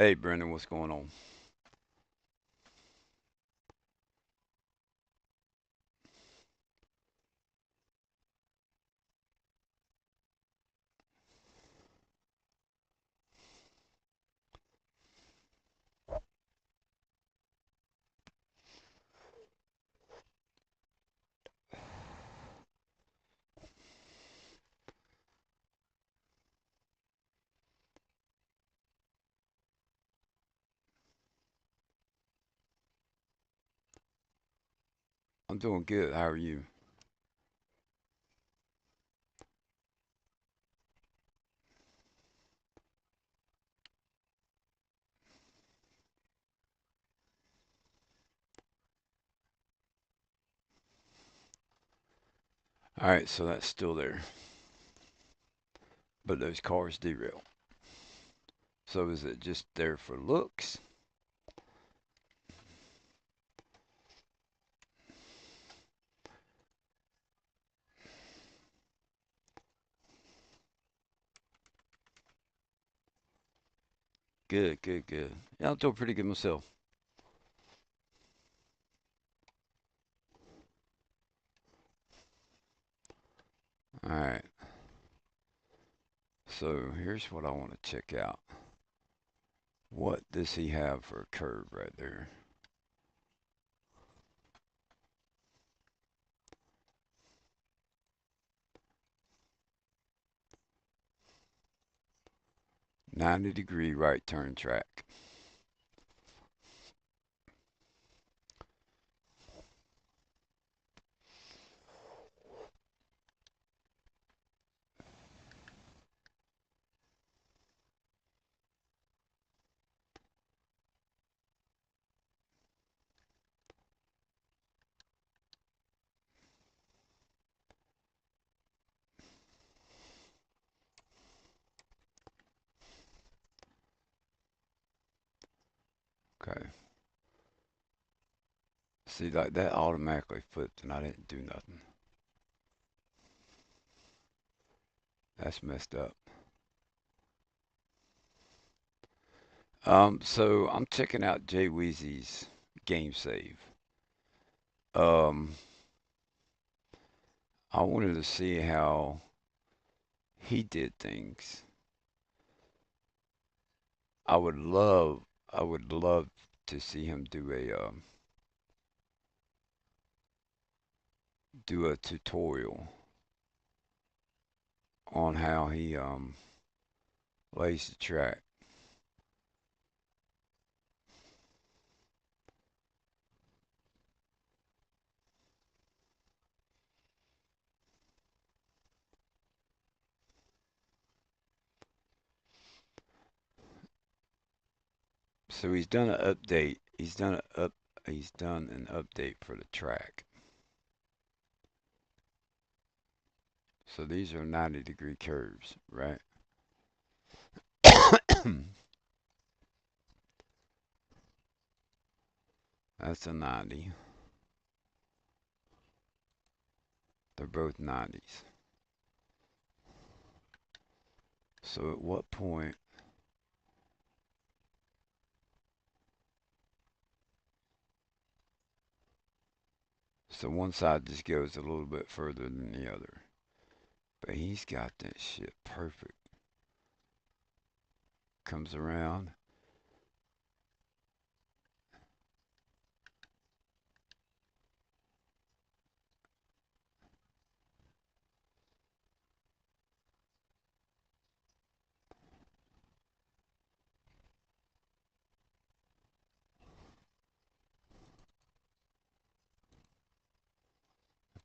Hey, Brendan, what's going on? I'm doing good. How are you? All right, so that's still there, but those cars derail. So is it just there for looks? Good, good, good. Yeah, I'm doing pretty good myself. All right, so here's what I want to check out. What does he have for a curve right there? 90-degree right turn track. Okay. See, like that automatically flipped and I didn't do nothing. That's messed up. So I'm checking out Jay Weezy's game save. Um, I wanted to see how he did things. I would love, I would love to see him do a tutorial on how he lays the track. 'So he's done an update. He's done an update for the track. So these are 90-degree curves, right? That's a 90. They're both 90s. So at what point? So one side just goes a little bit further than the other. But he's got that shit perfect. Comes around.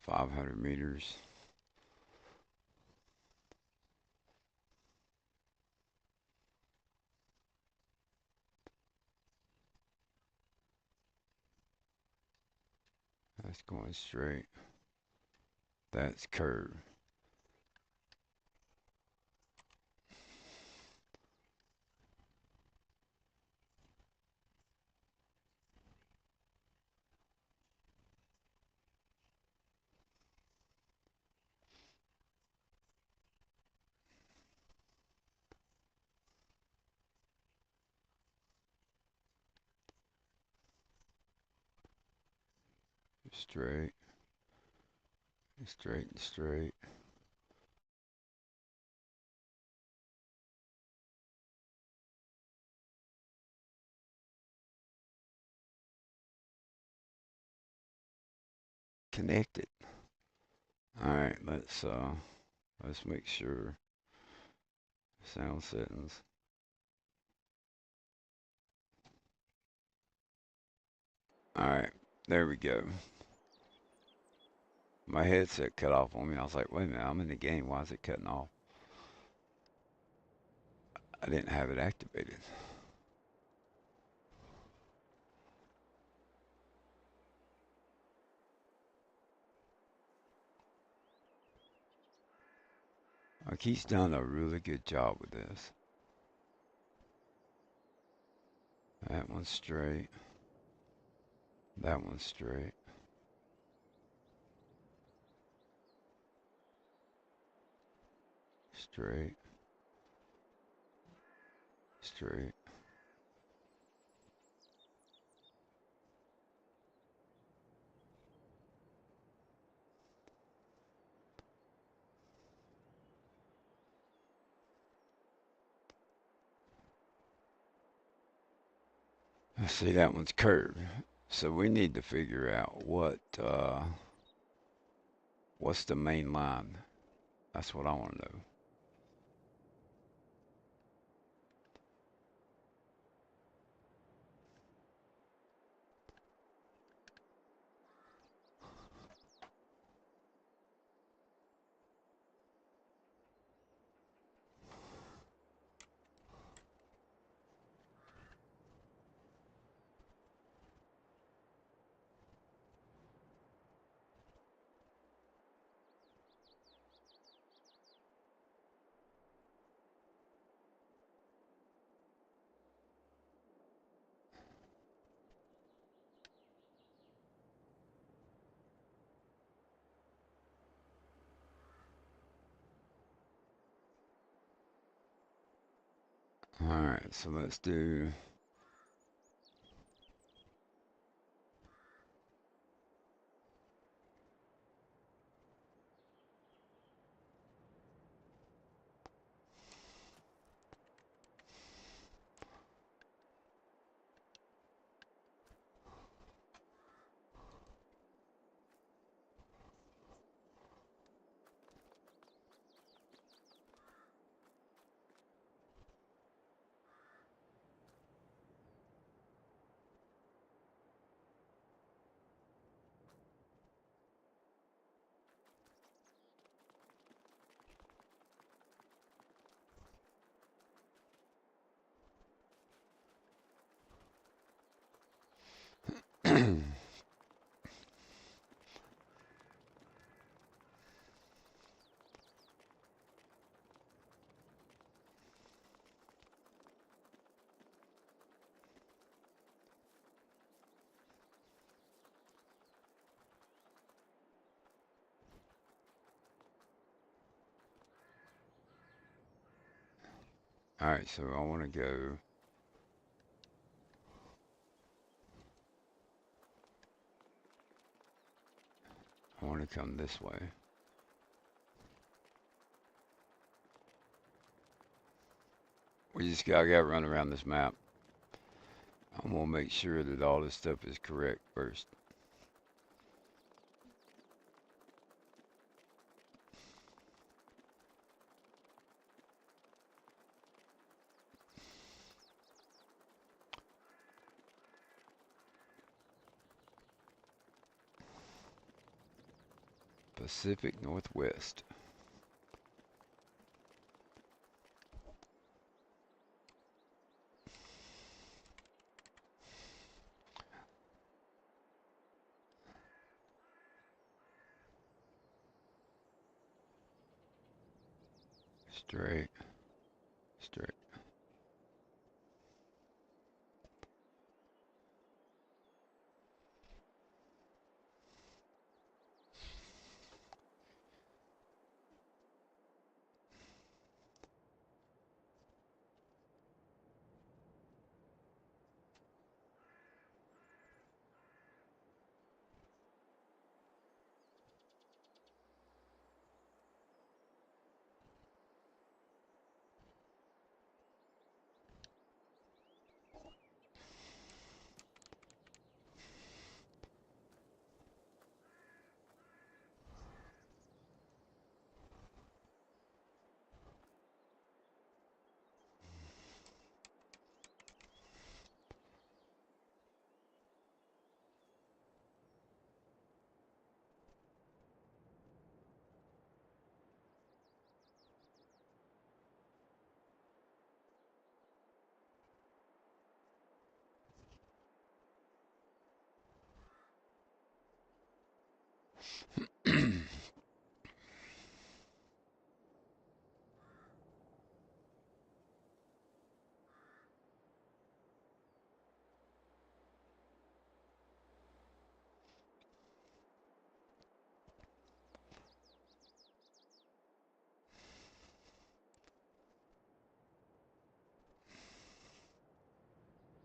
500 meters. That's going straight. That's curve. Straight, straight, and straight. Connected. All right, let's make sure sound settings. All right, there we go. My headset cut off on me. I was like, wait a minute, I'm in the game. Why is it cutting off? I didn't have it activated. Like he's done a really good job with this. That one's straight. That one's straight. Straight. Straight. See, that one's curved. So we need to figure out what's the main line. That's what I want to know. All right, so let's do. All right, so I want to go. I want to come this way. We just gotta run around this map. I'm gonna make sure that all this stuff is correct first. Pacific Northwest. Straight, straight.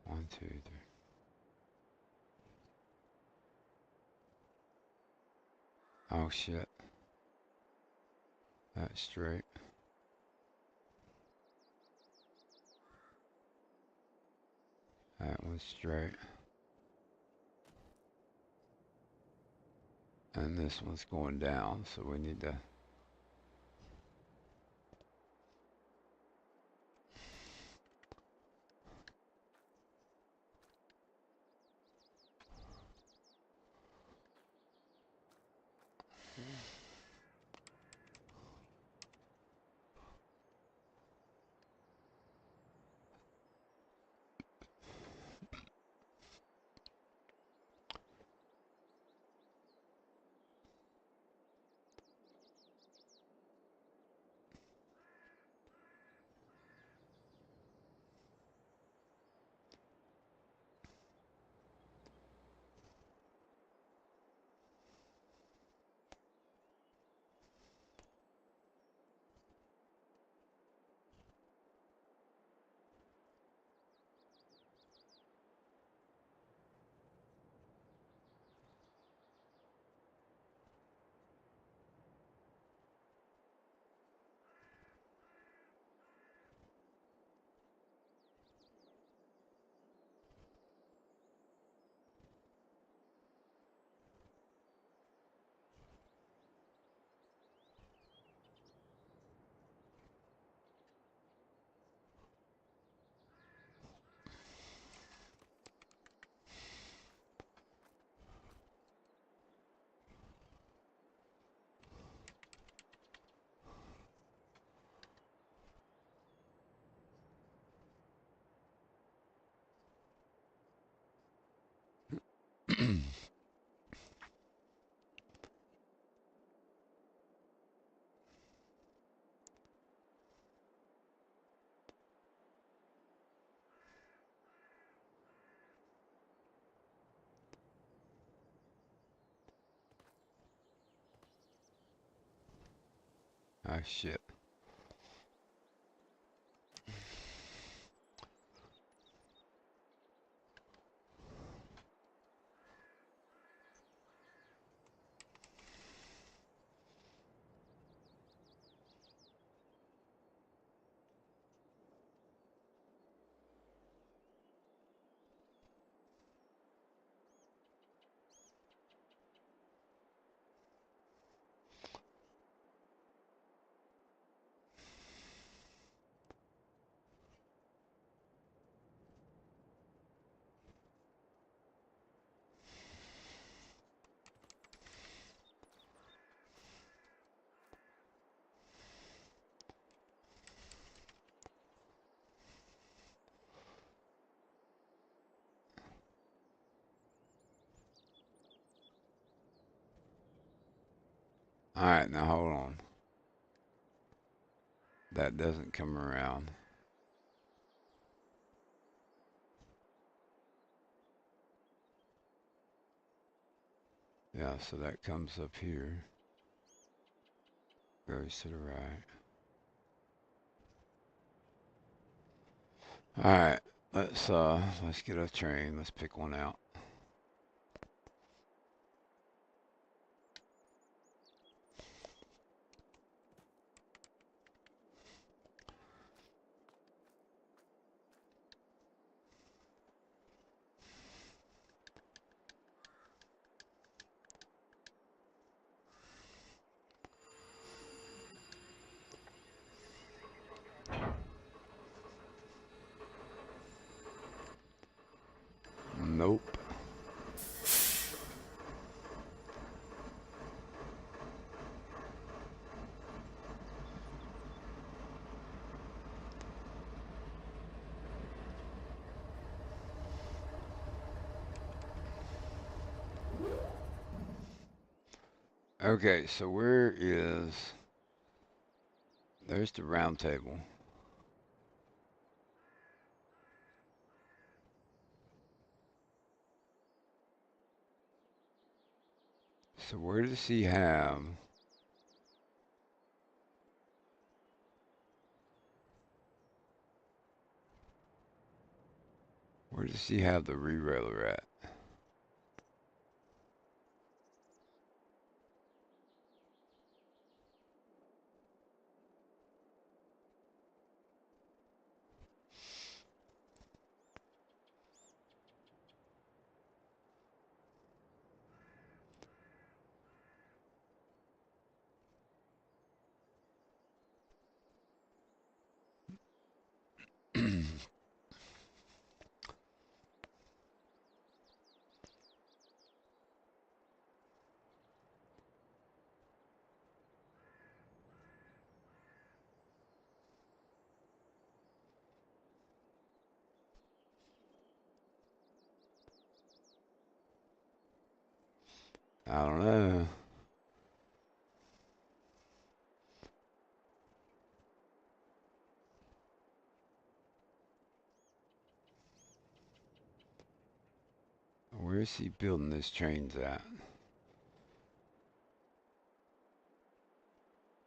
One, two, three. Oh shit. That's straight. That one's straight. And this one's going down, so we need to. Oh shit. Alright, now hold on. That doesn't come around. Yeah, so that comes up here. Goes to the right. Alright, let's get a train. Let's pick one out. Nope. Okay, so where is. There's the round table. So where does he have. Where does he have the re-railer at? I don't know. Where is he building his trains at?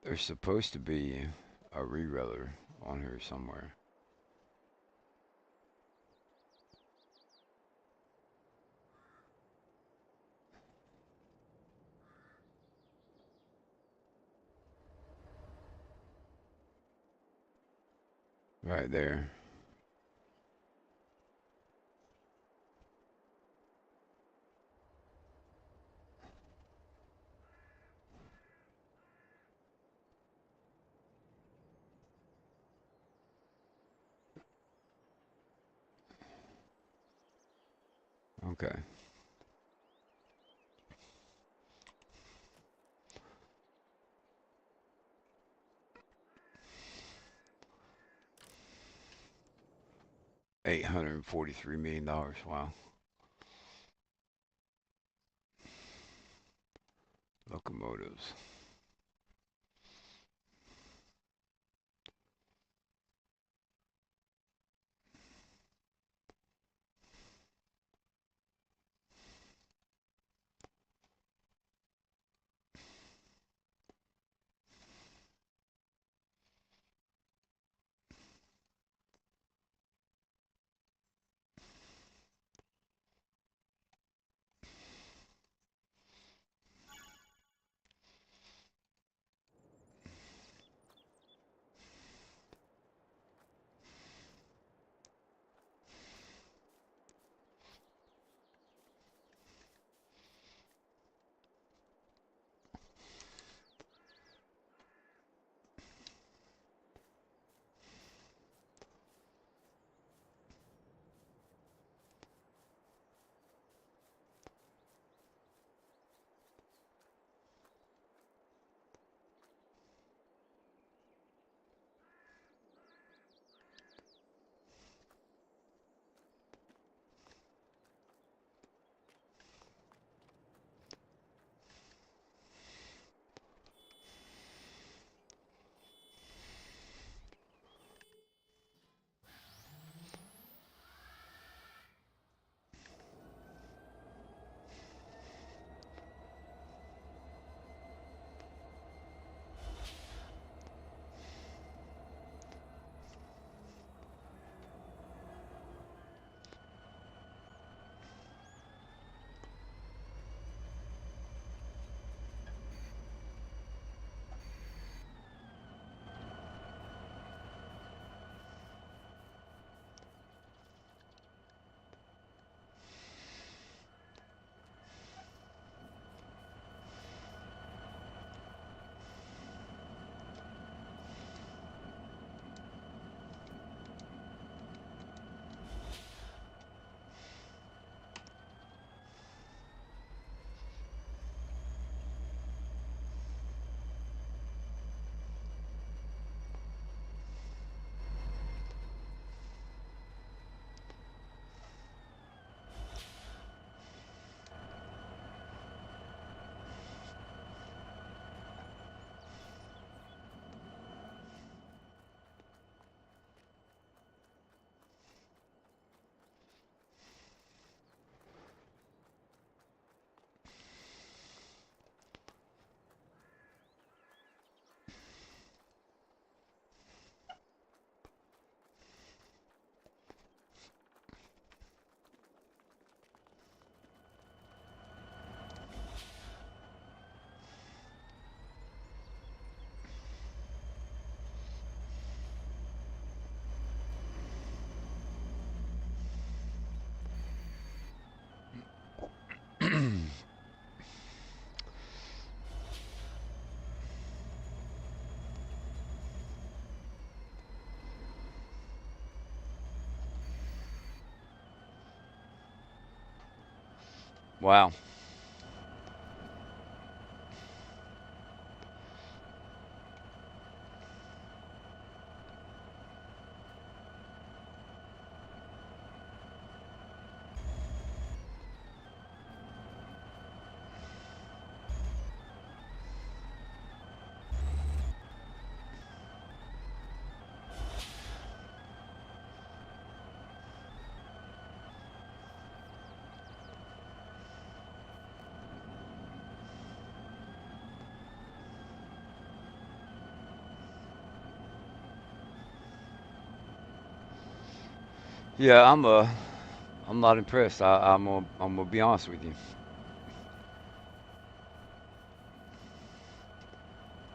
There's supposed to be a re-railer on here somewhere. Right there. Okay. $843 million. Wow. Locomotives. Wow. Yeah, I'm not impressed. I'm gonna be honest with you.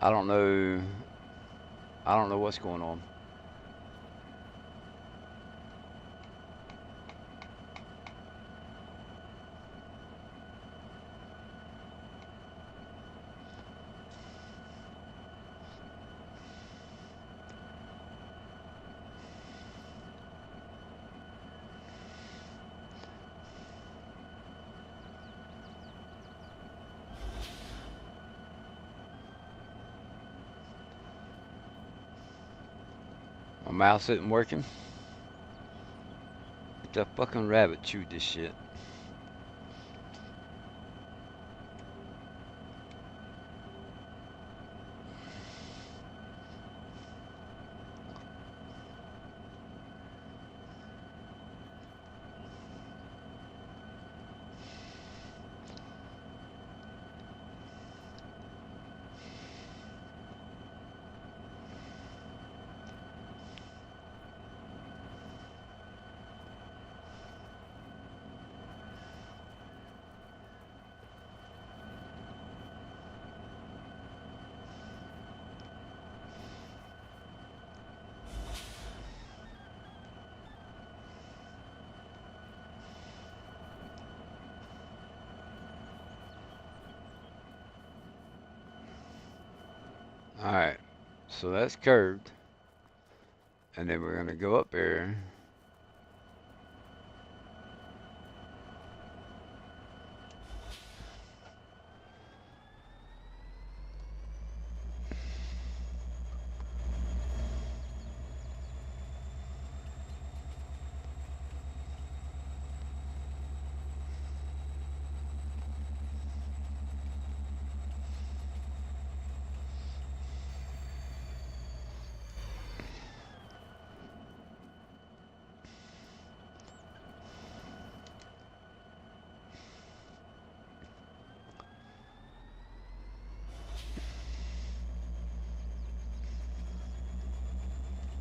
I don't know. I don't know what's going on. My mouse isn't working. The fucking rabbit chewed this shit. All right. So that's curved, and then we're gonna go up there.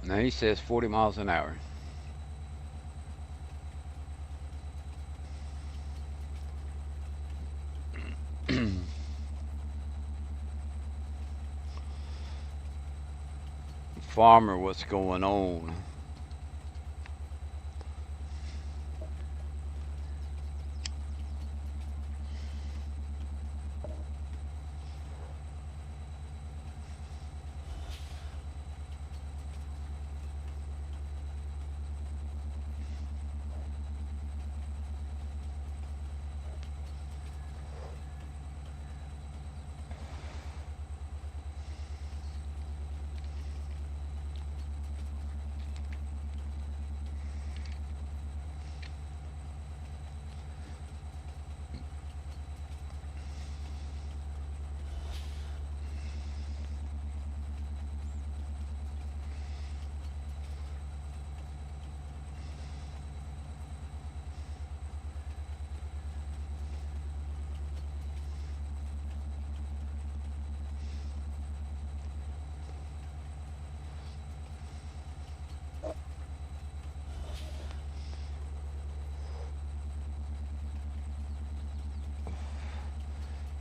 Now he says 40 miles an hour. Farmer, what's going on?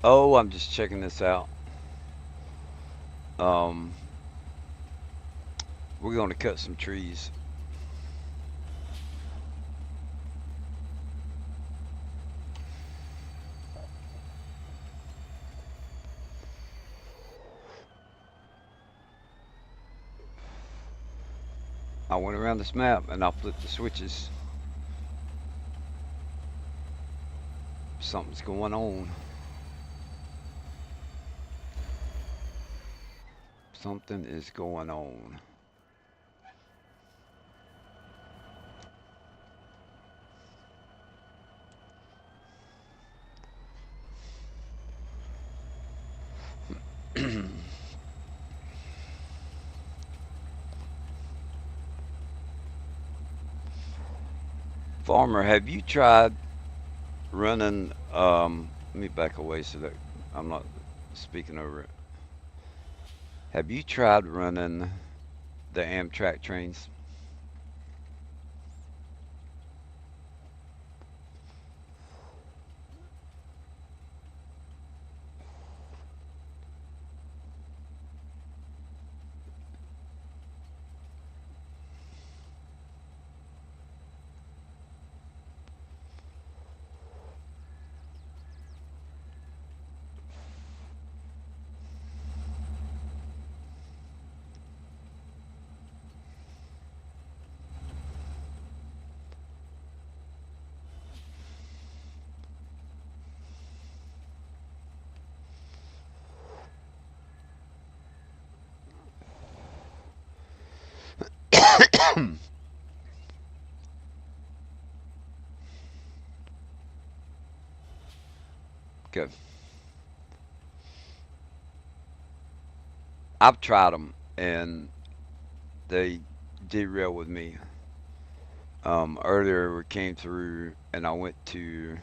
Oh, I'm just checking this out. Um, we're gonna cut some trees. I went around this map and I flipped the switches. Something's going on. Something is going on. Farmer, have you tried running? Let me back away so that I'm not speaking over it. Have you tried running the Amtrak trains? Okay, I've tried them and they derail with me. Earlier we came through and I went to,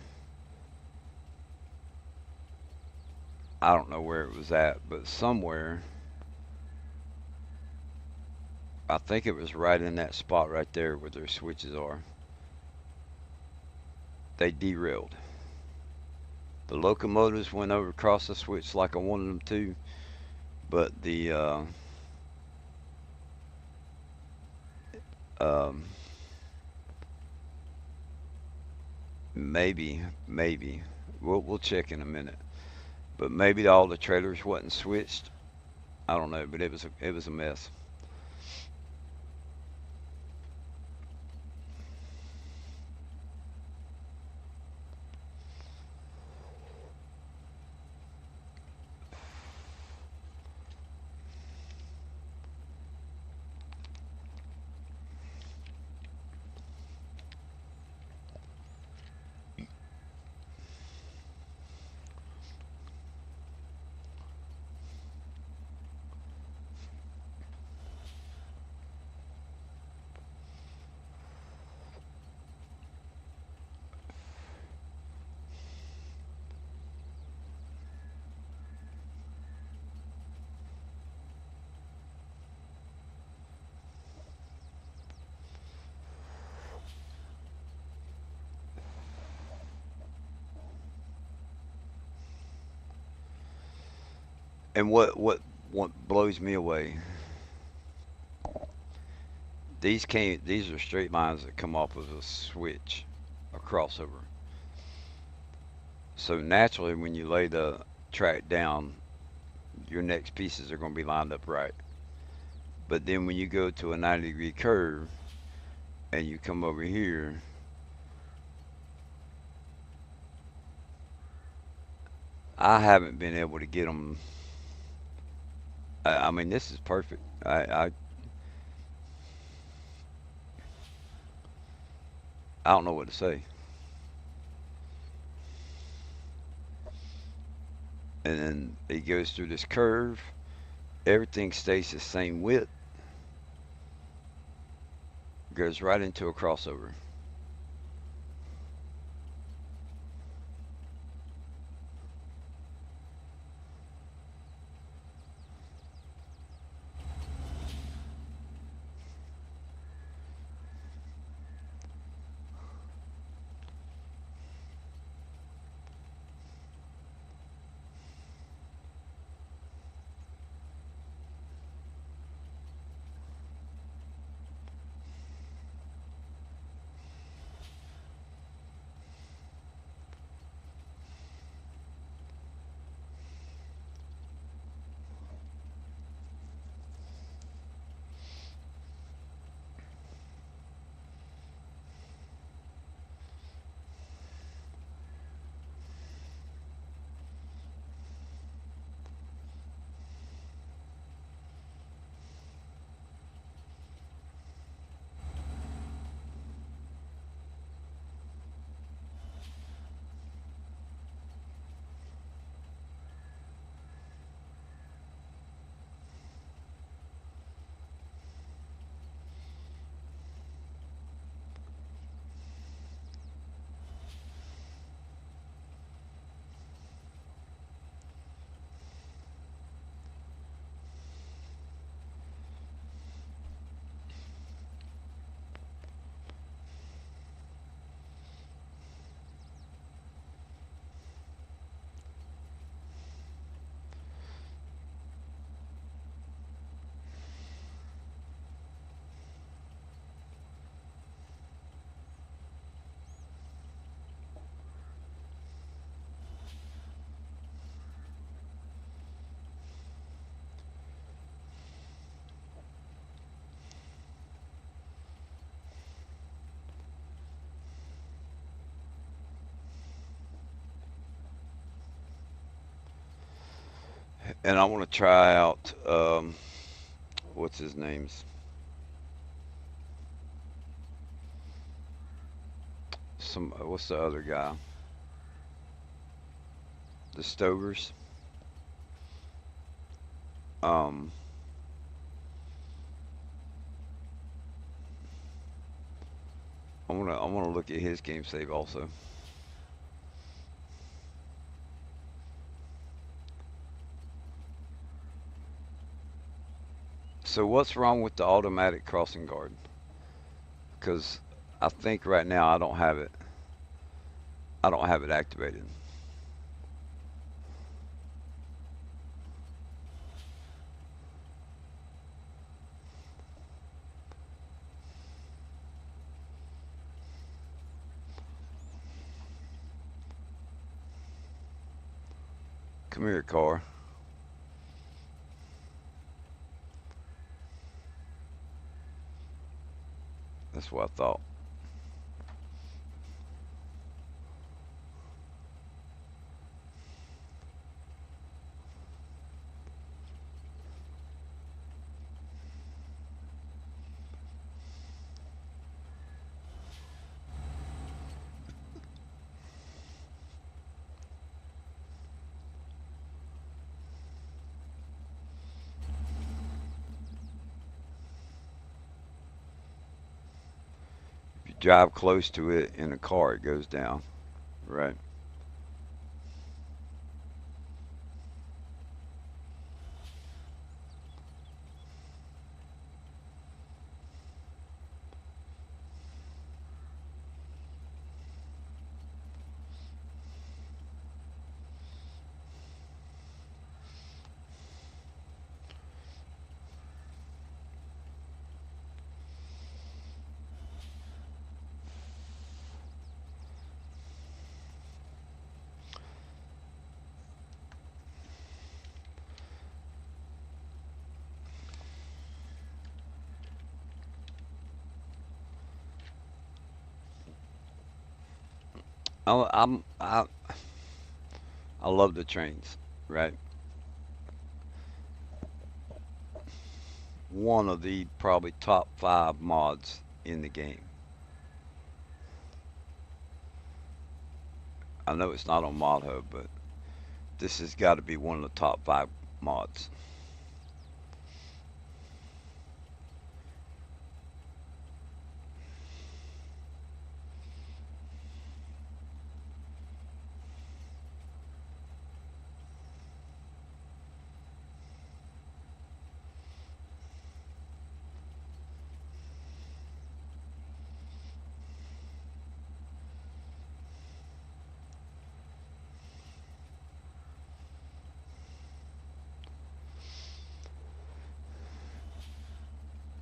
I don't know where it was at, but somewhere, I think it was right in that spot right there where their switches are. They derailed. The locomotives went over across the switch like I wanted them to, but the um, maybe we'll check in a minute. But maybe all the trailers wasn't switched. I don't know, but it was a mess. And what blows me away, these are straight lines that come off of a switch, a crossover. So naturally when you lay the track down, your next pieces are going to be lined up right. But then when you go to a 90-degree curve and you come over here, I haven't been able to get them. I mean, this is perfect. I don't know what to say. And then it goes through this curve. Everything stays the same width. Goes right into a crossover. And I want to try out what's his name's some what's the other guy? The Stogers. Um, I wanna look at his game save also. So what's wrong with the automatic crossing guard? Because I think right now I don't have it. I don't have it activated. Come here, car. That's what I thought. If you drive close to it in a car, it goes down. Right. I love the trains. Right. One of the probably top five mods in the game. I know it's not on Mod Hub, but this has got to be one of the top five mods.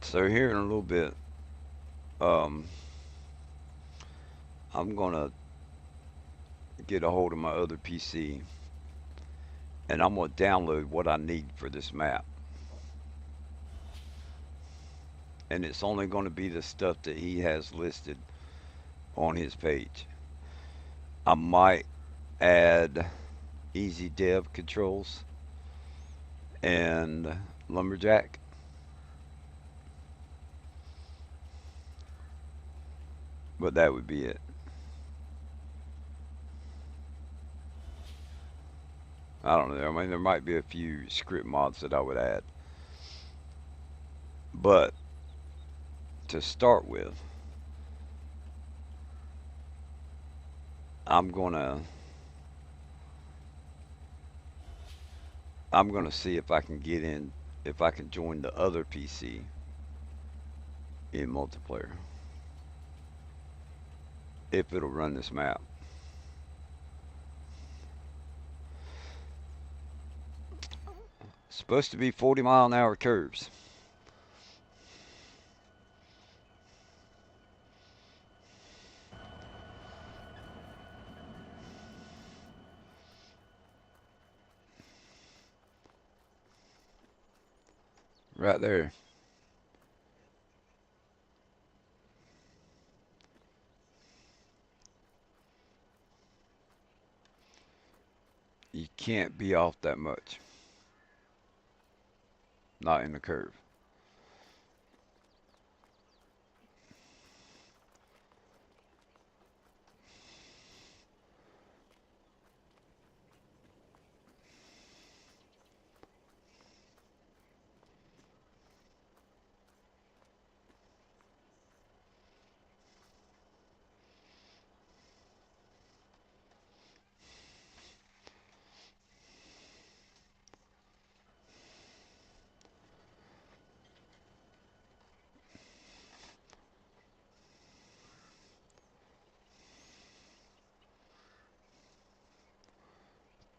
So here in a little bit, um, I'm gonna get a hold of my other PC and I'm gonna download what I need for this map. And it's only gonna be the stuff that he has listed on his page. I might add easy dev controls and lumberjack, but that would be it. I don't know. I mean, there might be a few script mods that I would add, but to start with, I'm gonna I'm gonna see if I can get in, if I can join the other PC in multiplayer, if it'll run this map. It's supposed to be 40-mile-an-hour curves. Right there. You can't be off that much. not in the curve.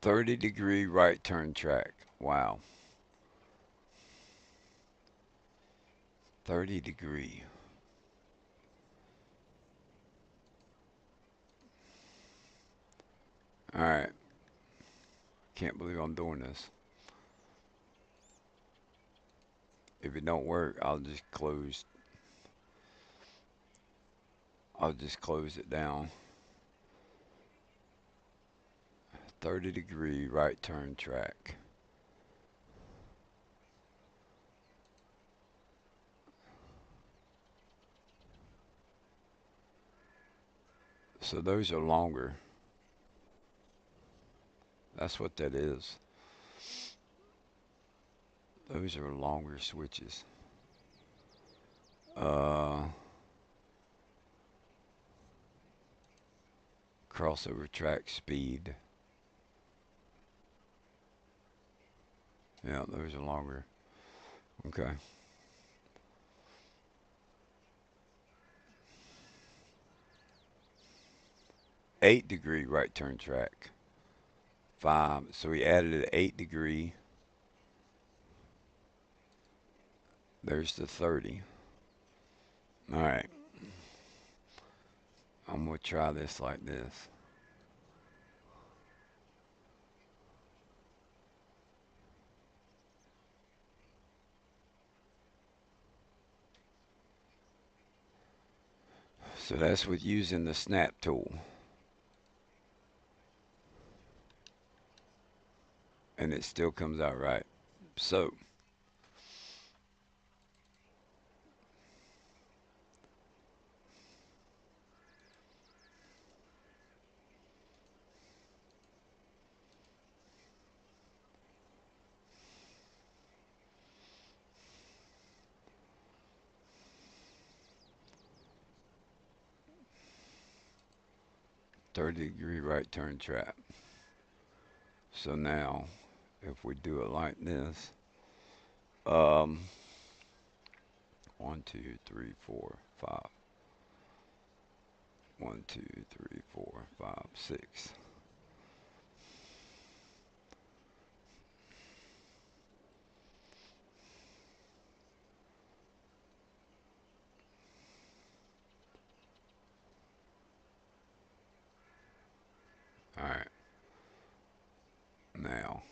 30-degree right turn track. Wow. 30-degree. All right. Can't believe I'm doing this. If it don't work, I'll just close it down. 30-degree right turn track. So those are longer. That's what that is. Those are longer switches. Uh, Crossover track speed. Yeah, those are longer. Okay. 8-degree right turn track. 5. So we added an 8-degree. There's the 30. All right. I'm going to try this like this. So that's with using the snap tool. And it still comes out right. So 30-degree right turn trap. So now, if we do it like this, um, 1, 2, 3, 4, 5. 1, 2, 3, 4, 5, 6. All right. Now,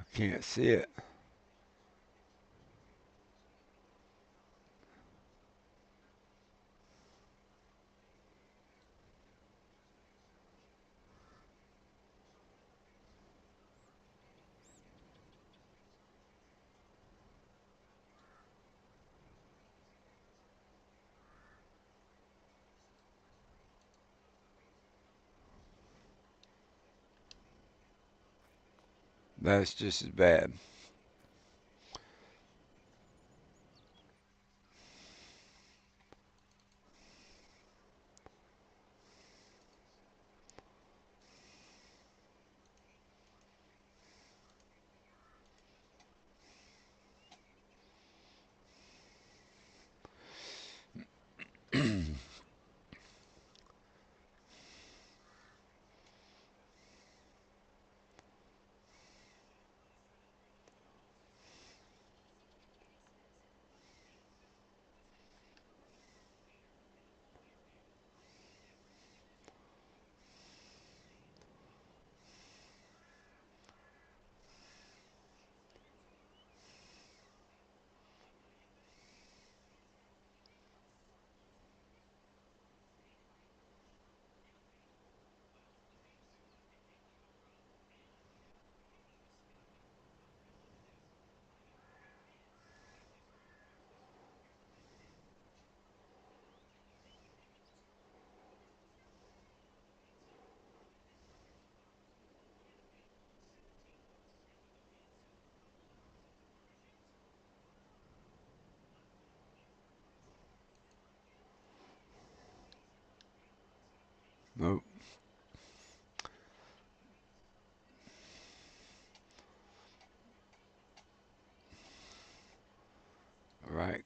I can't see it. That's just as bad.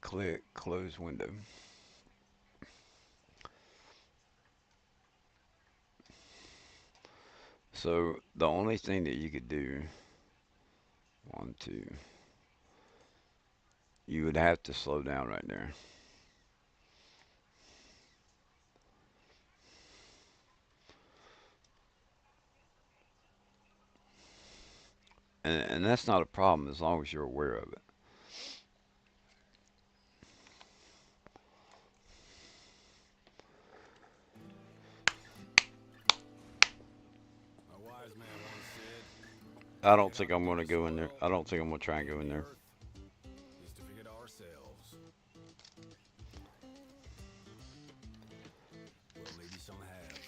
Click close window. So the only thing that you could do, one, two, you would have to slow down right there. And that's not a problem as long as you're aware of it. A wise man once said, I "We don't get think out I'm into gonna the go in there. soil I don't think I'm gonna try and and go into in the there. earth just to forget ourselves. Well, maybe some have,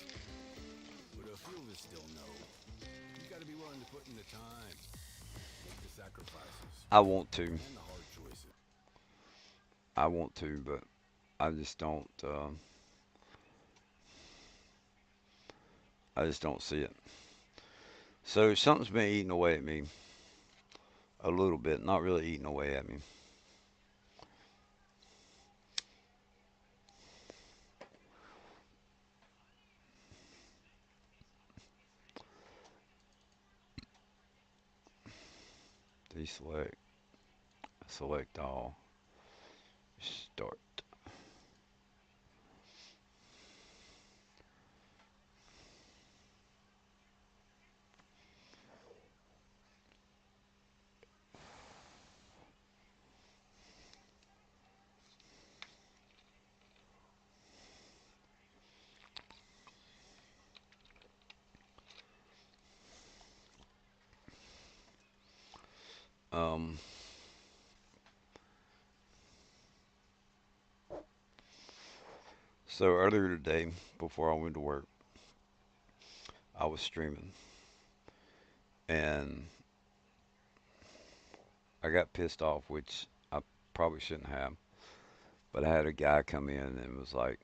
but a few of us still know. You got to be willing to put in the time, make the sacrifices, I want to. and the hard choices. I want to, but I just don't. I just don't see it. So something's been eating away at me a little bit. Not really eating away at me. Deselect. Select all. Start. Um. So earlier today, before I went to work, I was streaming, and I got pissed off, which I probably shouldn't have. But I had a guy come in and was like,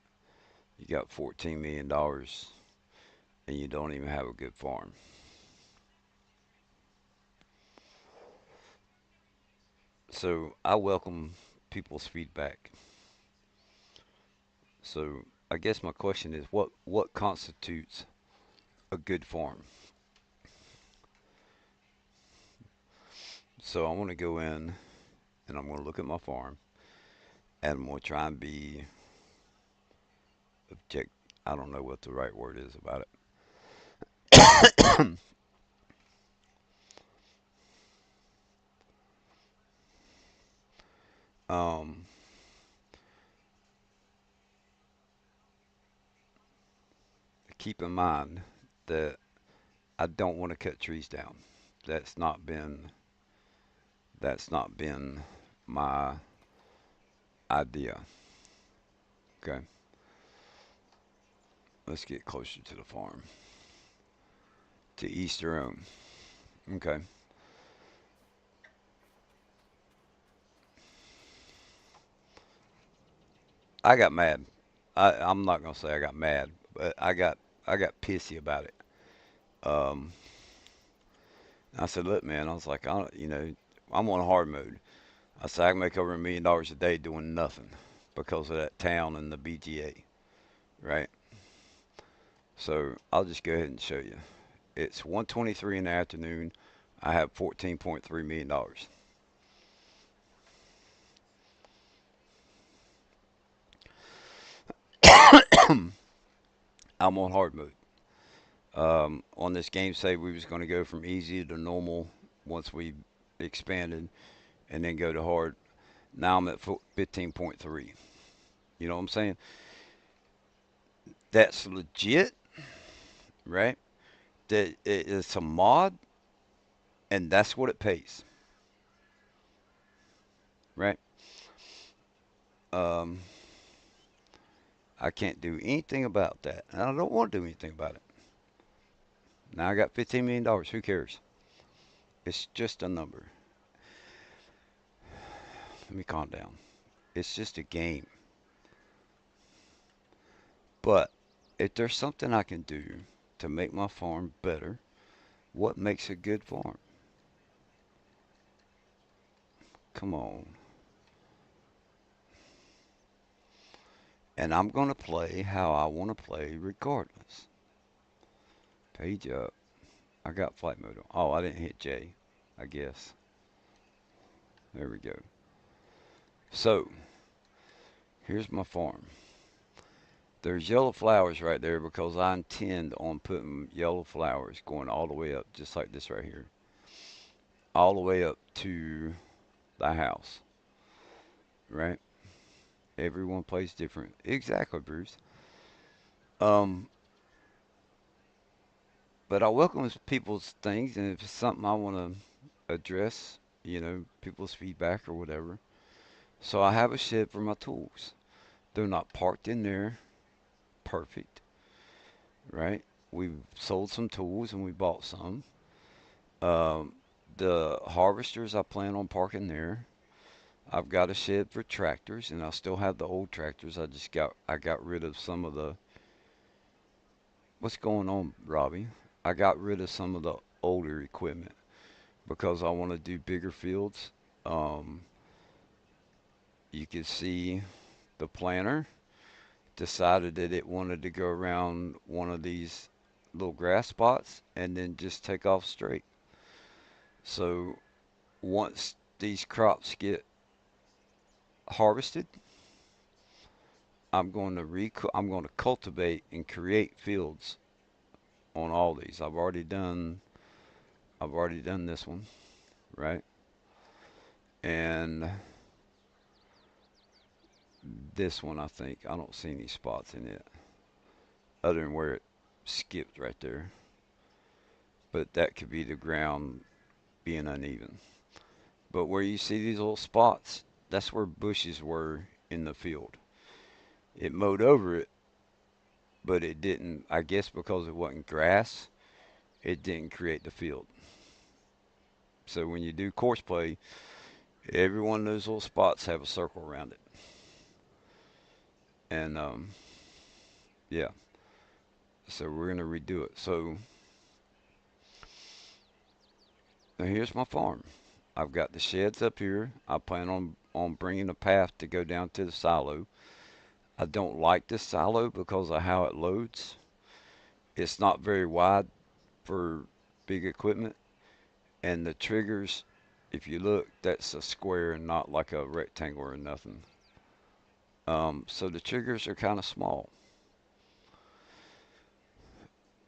"You got $14 million, and you don't even have a good farm." So I welcome people's feedback. So I guess my question is, what constitutes a good farm? So I want to go in and I'm going to look at my farm and I'm going to try and be object. I don't know what the right word is about it. um, Keep in mind that I don't want to cut trees down. That's not been that's not been my idea. Okay, let's get closer to the farm. To each their own. Okay, I got mad. I'm not gonna say I got mad, but I got pissy about it. Um, I said, look, man, I was like, I'm on hard mode. I said I can make over $1 million a day doing nothing because of that town and the BGA, right? So I'll just go ahead and show you. It's 1:23 in the afternoon. I have $14.3 million. I'm on hard mode. On this game, say we was going to go from easy to normal once we expanded, and then go to hard. Now I'm at 15.3. You know what I'm saying? That's legit, right? That it's a mod, and that's what it pays, right? Um, I can't do anything about that, and I don't want to do anything about it. Now I got $15 million. Who cares? It's just a number. Let me calm down. It's just a game. But if there's something I can do to make my farm better, what makes a good farm? Come on. And I'm going to play how I want to play regardless. Page up. I got flight mode on. Oh, I didn't hit J, I guess. There we go. So, here's my farm. There's yellow flowers right there because I intend on putting yellow flowers going all the way up, just like this right here, all the way up to the house, right? Everyone plays different. Exactly, Bruce. Um, but I welcome people's things, and if it's something I want to address, people's feedback or whatever. So I have a shed for my tools. They're not parked in there perfect, right? We've sold some tools and we bought some. Um, the harvesters I plan on parking there. I've got a shed for tractors, and I still have the old tractors. I got rid of some of the what's going on, Robbie? I got rid of some of the older equipment because I want to do bigger fields. Um, you can see the planter decided that it wanted to go around one of these little grass spots and then just take off straight. So once these crops get harvested, I'm going to cultivate and create fields on all these. I've already done this one, right? And this one I think I don't see any spots in it other than where it skipped right there. But that could be the ground being uneven. But where you see these little spots, that's where bushes were in the field. It mowed over it, but it didn't, I guess because it wasn't grass, it didn't create the field. So when you do course play, every one of those little spots have a circle around it. And yeah, so we're going to redo it. So now here's my farm. I've got the sheds up here. I plan on bringing a path to go down to the silo. I don't like this silo because of how it loads. It's not very wide for big equipment, and the triggers, if you look, that's a square and not like a rectangle or nothing. So the triggers are kind of small.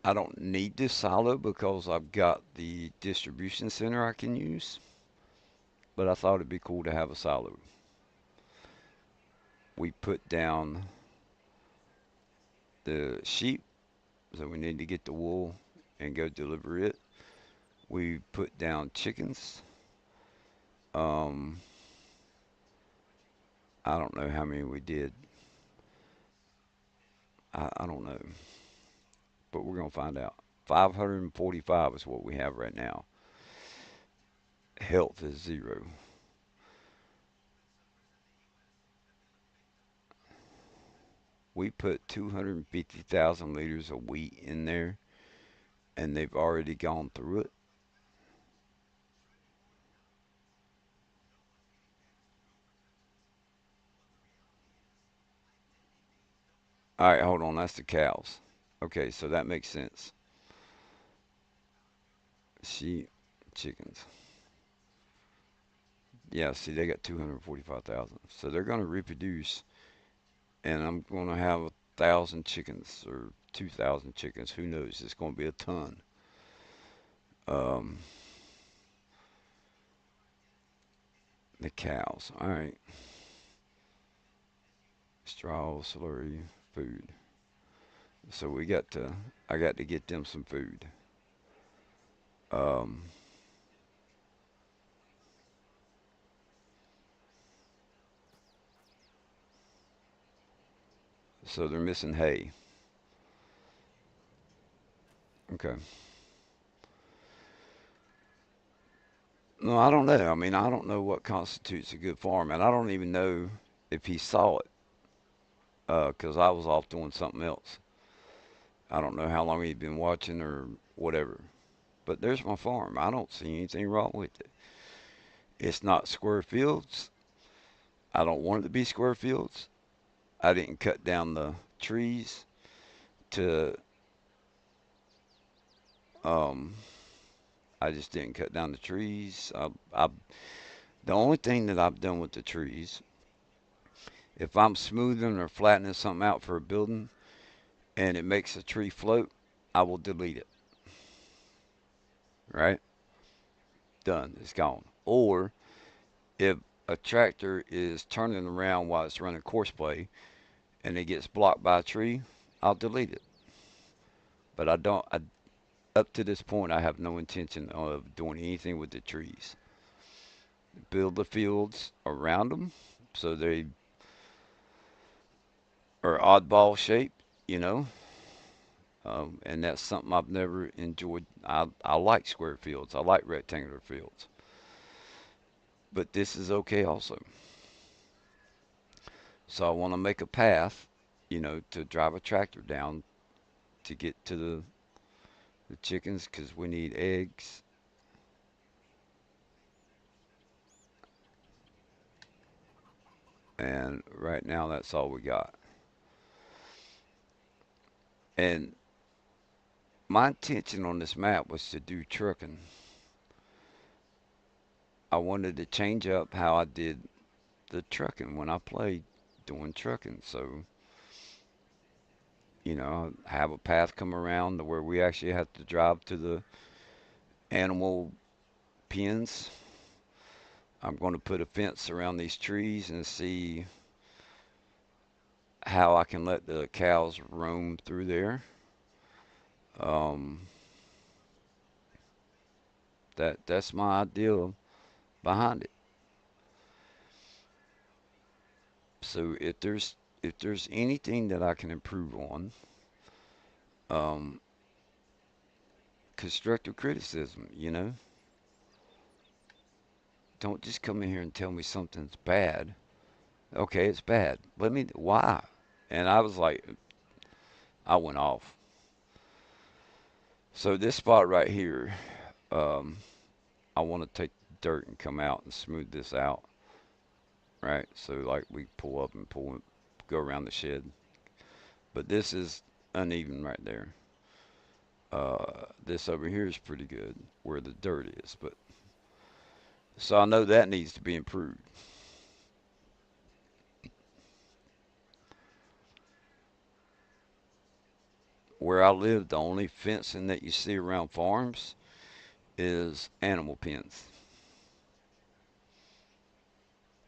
I don't need this silo because I've got the distribution center I can use, but I thought it'd be cool to have a silo. We put down the sheep, so we need to get the wool and go deliver it. We put down chickens. Um, I don't know how many we did. I don't know, but we're gonna find out. 545 is what we have right now. Health is zero. We put 250,000 liters of wheat in there, and they've already gone through it. All right, hold on. That's the cows. Okay, so that makes sense. Sheep, chickens. Yeah, see, they got 245,000. So they're going to reproduce, and I'm going to have 1,000 chickens or 2,000 chickens. Who knows? It's going to be a ton. Um, the cows. All right. Straw, slurry, food. So I got to get them some food. Um, so they're missing hay. Okay. No, I don't know. I mean, I don't know what constitutes a good farm, and I don't even know if he saw it because I was off doing something else. I don't know how long he'd been watching or whatever. But there's my farm. I don't see anything wrong with it. It's not square fields. I don't want it to be square fields. I didn't cut down the trees to um I just didn't cut down the trees. The only thing that I've done with the trees, if I'm smoothing or flattening something out for a building and it makes a tree float, I will delete it. Right? Done. It's gone. Or if a tractor is turning around while it's running course play and it gets blocked by a tree, I'll delete it. But I don't. Up to this point, I have no intention of doing anything with the trees. Build the fields around them so they are oddball shaped, you know. And that's something I've never enjoyed. I like square fields. I like rectangular fields. But this is okay also. So I want to make a path, to drive a tractor down to get to the chickens because we need eggs. And right now, that's all we got. And my intention on this map was to do trucking. I wanted to change up how I did the trucking when I played doing trucking. So, have a path come around to where we actually have to drive to the animal pens. I'm going to put a fence around these trees and see how I can let the cows roam through there. Um, that's my idea behind it. So if there's anything that I can improve on, um, constructive criticism, don't just come in here and tell me something's bad. Okay, it's bad. Let me why? And I was like, I went off. So this spot right here, um, I want to take dirt and come out and smooth this out, right? So like we pull up and go around the shed. But this is uneven right there. This over here is pretty good where the dirt is, but so I know that needs to be improved. Where I live, the only fencing that you see around farms is animal pens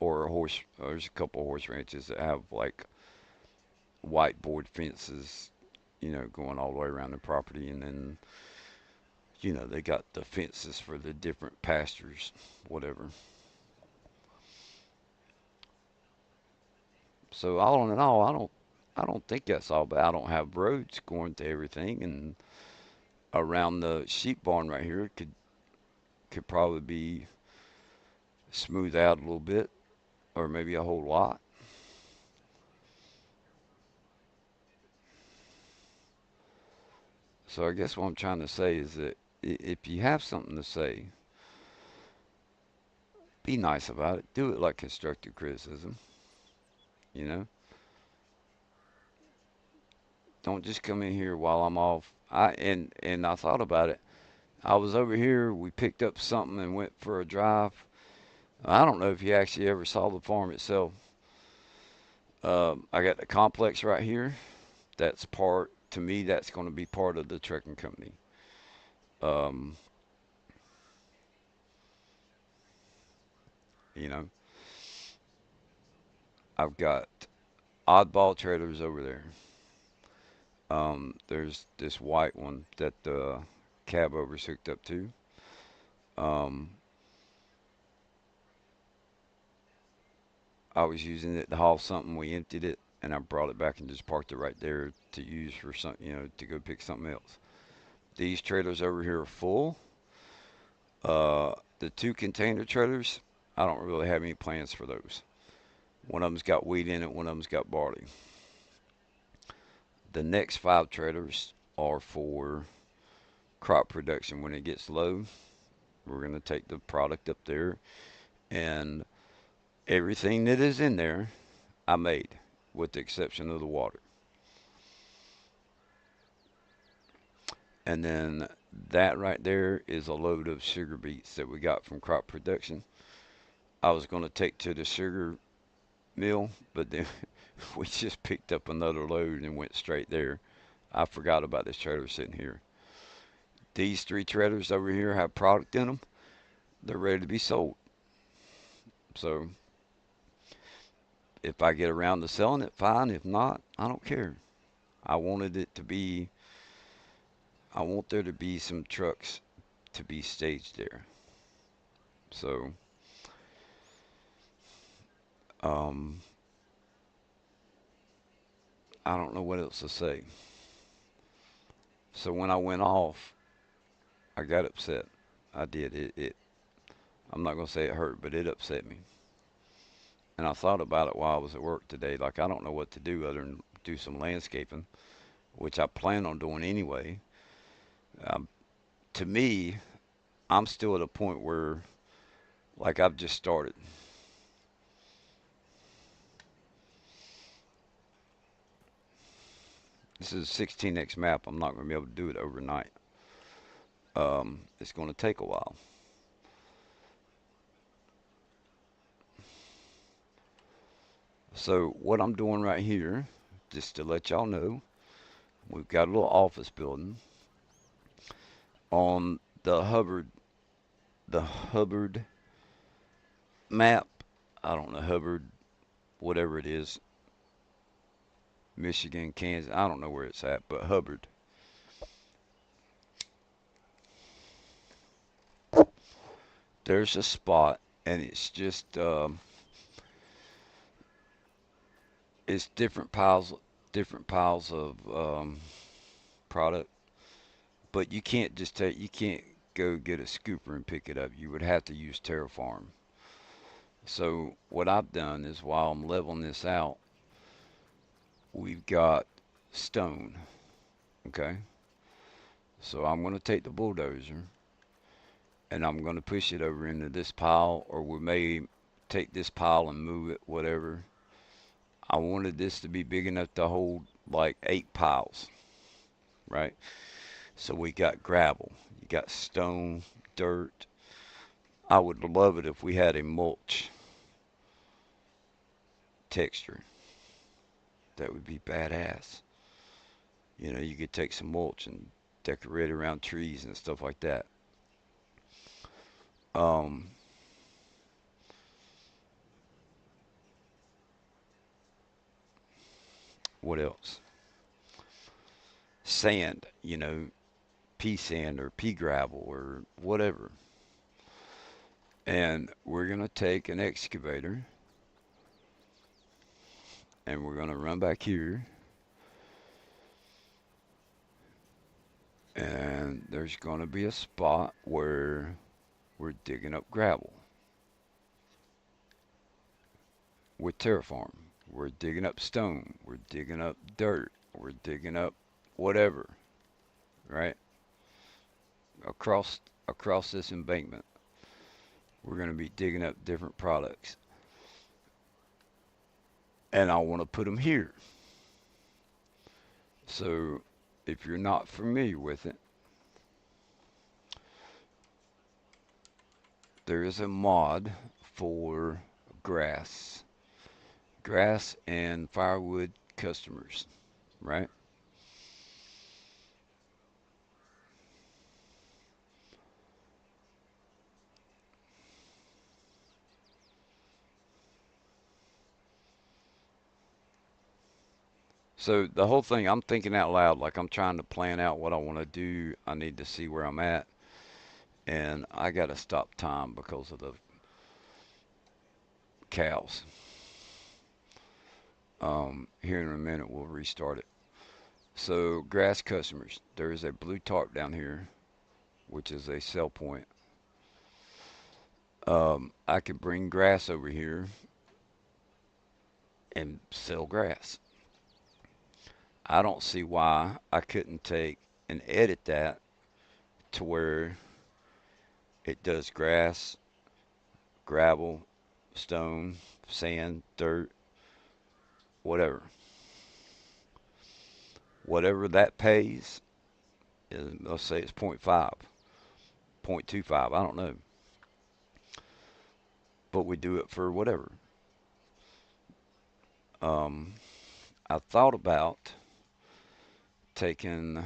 or a horse. There's a couple of horse ranches that have like whiteboard fences, going all the way around the property, and then they got the fences for the different pastures, whatever. So all in all, I don't think that's all bad. I don't have roads going to everything, and around the sheep barn right here could probably be smoothed out a little bit, or maybe a whole lot. So I guess what I'm trying to say is that if you have something to say, be nice about it. Do it like constructive criticism. You know, don't just come in here while I'm off. And I thought about it. I was over here. We picked up something and went for a drive. I don't know if you actually ever saw the farm itself. I got the complex right here. That's part to me. That's going to be part of the trucking company. Um, you know, I've got oddball trailers over there. There's this white one that the cab over's hooked up to. Um, I was using it to haul something. We emptied it, and I brought it back and just parked it right there to use for something, to go pick something else. These trailers over here are full. The two container trailers, I don't really have any plans for those. One of them's got wheat in it. One of them's got barley. The next five trailers are for crop production. When it gets low, we're going to take the product up there, and everything that is in there, I made. with the exception of the water. And then that right there is a load of sugar beets that we got from crop production. I was going to take to the sugar mill, but then we just picked up another load and went straight there. I forgot about this trailer sitting here. These three trailers over here have product in them. They're ready to be sold. So if I get around to selling it, fine. If not, I don't care. I wanted it to be, I want there to be some trucks to be staged there. So, um, I don't know what else to say. So when I went off, I got upset. I did. I'm not going to say it hurt, but it upset me. And I thought about it while I was at work today. Like, I don't know what to do other than do some landscaping, which I plan on doing anyway. Um, to me, I'm still at a point where, like, I've just started. This is a 16x map. I'm not going to be able to do it overnight. It's going to take a while. So, what I'm doing right here, just to let y'all know, we've got a little office building on the Hubbard map. I don't know, Hubbard, whatever it is, Michigan, Kansas. I don't know where it's at, but Hubbard. There's a spot, and it's different piles of product. But you can't go get a scooper and pick it up. You would have to use Terraform. So what I've done is while I'm leveling this out, we've got stone. Okay, so I'm going to take the bulldozer and I'm going to push it over into this pile, or we may take this pile and move it, whatever. I wanted this to be big enough to hold like 8 piles, right? So we got gravel, you got stone, dirt. I would love it if we had a mulch texture. That would be badass. You know, you could take some mulch and decorate around trees and stuff like that. Um, what else? Sand, pea sand or pea gravel or whatever. And we're going to take an excavator and we're going to run back here. And there's going to be a spot where we're digging up gravel with Terraform. We're digging up stone. We're digging up dirt. We're digging up whatever, right? Across this embankment, we're going to be digging up different products. And I want to put them here. So if you're not familiar with it, there is a mod for grass, grass and firewood customers, right? So the whole thing, I'm thinking out loud, like I'm trying to plan out what I want to do. I need to see where I'm at, and I got to stop time because of the cows. Here in a minute, we'll restart it. So grass customers, there is a blue tarp down here, which is a sell point. I could bring grass over here and sell grass. I don't see why I couldn't take and edit that to where it does grass, gravel, stone, sand, dirt, whatever, whatever that pays. Let's say it's point 0.5, 0.25. I don't know, but we do it for whatever. Um, I thought about taking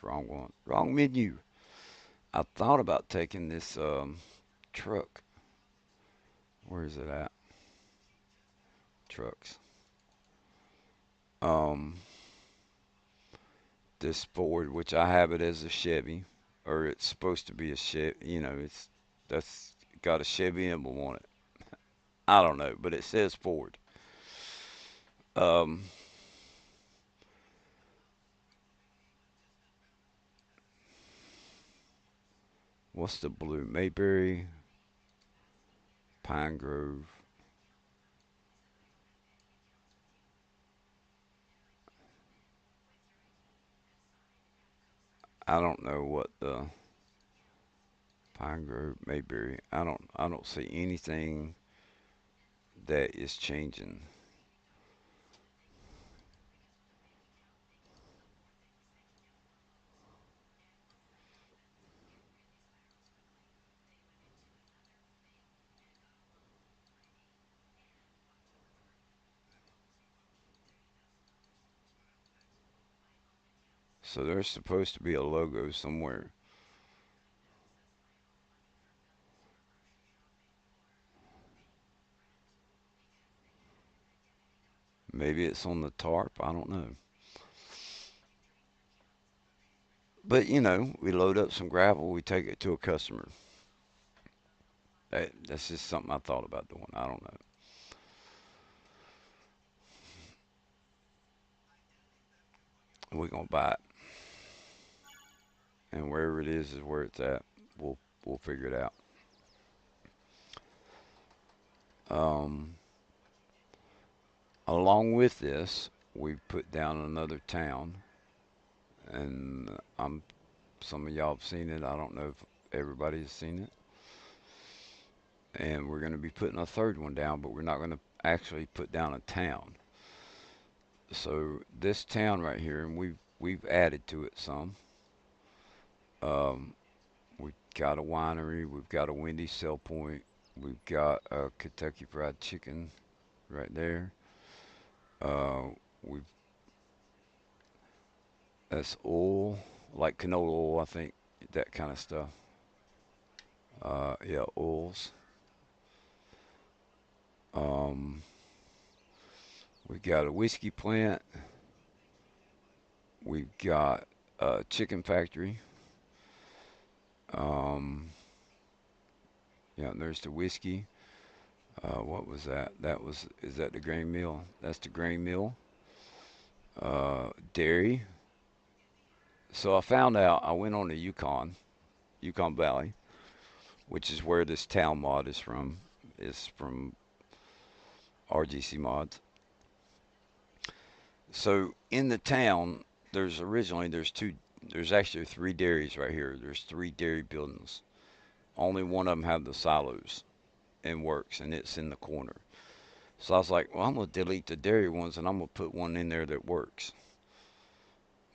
wrong one, wrong menu. I thought about taking this truck. Where is it at? Trucks. Um, this Ford, which I have it as a Chevy, or it's supposed to be a Chevy. That's got a Chevy emblem on it. I don't know, but it says Ford. Um, what's the blue? Mayberry, Pine Grove. I don't know what the Pine Grove, Mayberry. I don't see anything that is changing. So there's supposed to be a logo somewhere. Maybe it's on the tarp. I don't know. But we load up some gravel, we take it to a customer. That's just something I thought about doing. I don't know. We're gonna buy it, and wherever it is where it's at. We'll figure it out. Um, Along with this, we put down another town, and some of y'all have seen it. I don't know if everybody's seen it. And we're going to be putting a third one down, but we're not going to actually put down a town. So this town right here, and we've added to it some. Um, we've got a winery, we've got a Wendy's sell point, we've got a Kentucky Fried Chicken right there. Uh, we've That's oil, like canola oil, I think, that kind of stuff. Yeah, oils. Um, we got a whiskey plant. We've got a chicken factory. Um, yeah, there's the whiskey. What was that? Is that the grain mill? That's the grain mill. Dairy. So I found out, I went on to Yukon Valley, which is where this town mod is from. Is from RGC Mods. So in the town, there's actually three dairies right here. There's three dairy buildings. Only one of them have the silos and works, and it's in the corner. So I was like, well, I'm gonna delete the dairy ones, and I'm gonna put one in there that works.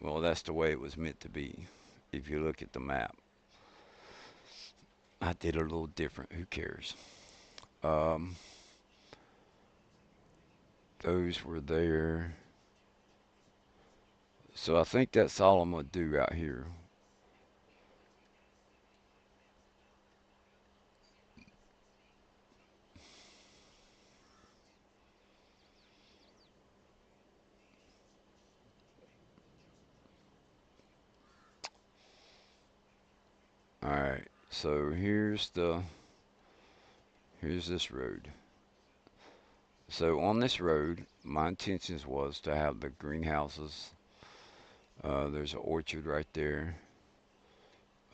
Well, that's the way it was meant to be. If you look at the map, I did a little different. Who cares? Um, those were there. So I think that's all I'm gonna do out here. All right. So here's this road. So on this road, my intentions was to have the greenhouses. There's an orchard right there.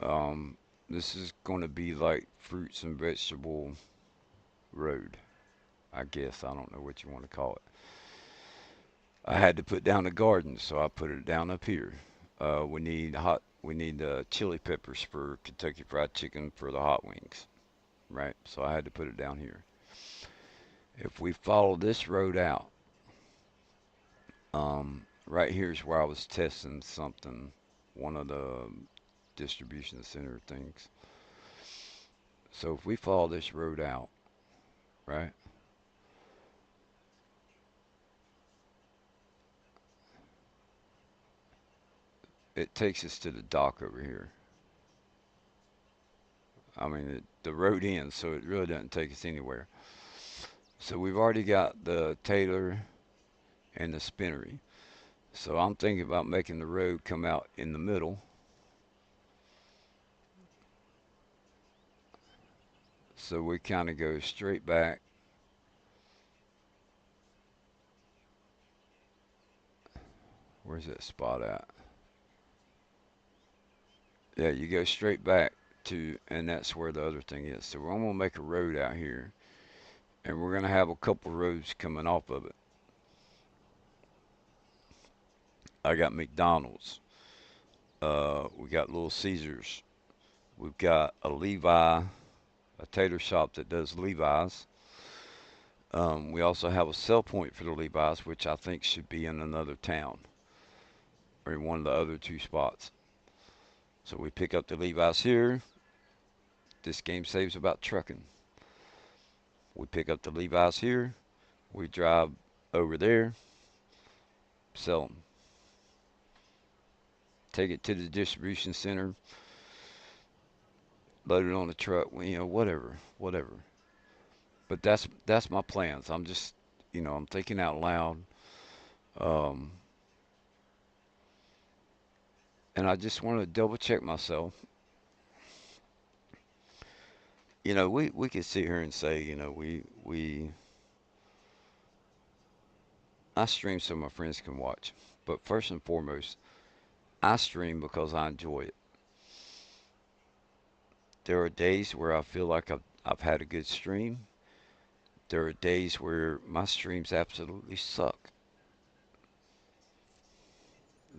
Um, this is going to be like fruits and vegetable road, I guess. I don't know what you want to call it. I had to put down a garden, so I put it down up here. We need chili peppers for Kentucky Fried Chicken for the hot wings, right? So I had to put it down here. If we follow this road out, right here is where I was testing something, one of the distribution center things. So if we follow this road out, right, it takes us to the dock over here. I mean, the road ends, so it really doesn't take us anywhere. So we've already got the Taylor and the Spinnery. So I'm thinking about making the road come out in the middle. So we kind of go straight back. Where's that spot at? Yeah, you go straight back to, and that's where the other thing is. So I'm gonna make a road out here, and we're gonna have a couple roads coming off of it. I got McDonald's. We got Little Caesars. We've got a Levi, a tater shop that does Levi's. We also have a sell point for the Levi's, which I think should be in another town or in one of the other two spots. So we pick up the Levi's here. This game saves about trucking. We pick up the Levi's here. We drive over there, sell them, take it to the distribution center, load it on the truck. Whatever, whatever. But that's my plans. I'm just, I'm thinking out loud, um, and I just want to double check myself. We could sit here and say, we I stream so my friends can watch. But first and foremost, I stream because I enjoy it. There are days where I feel like I've had a good stream. There are days where my streams absolutely suck.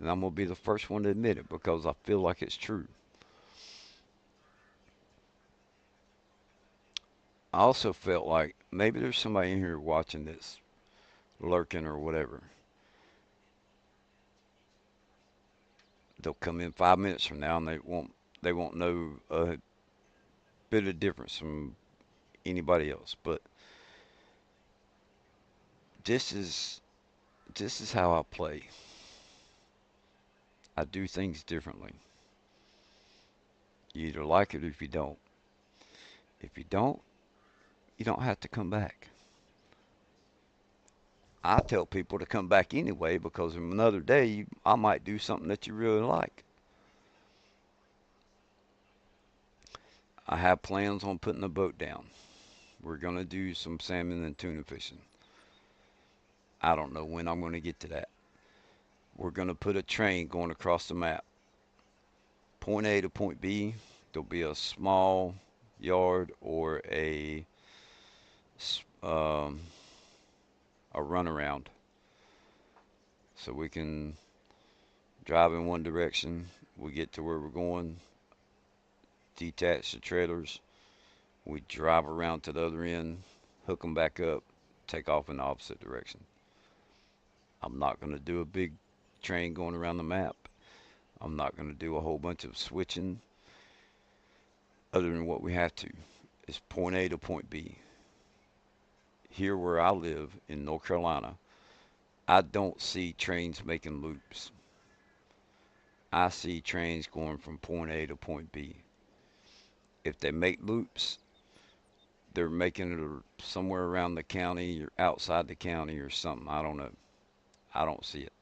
And I'm going to be the first one to admit it because I feel like it's true. I also felt like maybe there's somebody in here watching this, lurking or whatever. They'll come in 5 minutes from now and they won't know a bit of difference from anybody else. But this is this is how I play. I do things differently. You either like it or if you don't. If you don't, you don't have to come back. I tell people to come back anyway because another day I might do something that you really like. I have plans on putting a boat down. We're going to do some salmon and tuna fishing. I don't know when I'm going to get to that. We're going to put a train going across the map. Point A to point B, there'll be a small yard or um, a runaround. So we can drive in one direction. We get to where we're going, detach the trailers. We drive around to the other end, hook them back up, take off in the opposite direction. I'm not going to do a big train going around the map. I'm not going to do a whole bunch of switching other than what we have to. It's point A to point B. Here where I live in North Carolina, I don't see trains making loops. I see trains going from point A to point B. If they make loops, they're making it somewhere around the county or outside the county or something. I don't know. I don't see it.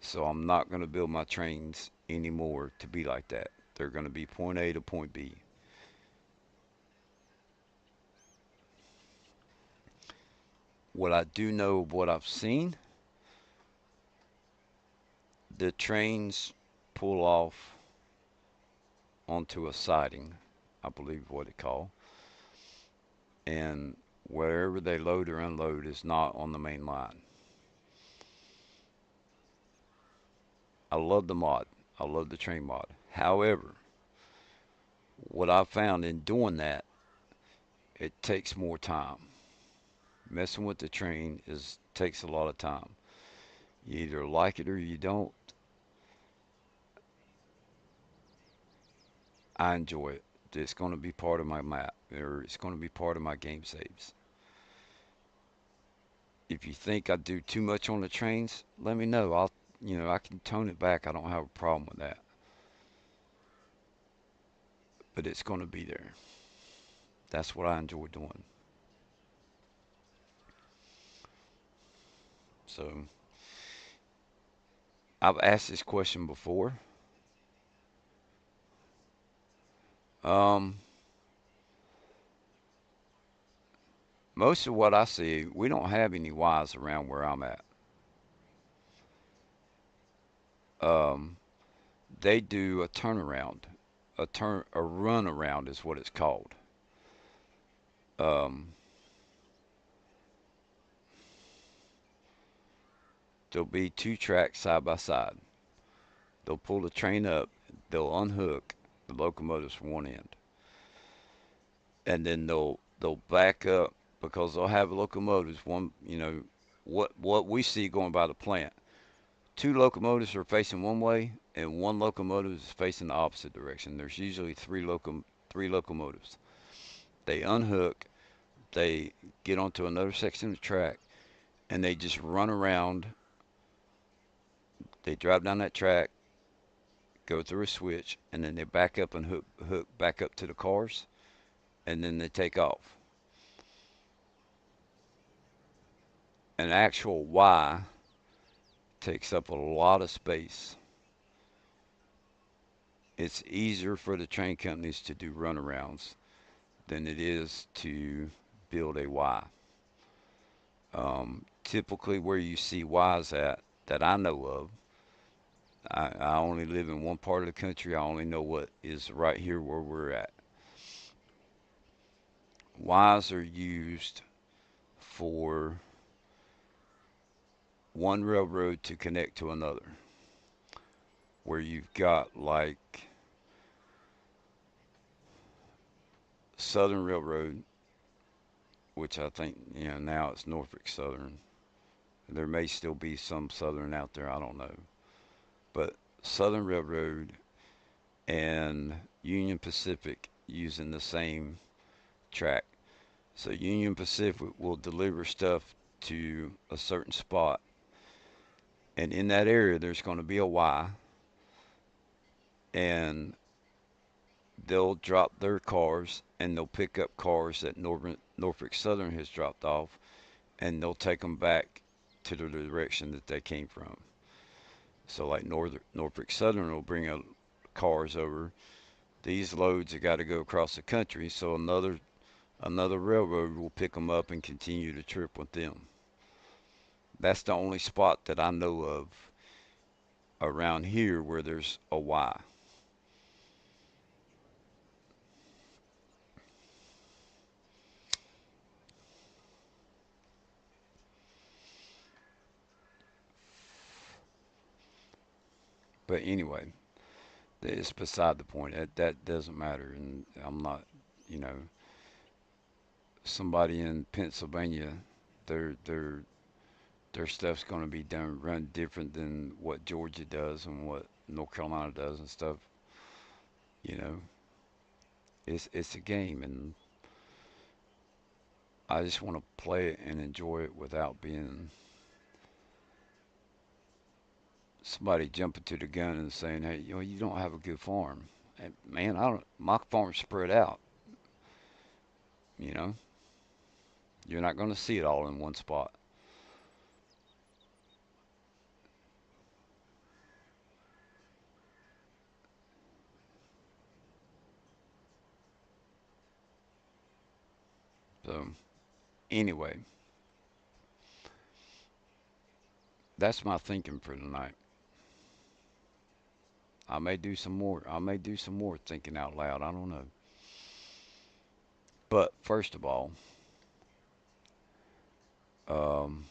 So I'm not going to build my trains anymore to be like that. They're going to be point A to point B. What I do know of what I've seen, the trains pull off onto a siding, I believe what it called, and wherever they load or unload is not on the main line. I love the mod. I love the train mod. However, what I found in doing that, it takes more time. Messing with the train is takes a lot of time. You either like it or you don't. I enjoy it. It's going to be part of my map, or it's going to be part of my game saves. If you think I do too much on the trains, let me know. I can tone it back. I don't have a problem with that. But it's going to be there. That's what I enjoy doing. So I've asked this question before. Um, Most of what I see, we don't have any Ys around where I'm at. Um, they do a turnaround, a run around is what it's called. Um, there'll be two tracks side by side. They'll pull the train up, they'll unhook the locomotives from one end, and then they'll back up because they'll have locomotives. What we see going by the plant. Two locomotives are facing one way, and one locomotive is facing the opposite direction. There's usually three locomotives. They unhook, they get onto another section of the track, and they just run around. They drive down that track, go through a switch, and then they back up and hook back up to the cars, and then they take off. An actual Y takes up a lot of space. It's easier for the train companies to do runarounds than it is to build a Y. Typically, where you see Ys at that I know of, I only live in one part of the country. I only know what is right here where we're at. Ys are used for one railroad to connect to another, where you've got like Southern Railroad, which I think now it's Norfolk Southern. There may still be some Southern out there. I don't know, but Southern Railroad and Union Pacific using the same track. So Union Pacific will deliver stuff to a certain spot, and in that area there's going to be a Y, and they'll drop their cars and they'll pick up cars that Norfolk Southern has dropped off, and they'll take them back to the direction that they came from. So like Norfolk Southern will bring cars over. These loads have got to go across the country, so another railroad will pick them up and continue the trip with them. That's the only spot that I know of around here where there's a Y. But anyway, it's beside the point. That doesn't matter, and I'm not, you know, somebody in Pennsylvania, their their their stuff's going to be done run different than what Georgia does and what North Carolina does and stuff. You know, it's a game, and I just want to play it and enjoy it without being somebody jumping to the gun and saying, "Hey, you don't have a good farm." And man, I don't. My farm's spread out. You know, you're not going to see it all in one spot. So anyway, that's my thinking for tonight. I may do some more. I may do some more thinking out loud. I don't know. But first of all, um,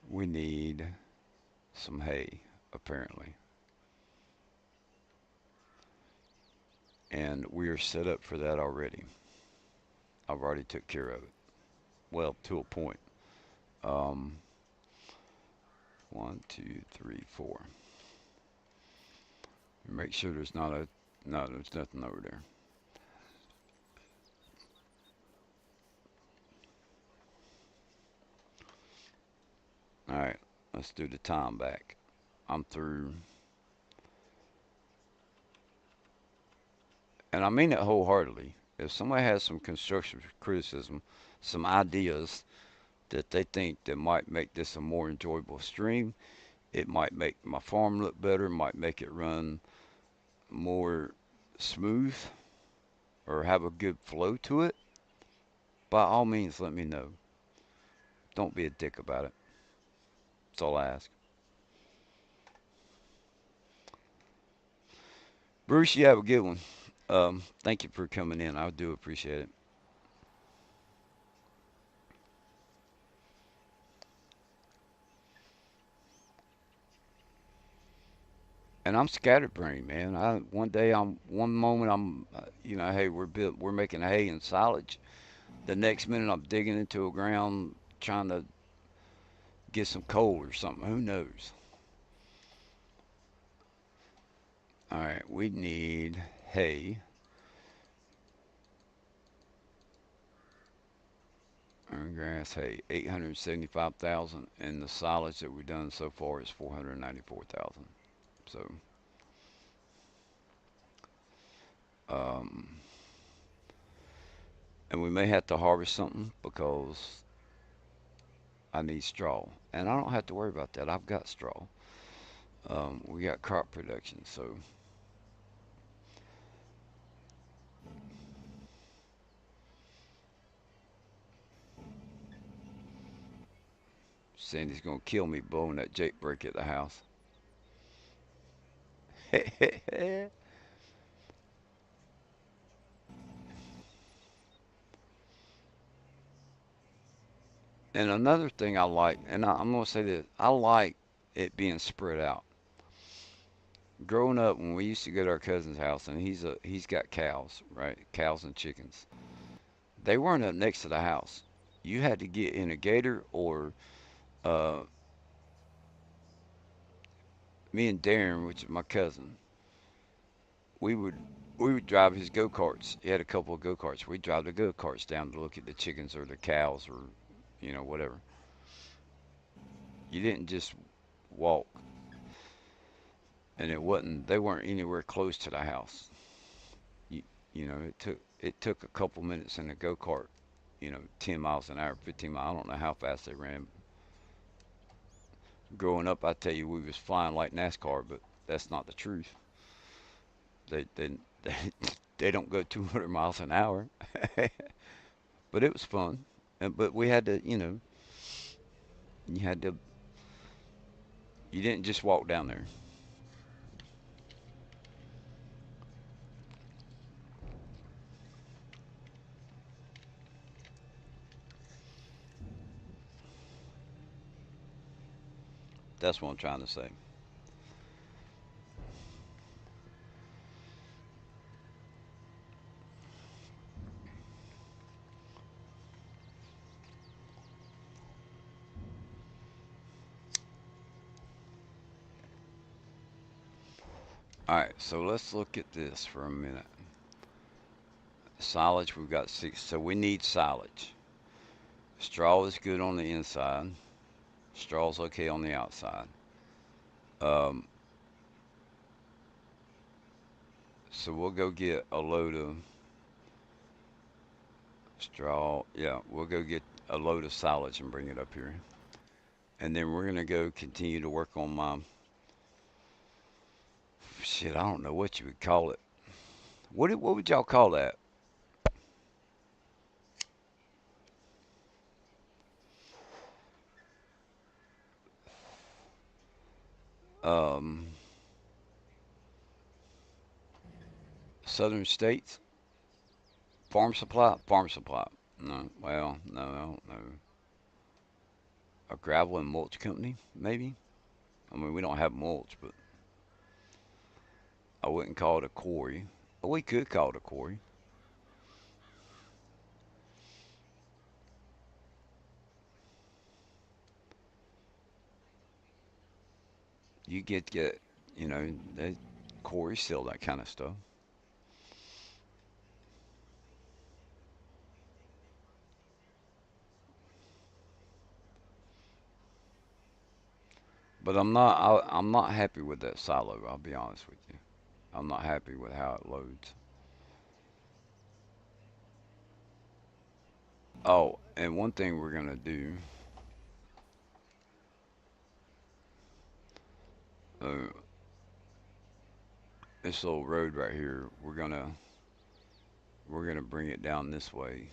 we need some hay, apparently, and we are set up for that already. I've already took care of it. Well, to a point. Um, one, two, three, four. Make sure there's not a no. There's nothing over there. All right, let's do the time back. I'm through, and I mean it wholeheartedly. If somebody has some constructive criticism, some ideas that they think that might make this a more enjoyable stream, it might make my farm look better, might make it run more smooth, or have a good flow to it, by all means, let me know. Don't be a dick about it. That's all I ask. Bruce, you have a good one. Thank you for coming in. I do appreciate it. And I'm scatterbrained, man. One day one moment hey, we're making hay and silage. The next minute I'm digging into a ground trying to get some coal or something. Who knows? All right, we need hay and grass hay, 875,000, and the silage that we've done so far is 494,000. So, um, and we may have to harvest something because I need straw, and I don't have to worry about that. I've got straw. We got crop production, so Sandy's gonna kill me blowing that Jake brake at the house. And another thing I like, and I'm gonna say this, I like it being spread out. Growing up, when we used to go to our cousin's house, and he's got cows, right? Cows and chickens. They weren't up next to the house. You had to get in a gator, or uh, me and Darren, which is my cousin, we would we would drive his go karts. He had a couple of go karts. We'd drive the go karts down to look at the chickens or the cows or whatever. You didn't just walk, and they weren't anywhere close to the house. You, it took a couple minutes in a go kart, 10 miles an hour, 15 miles. I don't know how fast they ran. Growing up, I tell you, we was flying like NASCAR, but that's not the truth. They they don't go 200 miles an hour, but it was fun. But we had to, you had to, you didn't just walk down there. That's what I'm trying to say. All right, so let's look at this for a minute. Silage, we've got six, so we need silage. Straw is good on the inside. Straw's okay on the outside. Um, so we'll go get a load of straw. Yeah, we'll go get a load of silage and bring it up here. And then we're gonna go continue to work on my shit. I don't know what you would call it. What would y'all call that? Um, Southern States Farm Supply. Farm Supply. No, well, no, I don't know. A gravel and mulch company, maybe. I mean, we don't have mulch, but I wouldn't call it a quarry. But we could call it a quarry. You get you know they quarries sell that kind of stuff. But I'm not happy with that silo. I'll be honest with you. I'm not happy with how it loads. Oh, and one thing we're gonna do, uh, this little road right here, we're gonna bring it down this way,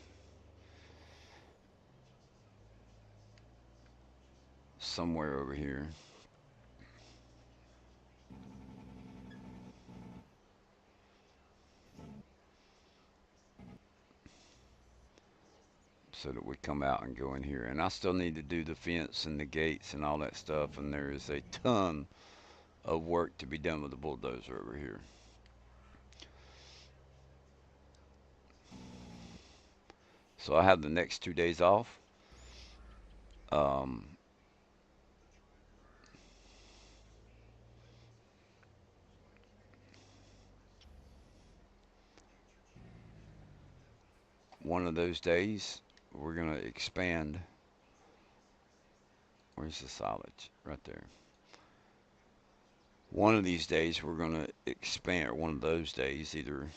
somewhere over here, so that we come out and go in here. And I still need to do the fence and the gates and all that stuff. And there is a ton of work to be done with the bulldozer over here. So I have the next 2 days off. Um, one of those days, we're gonna expand. Where's the silage? Right there. One of these days, we're gonna expand. Or one of those days, either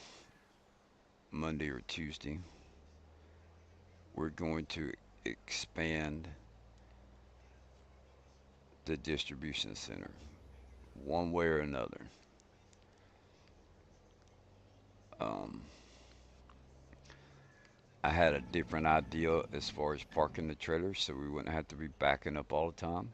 Monday or Tuesday, we're going to expand the distribution center, one way or another. Um, I had a different idea as far as parking the trailers so we wouldn't have to be backing up all the time.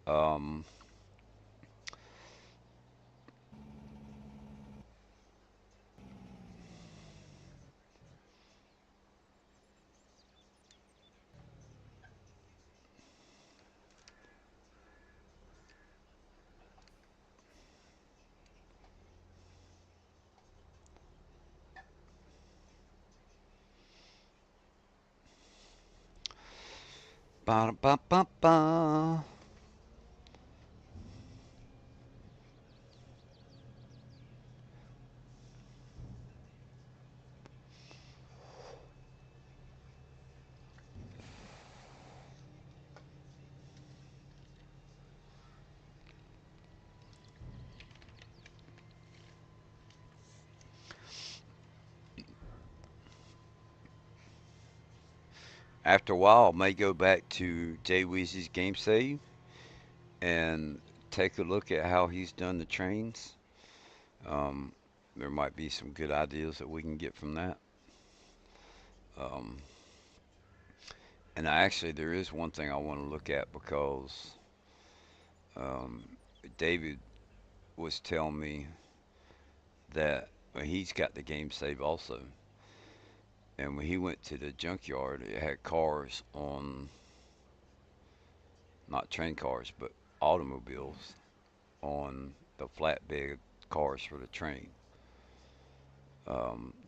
um, ba ba ba ba. After a while, I may go back to Jay Weezy's game save and take a look at how he's done the trains. Um, there might be some good ideas that we can get from that. Um, and actually, there is one thing I want to look at because um, David was telling me that he's got the game save also. And when he went to the junkyard, it had cars on, not train cars, but automobiles on the flatbed cars for the train,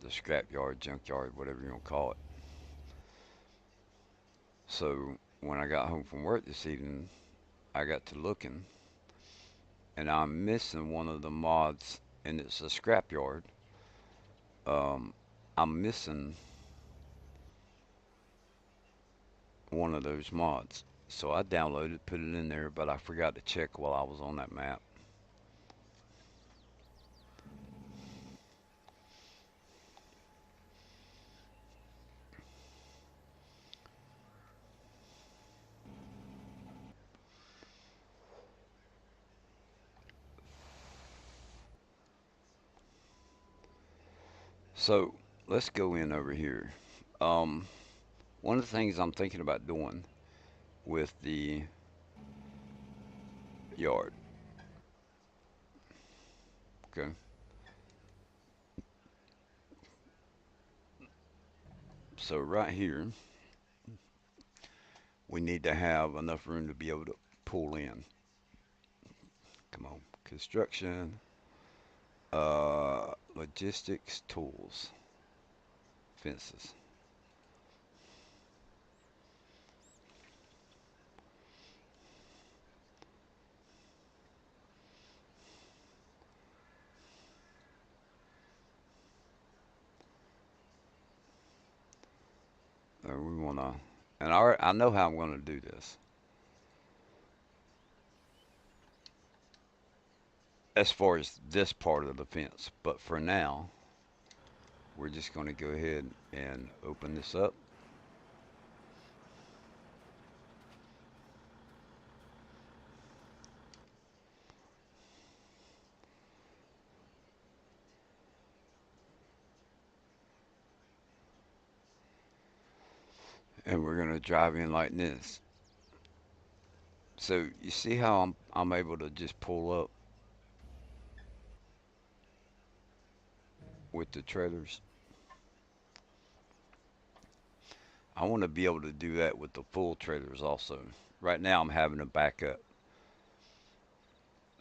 the scrapyard, junkyard, whatever you want to call it. So when I got home from work this evening, I got to looking, and I'm missing one of the mods, and it's a scrapyard. Um, I'm missing one of those mods. So I downloaded, put it in there, but I forgot to check while I was on that map. So let's go in over here. Um, One of the things I'm thinking about doing with the yard. Okay. So right here, we need to have enough room to be able to pull in. Come on. Construction, logistics, tools, fences. We want to, and I know how I'm going to do this as far as this part of the fence. But for now, we're just going to go ahead and open this up. And we're going to drive in like this. So you see how I'm able to just pull up with the trailers? I want to be able to do that with the full trailers also. Right now I'm having to back up.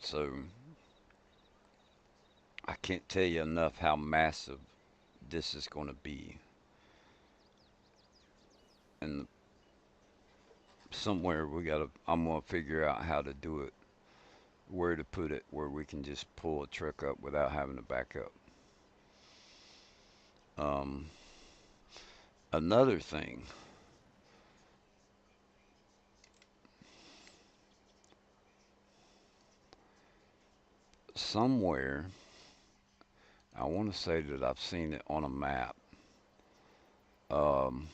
So I can't tell you enough how massive this is going to be. And somewhere I'm going to figure out how to do it, where to put it, where we can just pull a truck up without having to back up. Um, Another thing, somewhere, I want to say that I've seen it on a map. Um,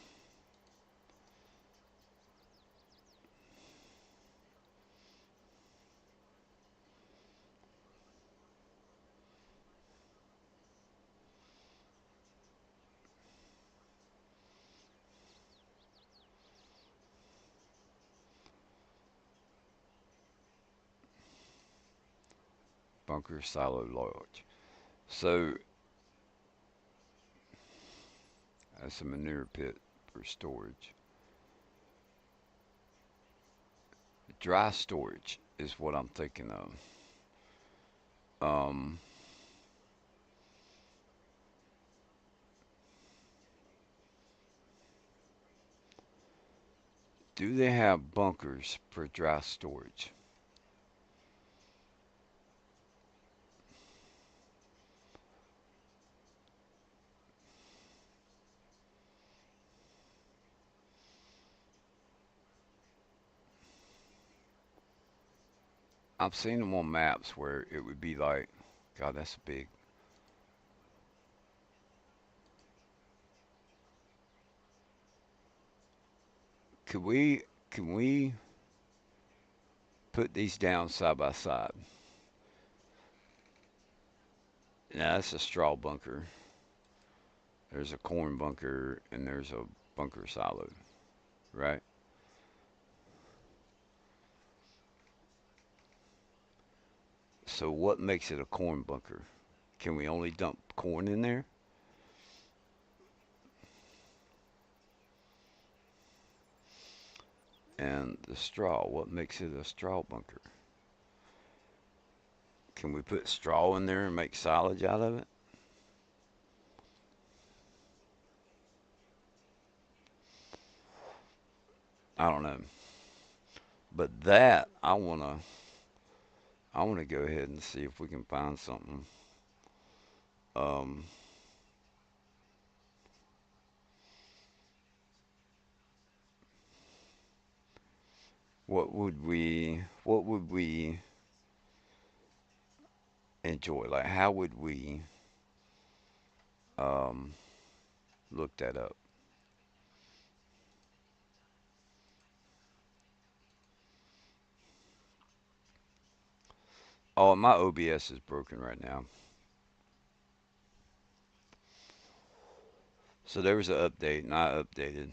Bunker Silo Lodge. So that's a manure pit for storage. Dry storage is what I'm thinking of. Um, do they have bunkers for dry storage? I've seen them on maps where it would be like, God, that's big. Could we can we put these down side by side? Now that's a straw bunker. There's a corn bunker and there's a bunker silo, right? So what makes it a corn bunker? Can we only dump corn in there? And the straw, what makes it a straw bunker? Can we put straw in there and make silage out of it? I don't know. But that I wanna go ahead and see if we can find something. Um, what would we enjoy? Like how would we um look that up? Oh, my OBS is broken right now. So there was an update and I updated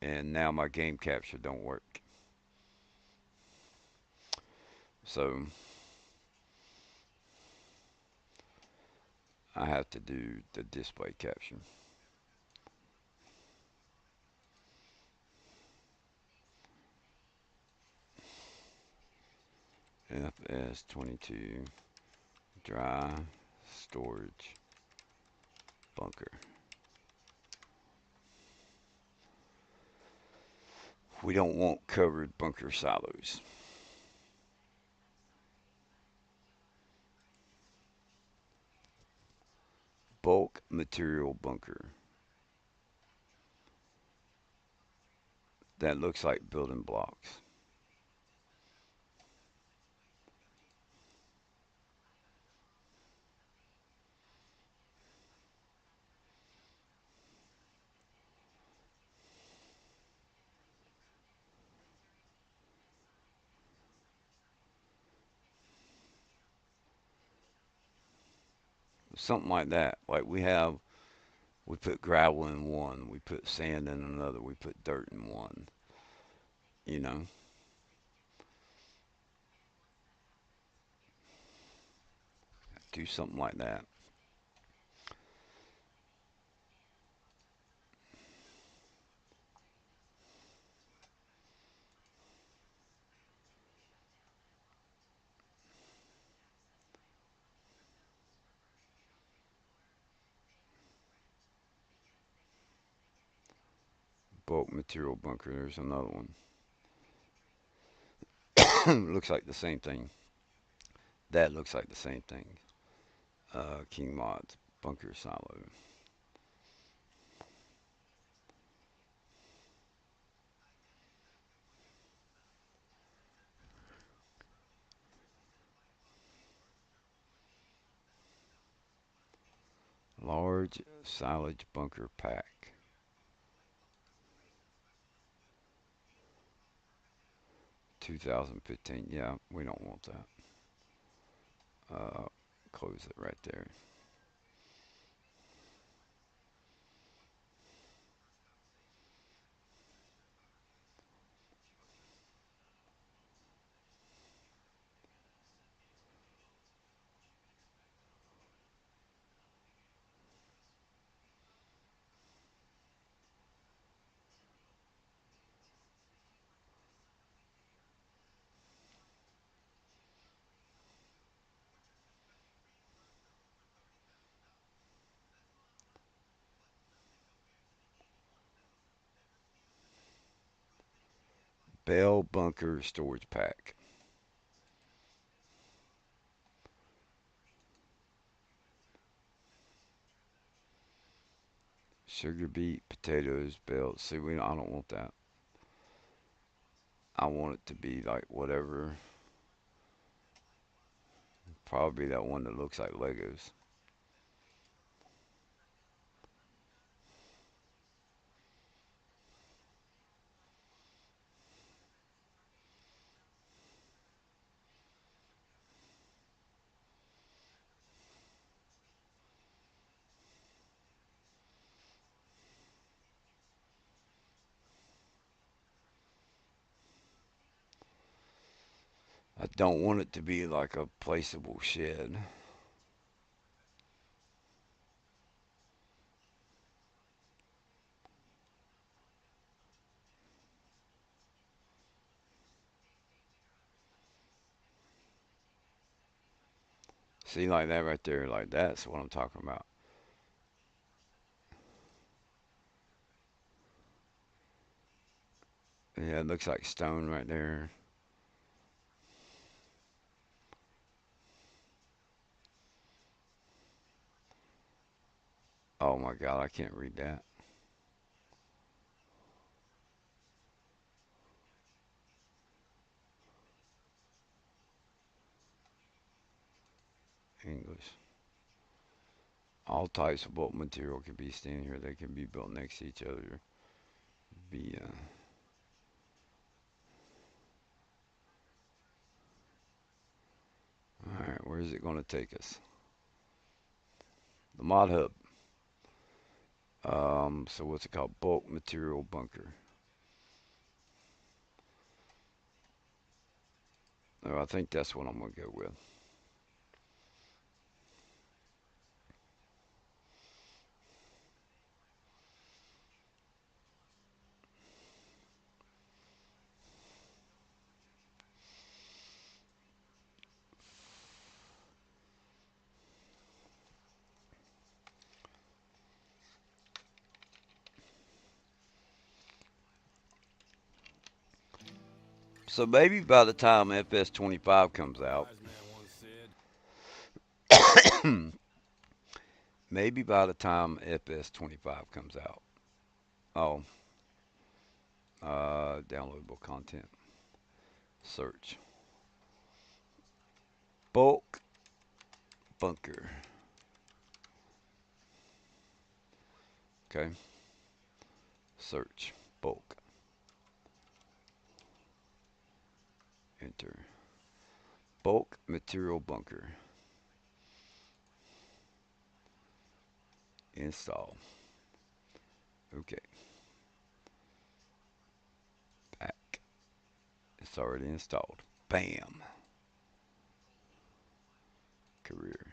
and now my game capture don't work. So I have to do the display capture. FS22 dry storage bunker. We don't want covered bunker silos. Bulk material bunker. That looks like building blocks. Something like that. Like we put gravel in one, we put sand in another, we put dirt in one. You know, do something like that. Bulk material bunker. There's another one. Looks like the same thing. That looks like the same thing. King Mods bunker silo. Large silage bunker pack. 2015. Yeah, we don't want that. Uh, Close it right there. Bell bunker storage pack. Sugar beet, potatoes, bell. See, I don't want that. I want it to be like whatever. Probably that one that looks like Legos. I don't want it to be like a placeable shed. See, like that right there, like that's what I'm talking about. Yeah, it looks like stone right there. Oh my God, I can't read that. English. All types of bulk material can be seen here. They can be built next to each other. Be all right. Where is it going to take us? The mod hub. So what's it called? Bulk material bunker. Oh, I think that's what I'm gonna go with. So maybe by the time FS25 comes A out, wise man once said, maybe by the time FS25 comes out, oh, downloadable content, search, bulk bunker. Okay, search, bulk, enter, bulk material bunker, install. Okay, back. It's already installed. Bam, career.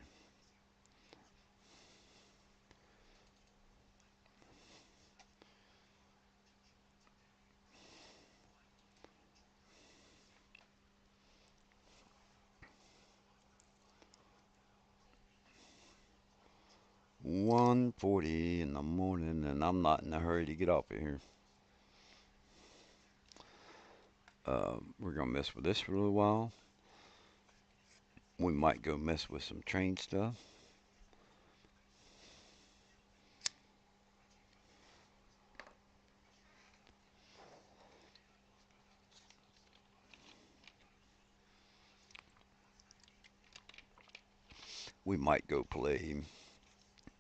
1:40 in the morning, and I'm not in a hurry to get off of here. We're gonna mess with this for a little while. We might go mess with some train stuff. We might go play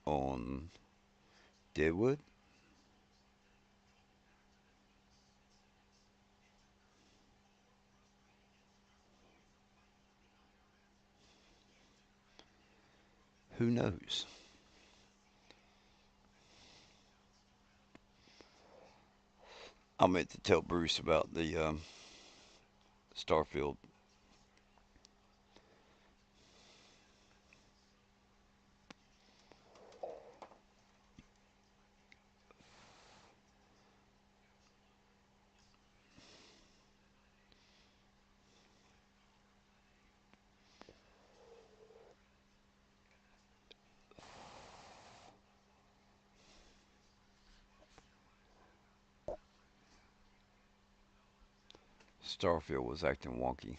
on Deadwood. Who knows? I meant to tell Bruce about the Starfield. Starfield was acting wonky.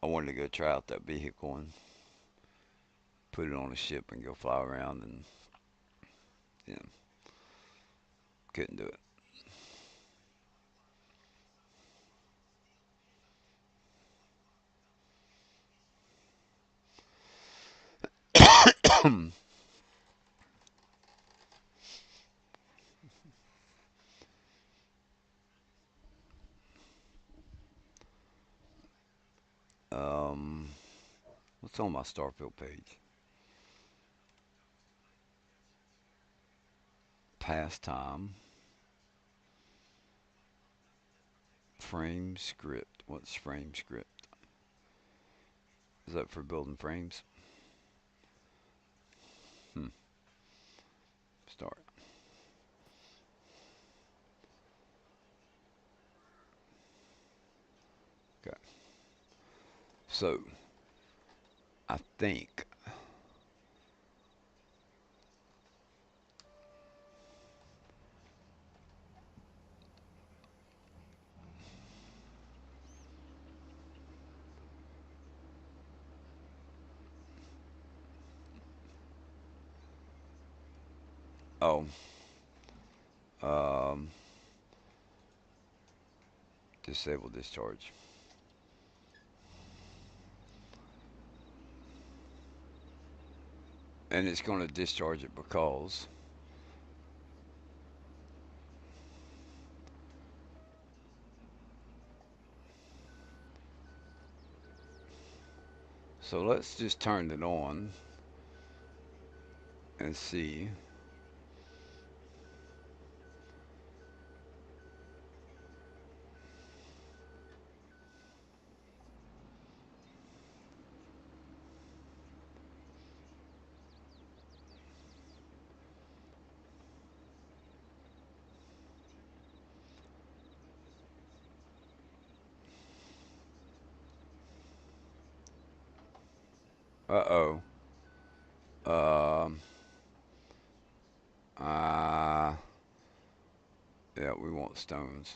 I wanted to go try out that vehicle and put it on a ship and go fly around, and you know, couldn't do it. um, what's on my Starfield page? Pastime, frame script. What's frame script? Is that for building frames? Hmm. Start. Okay. So I think. Oh. Um. Disable discharge. And it's going to discharge it because. So let's just turn it on and see. Uh-oh. Um, uh, yeah, we want stones.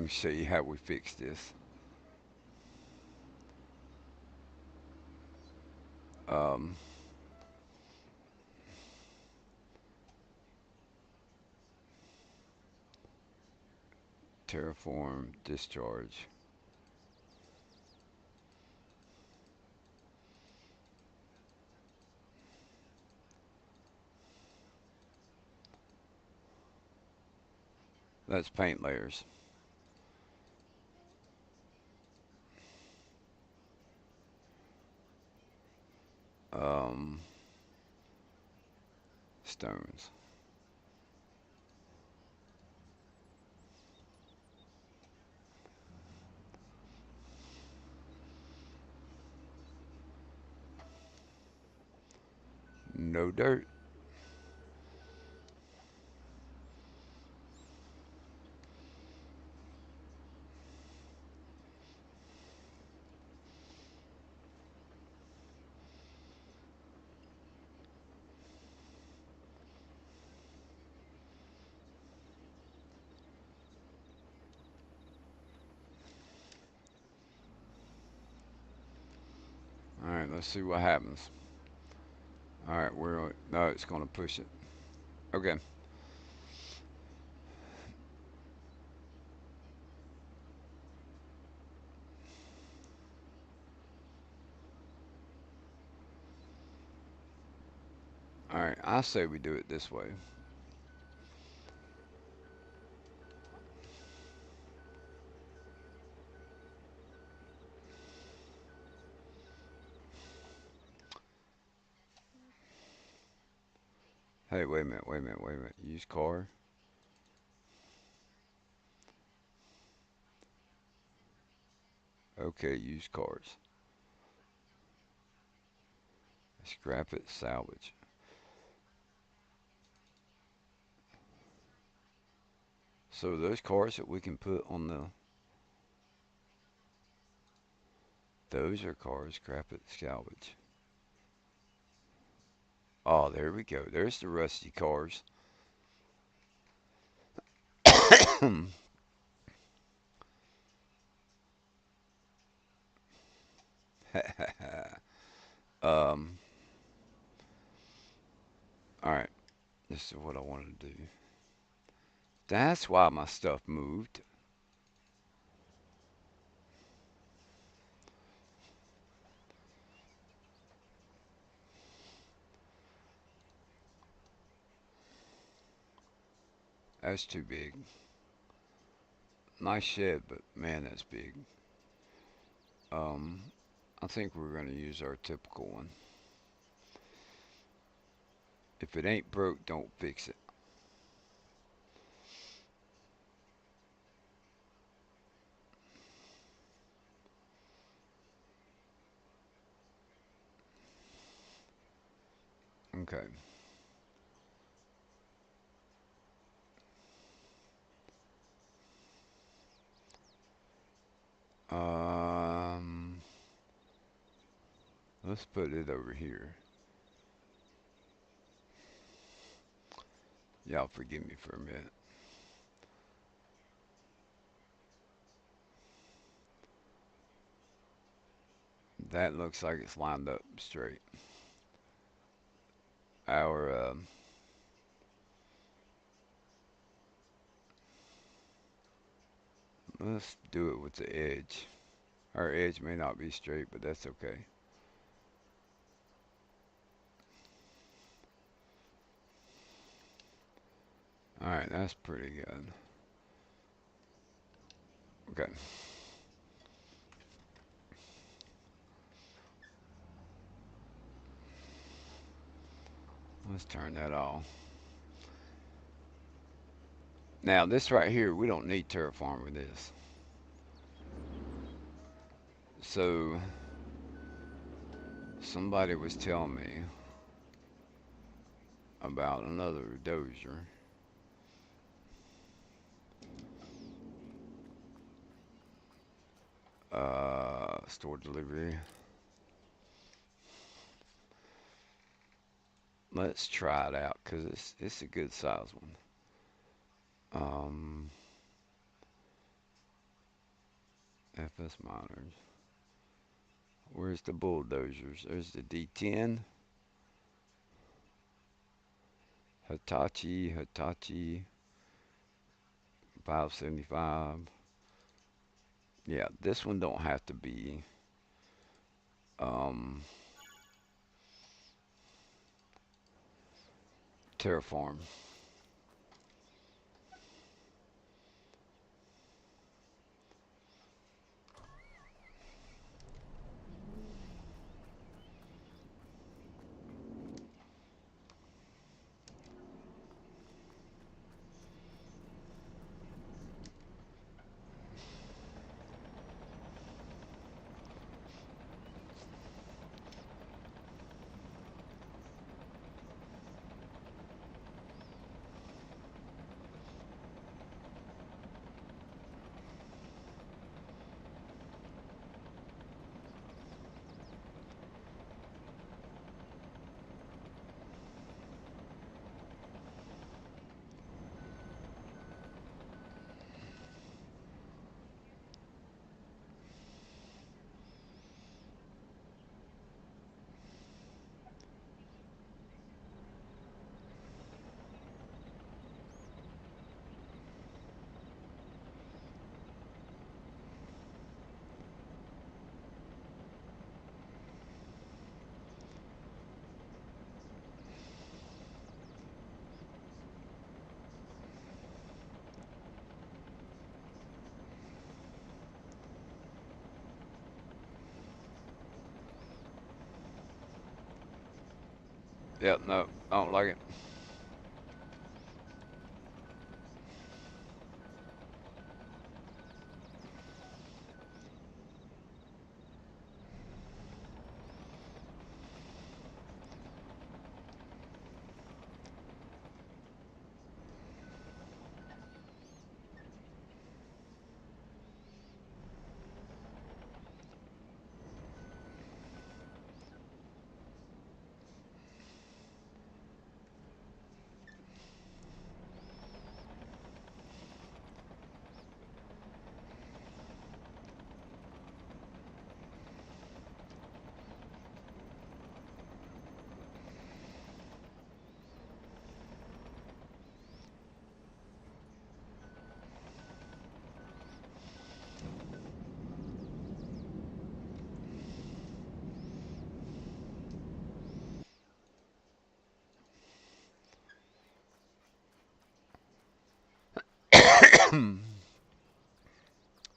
Let me show you how we fix this. Um, Terraform discharge. That's paint layers. Um, Stones. No dirt. All right, let's see what happens. All right, we're no, it's going to push it. Okay. All right, I say we do it this way. Hey, wait a minute, wait a minute, wait a minute. Use car. Okay, use cars. Scrap it, salvage. So those cars that we can put on those are cars, scrap it, salvage. Oh, there we go. There's the rusty cars. um, all right, this is what I want to do. That's why my stuff moved. That's too big. Nice shed, but man, that's big. Um, I think we're going to use our typical one. If it ain't broke, don't fix it. Okay. Um, let's put it over here. Y'all forgive me for a minute. That looks like it's lined up straight. Our let's do it with the edge. Our edge may not be straight, but that's okay. All right, that's pretty good. Okay, let's turn that off. Now this right here, we don't need terraform with this. So somebody was telling me about another dozer. Store delivery. Let's try it out because it's a good size one. Um, FS miners. Where's the bulldozers? There's the D10, Hitachi 575. Yeah, this one don't have to be um, terraform. Yep, no, I don't like it.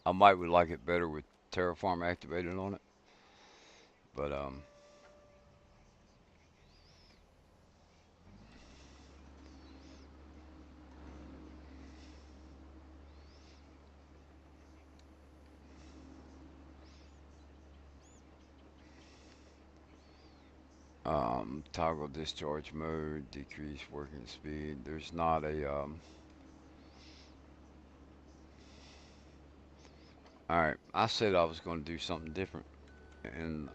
I might would like it better with terraform activated on it, but toggle discharge mode, decrease working speed. There's not a all right. I said I was going to do something different, and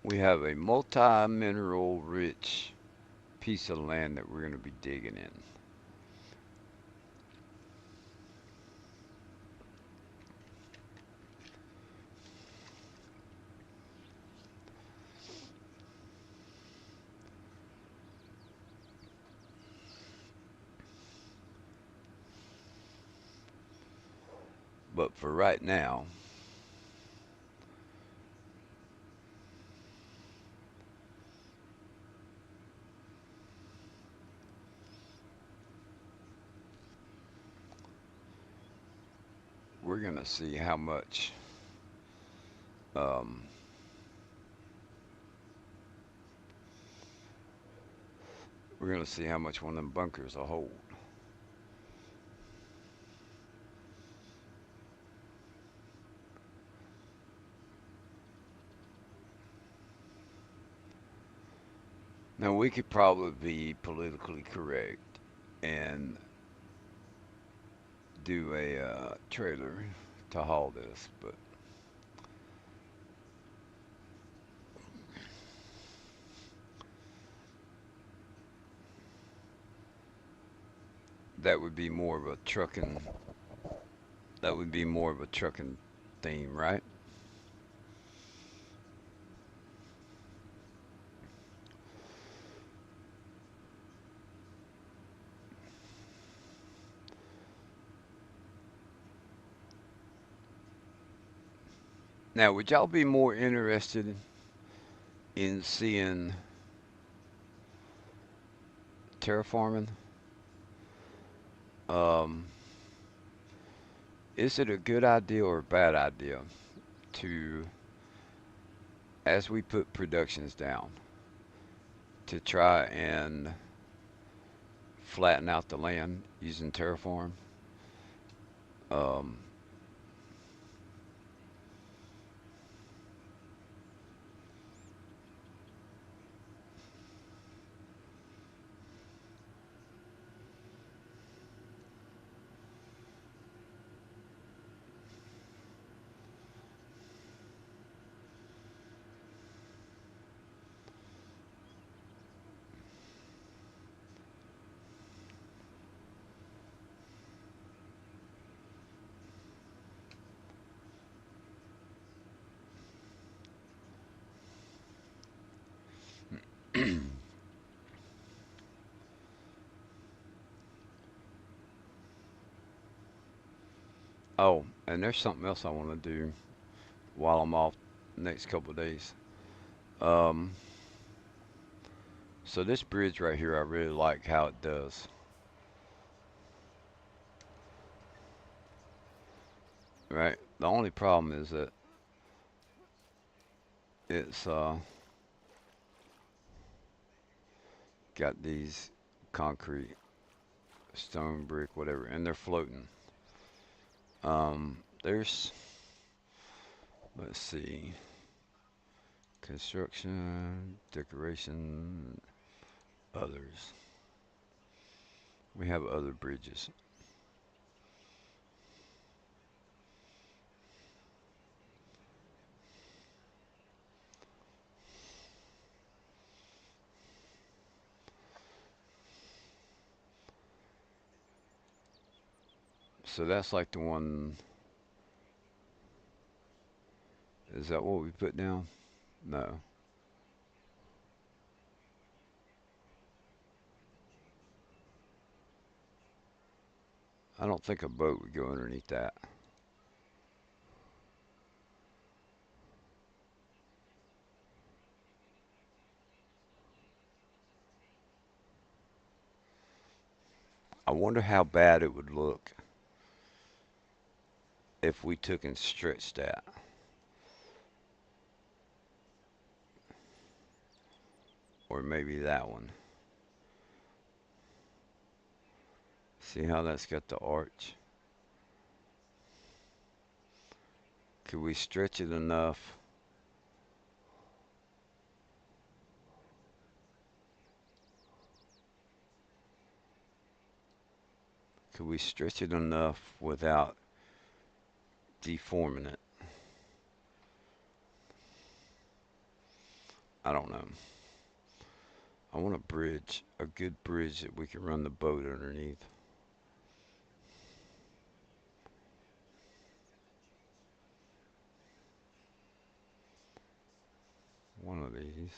We have a multi-mineral rich piece of land that we're going to be digging in. But for right now, we're going to see how much um, we're going to see how much one of them bunkers will hold. Now we could probably be politically correct and do a trailer to haul this, but that would be more of a trucking. That would be more of a trucking theme, right? Now, would y'all be more interested in seeing terraforming? Um, is it a good idea or a bad idea to, as we put productions down, to try and flatten out the land using terraform? Um, oh, and there's something else I want to do while I'm off the next couple of days. Um, so this bridge right here, I really like how it does. Right. The only problem is that it's got these concrete, stone, brick, whatever, and they're floating. There's, let's see, construction, decoration, others. We have other bridges. So that's like the one. Is that what we put down? No, I don't think a boat would go underneath that. I wonder how bad it would look if we took and stretched that, or maybe that one. See how that's got the arch? Could we stretch it enough? Could we stretch it enough without deforming it? I don't know. I want a bridge, a good bridge that we can run the boat underneath. One of these.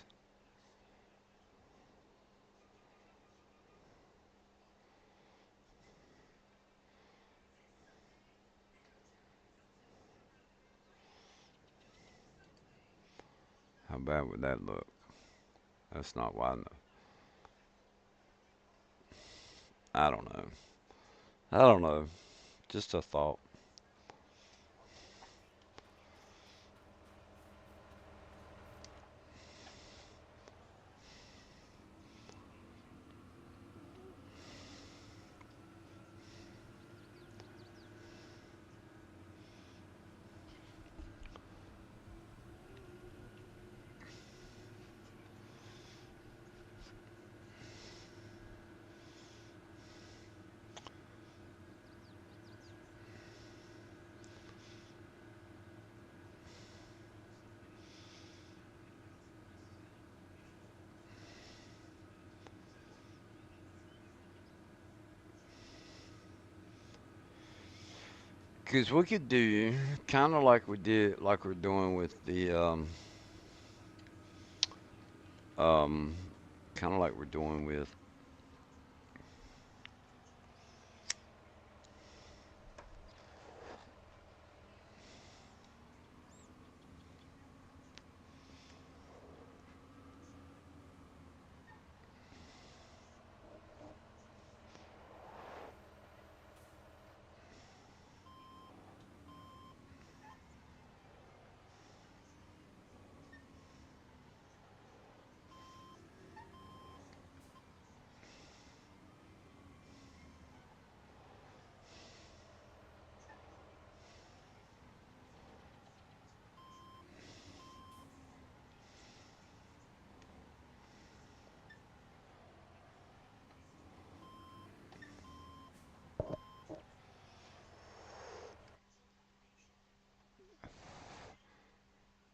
How bad would that look? That's not wide enough. I don't know. I don't know. Just a thought. Because we could do kind of like we did, like we're doing with the, um, kind of like we're doing with,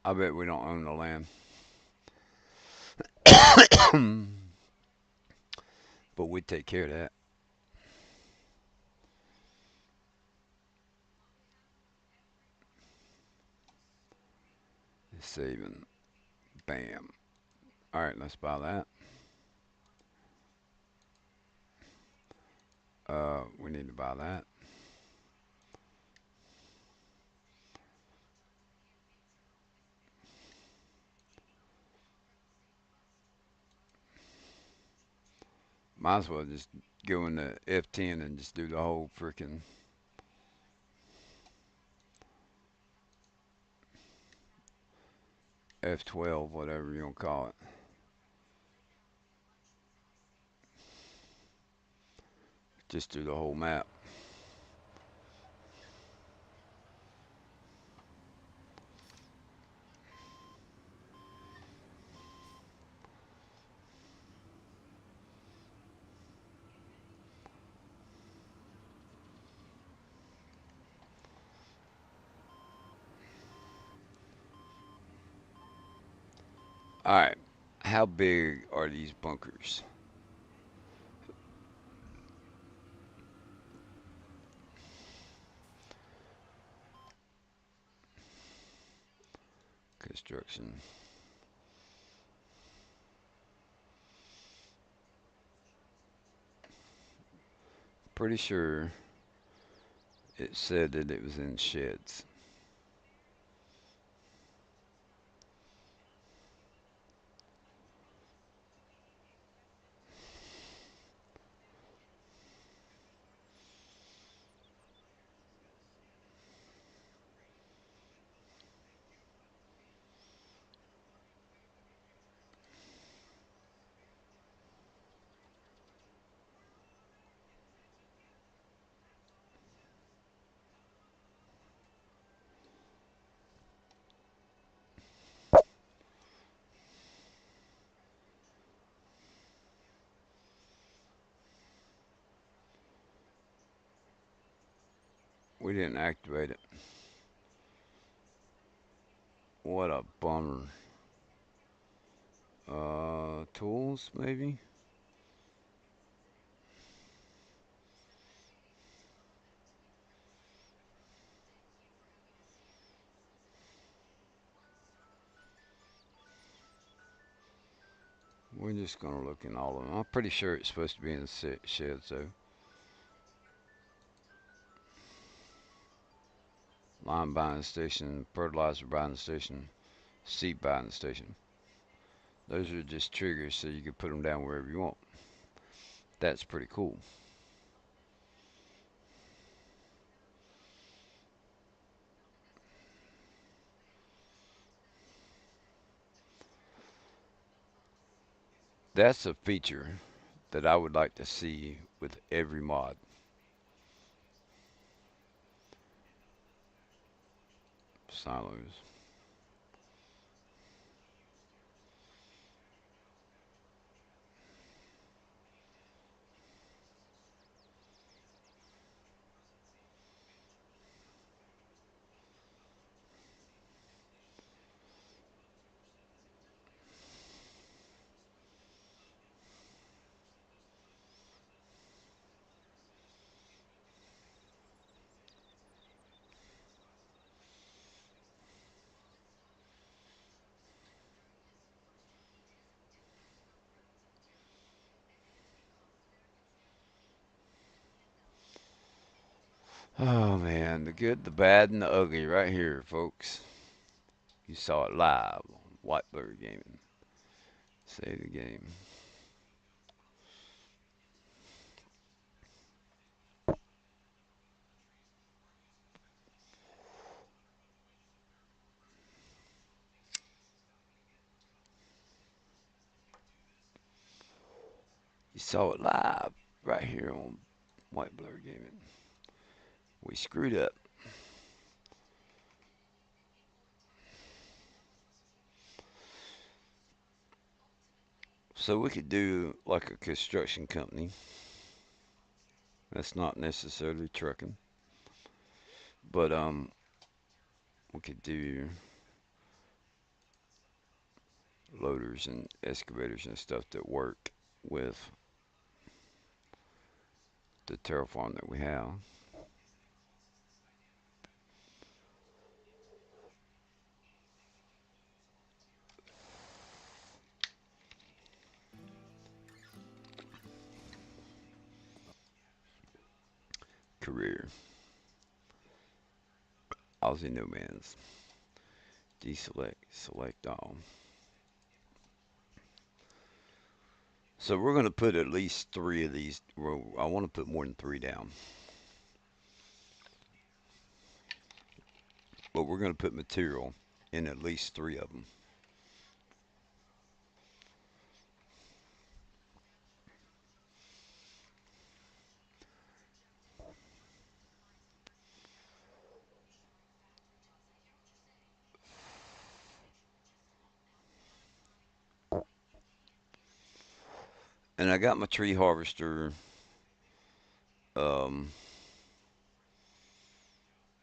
I bet we don't own the land. But we take care of that. Saving. Bam. All right, let's buy that. We need to buy that. Might as well just go into F10 and just do the whole freaking F12, whatever you want to call it. Just do the whole map. All right. How big are these bunkers? Construction. Pretty sure it said that it was in sheds. We didn't activate it. What a bummer. Tools maybe. We're just gonna look in all of them. I'm pretty sure it's supposed to be in the sheds though. Lime binding station, fertilizer binding station, seed binding station. Those are just triggers so you can put them down wherever you want. That's pretty cool. That's a feature that I would like to see with every mod. Silos. Oh man, the good, the bad, and the ugly right here, folks. You saw it live on Whitebird Gaming. Say the game. You saw it live right here on Whitebird Gaming. We screwed up. So we could do like a construction company. That's not necessarily trucking, but we could do loaders and excavators and stuff that work with the terraform that we have. Career, Aussie Nomads, deselect, select all. So we're going to put at least three of these. Well, I want to put more than three down, but we're going to put material in at least three of them. And I got my tree harvester um,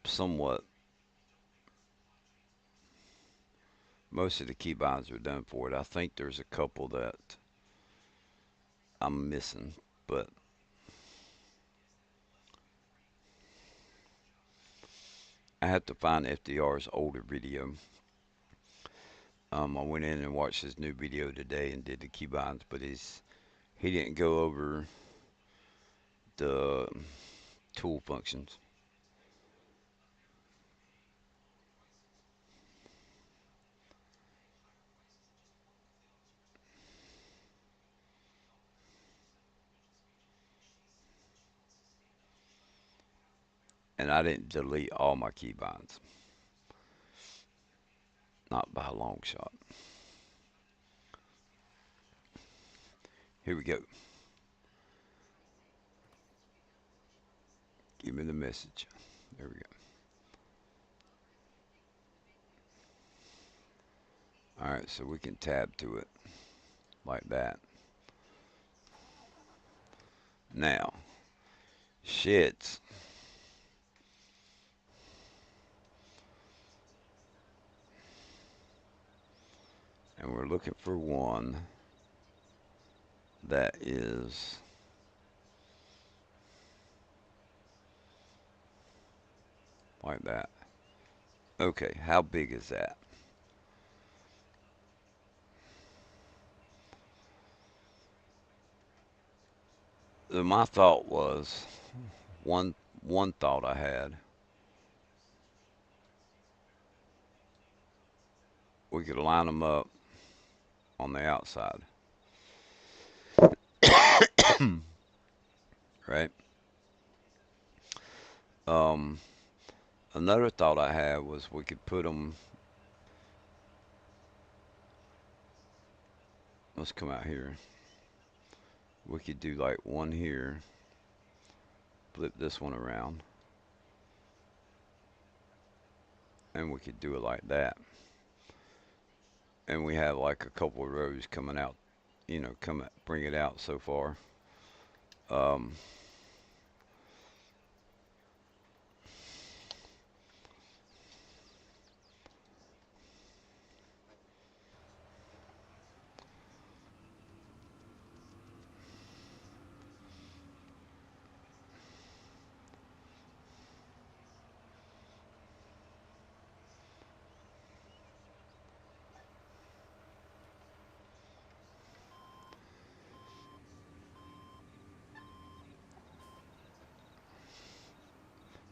somewhat. Most of the keybinds are done for it. I think there's a couple that I'm missing, but I had to find FDR's older video. I went in and watched his new video today and did the keybinds, but he didn't go over the tool functions, and I didn't delete all my keybinds, not by a long shot. Here we go. Give me the message. There we go. All right, so we can tab to it like that. Now, sheds, and we're we're looking for one that is like that. Okay, how big is that? My thought was one thought I had, we could line them up on the outside, right? Um, Another thought I had was we could put them. Let's come out here. We could do like one here, flip this one around, and we could do it like that. And we have like a couple of rows coming out, bring it out so far. Um,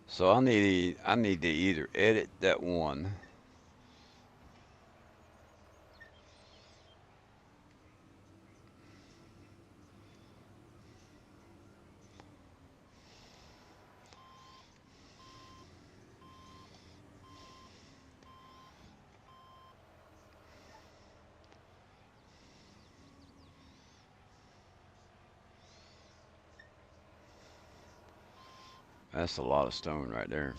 so I need to either edit that one. That's a lot of stone right there.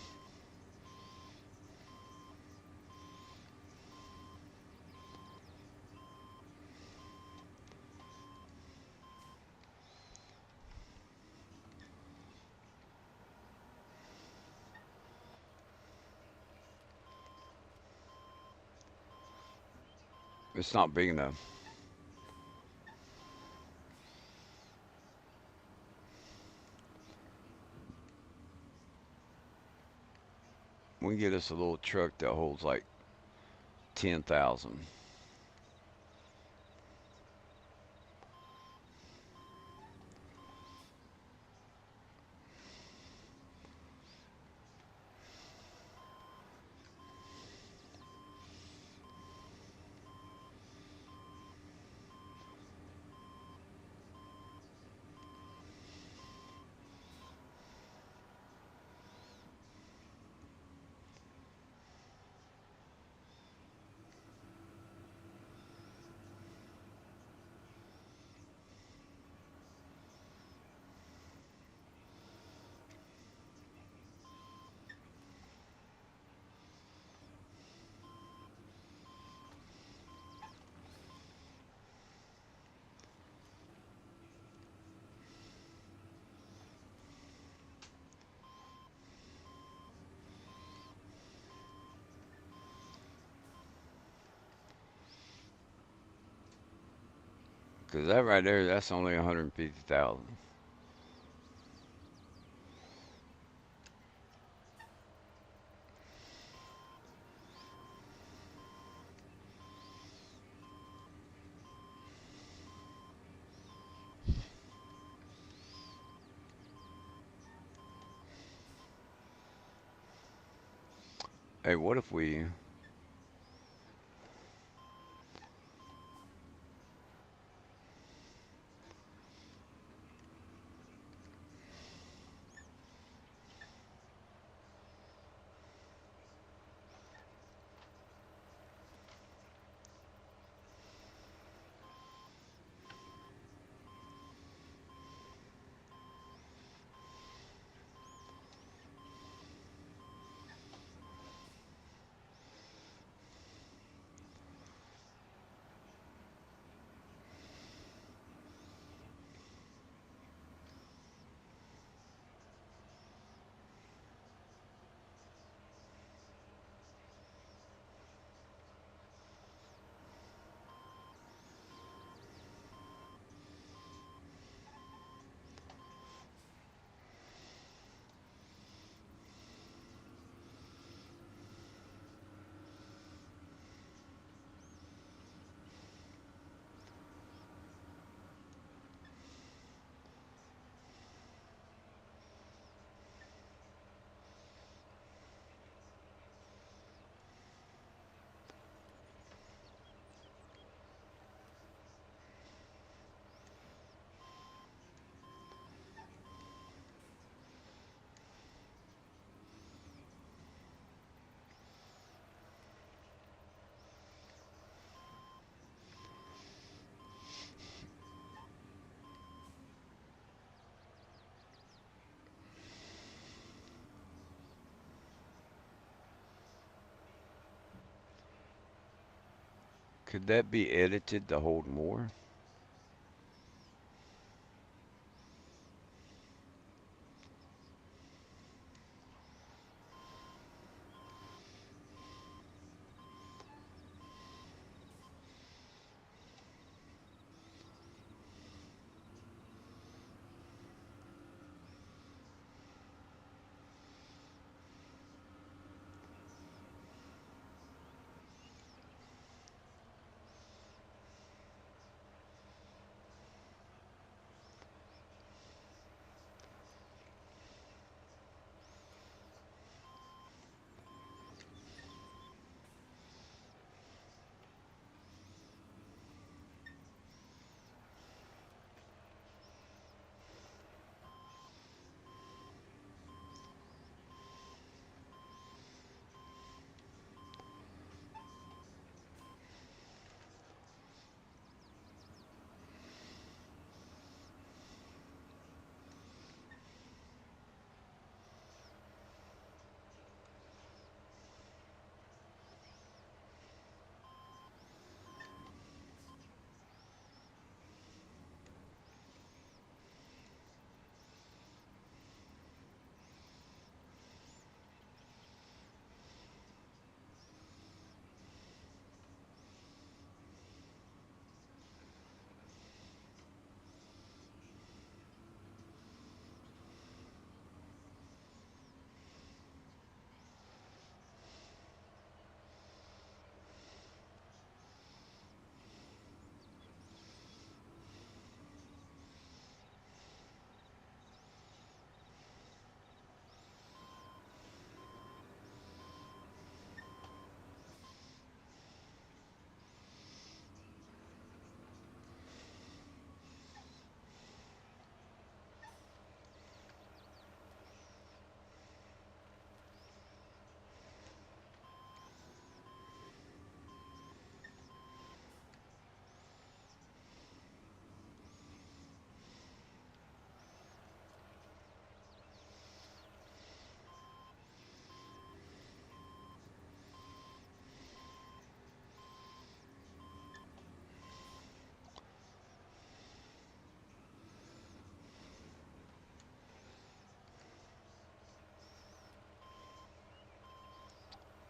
It's not big enough. We can get us a little truck that holds like 10,000. Because that right there, that's only 150,000. Hey, what if we? Could that be edited to hold more?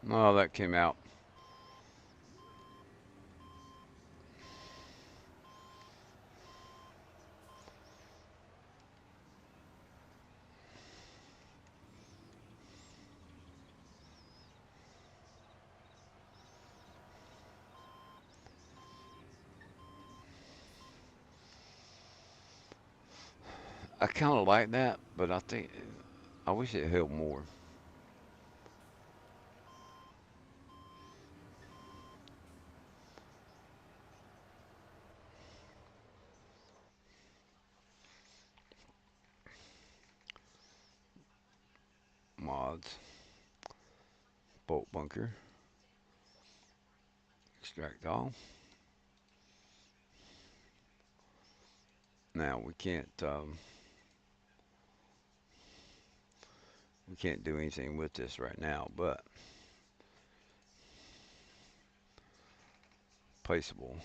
No, that came out. I kind of like that, but I think I wish it held more. Mods, bolt bunker, extract all. Now we can't do anything with this right now, but placeable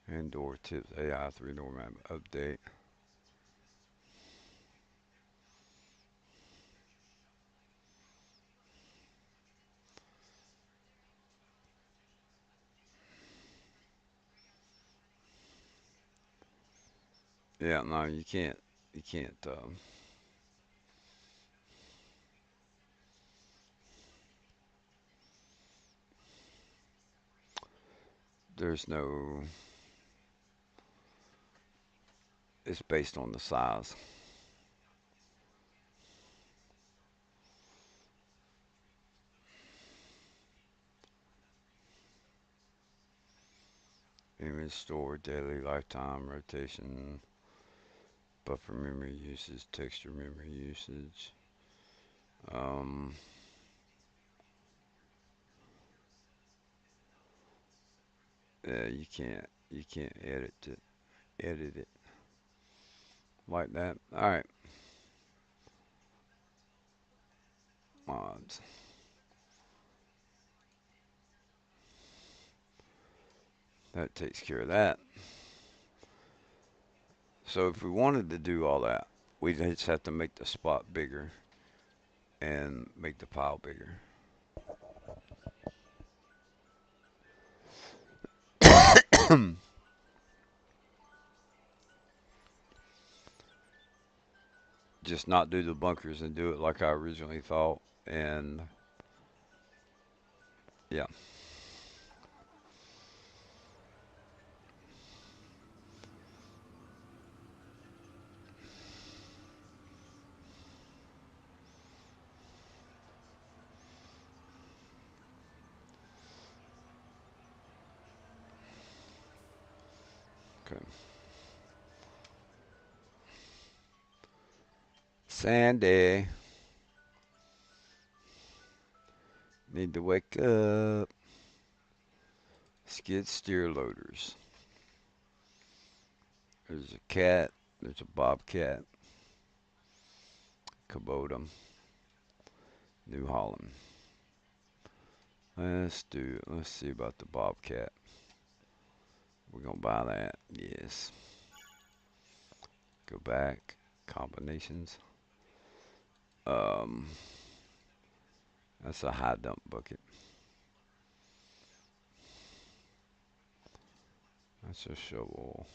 and door tips AI 3 door map update. Yeah, no, you can't. You can't. There's no. It's based on the size. Image store, daily, lifetime, rotation, buffer memory usage, texture memory usage. Um, yeah, you can't edit it like that. All right, mods. That takes care of that. So if we wanted to do all that, we just have to make the spot bigger and make the pile bigger. Just not do the bunkers and do it like I originally thought. And yeah, okay. Sandy, need to wake up. Skid steer loaders. There's a cat. There's a bobcat. Kubota. New Holland. Let's see about the bobcat. We're gonna buy that. Yes. Go back. Combinations. Um, that's a high dump bucket. That's a shovel.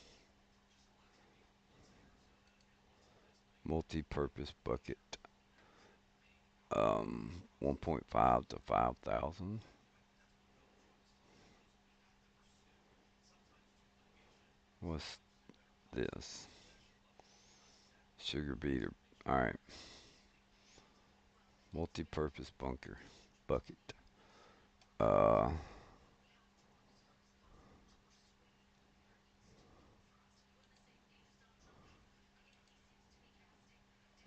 Multi-purpose bucket. 1.5 to 5,000. What's this? Sugar beater. All right. Multi-purpose bunker bucket. Uh,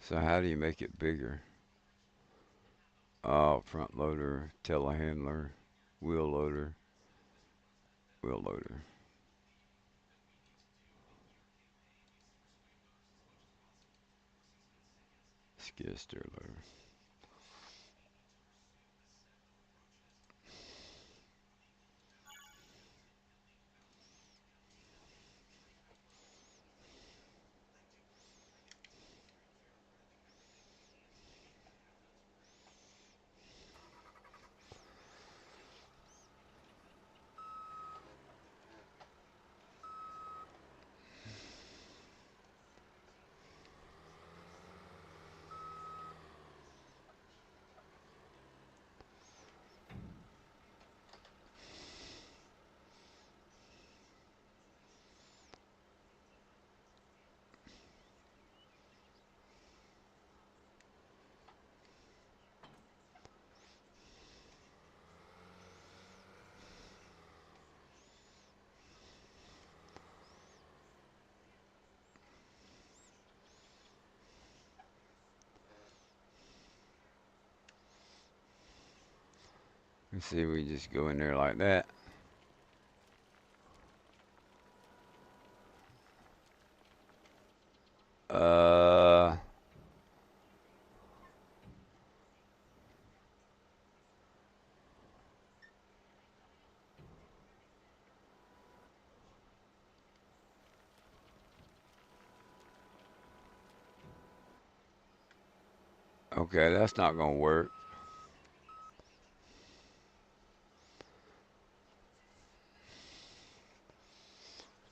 so how do you make it bigger? Front loader, telehandler, wheel loader, wheel loader, skid steer loader. Let's see, we just go in there like that. Uh, okay, that's not gonna work.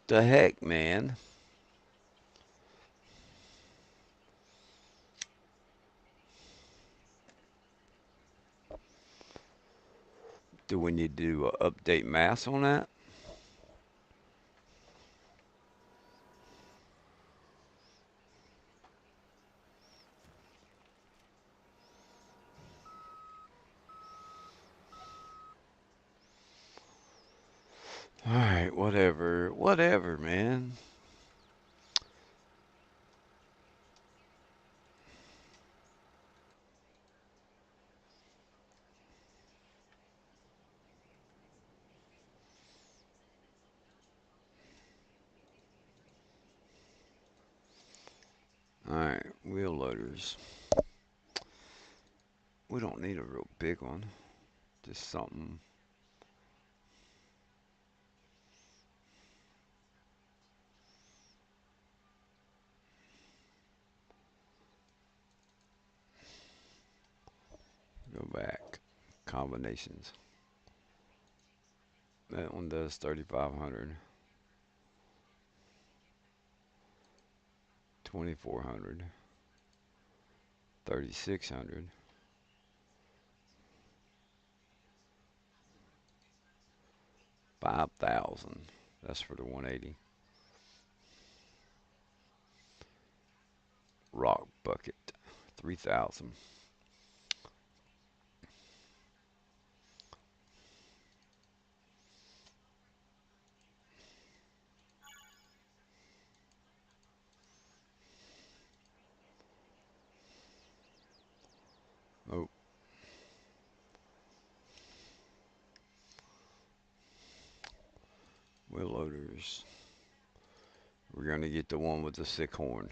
The heck, man? Do we need to do a update mass on that? All right, whatever, whatever, man. All right, wheel loaders. We don't need a real big one. Just something. combinations. That one does 3,500, 2,400, 3,600, 5,000. That's for the 180. Rock bucket, 3,000. Oh, wheel loaders. We're going to get the one with the sick horn.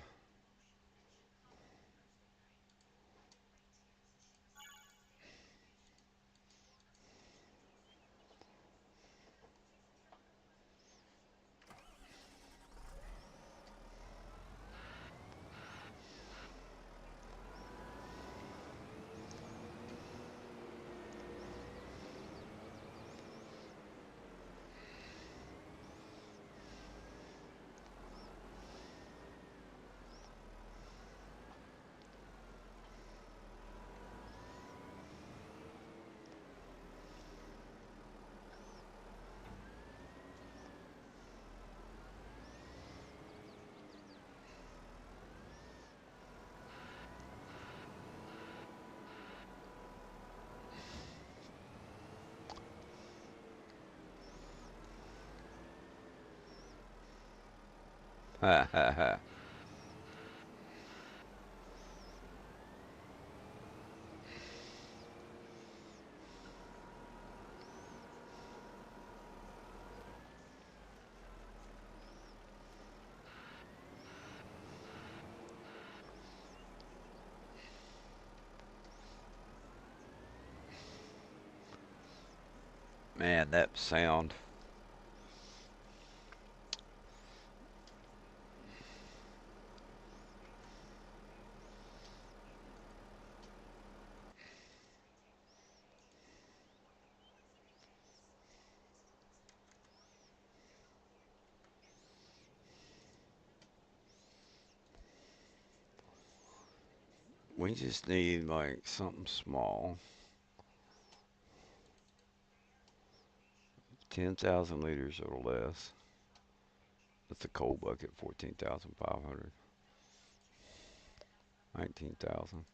Ha ha ha. Man, that sound. We just need like something small. 10,000 liters or less. That's a coal bucket, 14,500. 19,000.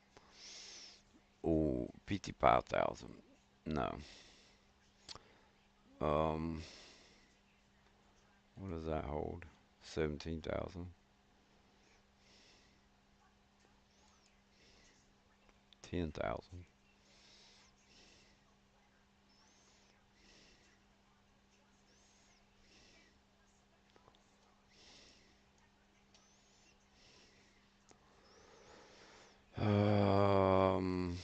Oh, 55,000. No. Um, what does that hold? 17,000. 10,000. Um,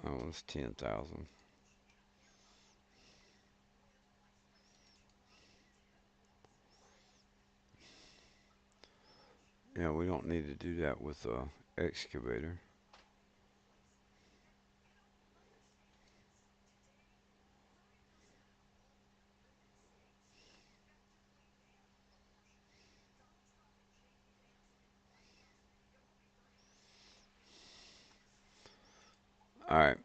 oh, it's 10,000. Yeah, we don't need to do that with a excavator. All right,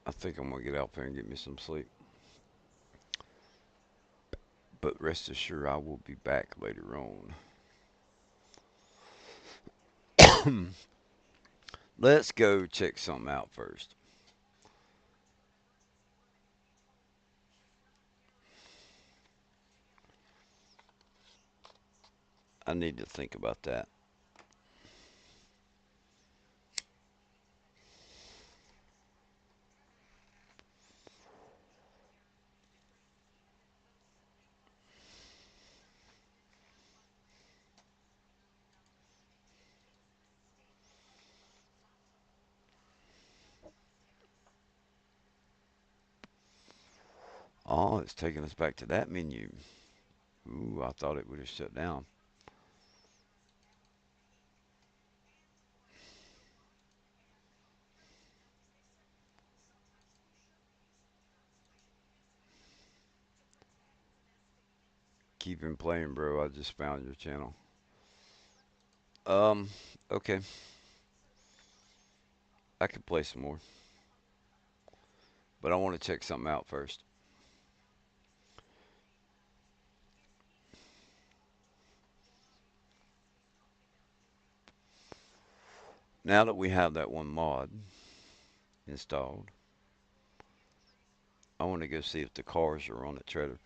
I think I'm gonna get out there and get me some sleep. But rest assured, I will be back later on. Let's go check something out first. I need to think about that. Oh, it's taking us back to that menu. Ooh, I thought it would have shut down. Keep him playing, bro. I just found your channel. Um, okay. I could play some more, but I want to check something out first. Now that we have that one mod installed, I want to go see if the cars are on the trailer.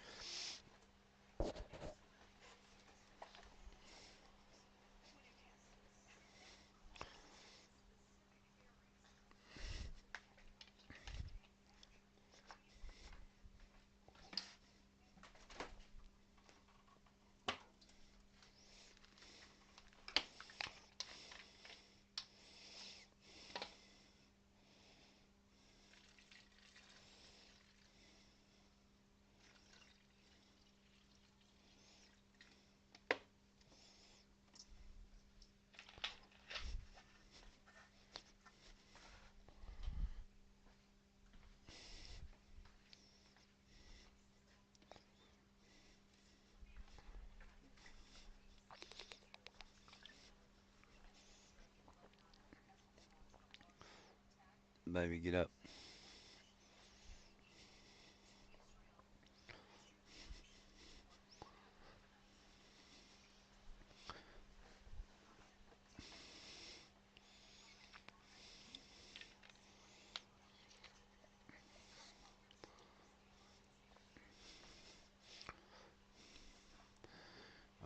'Baby, get up.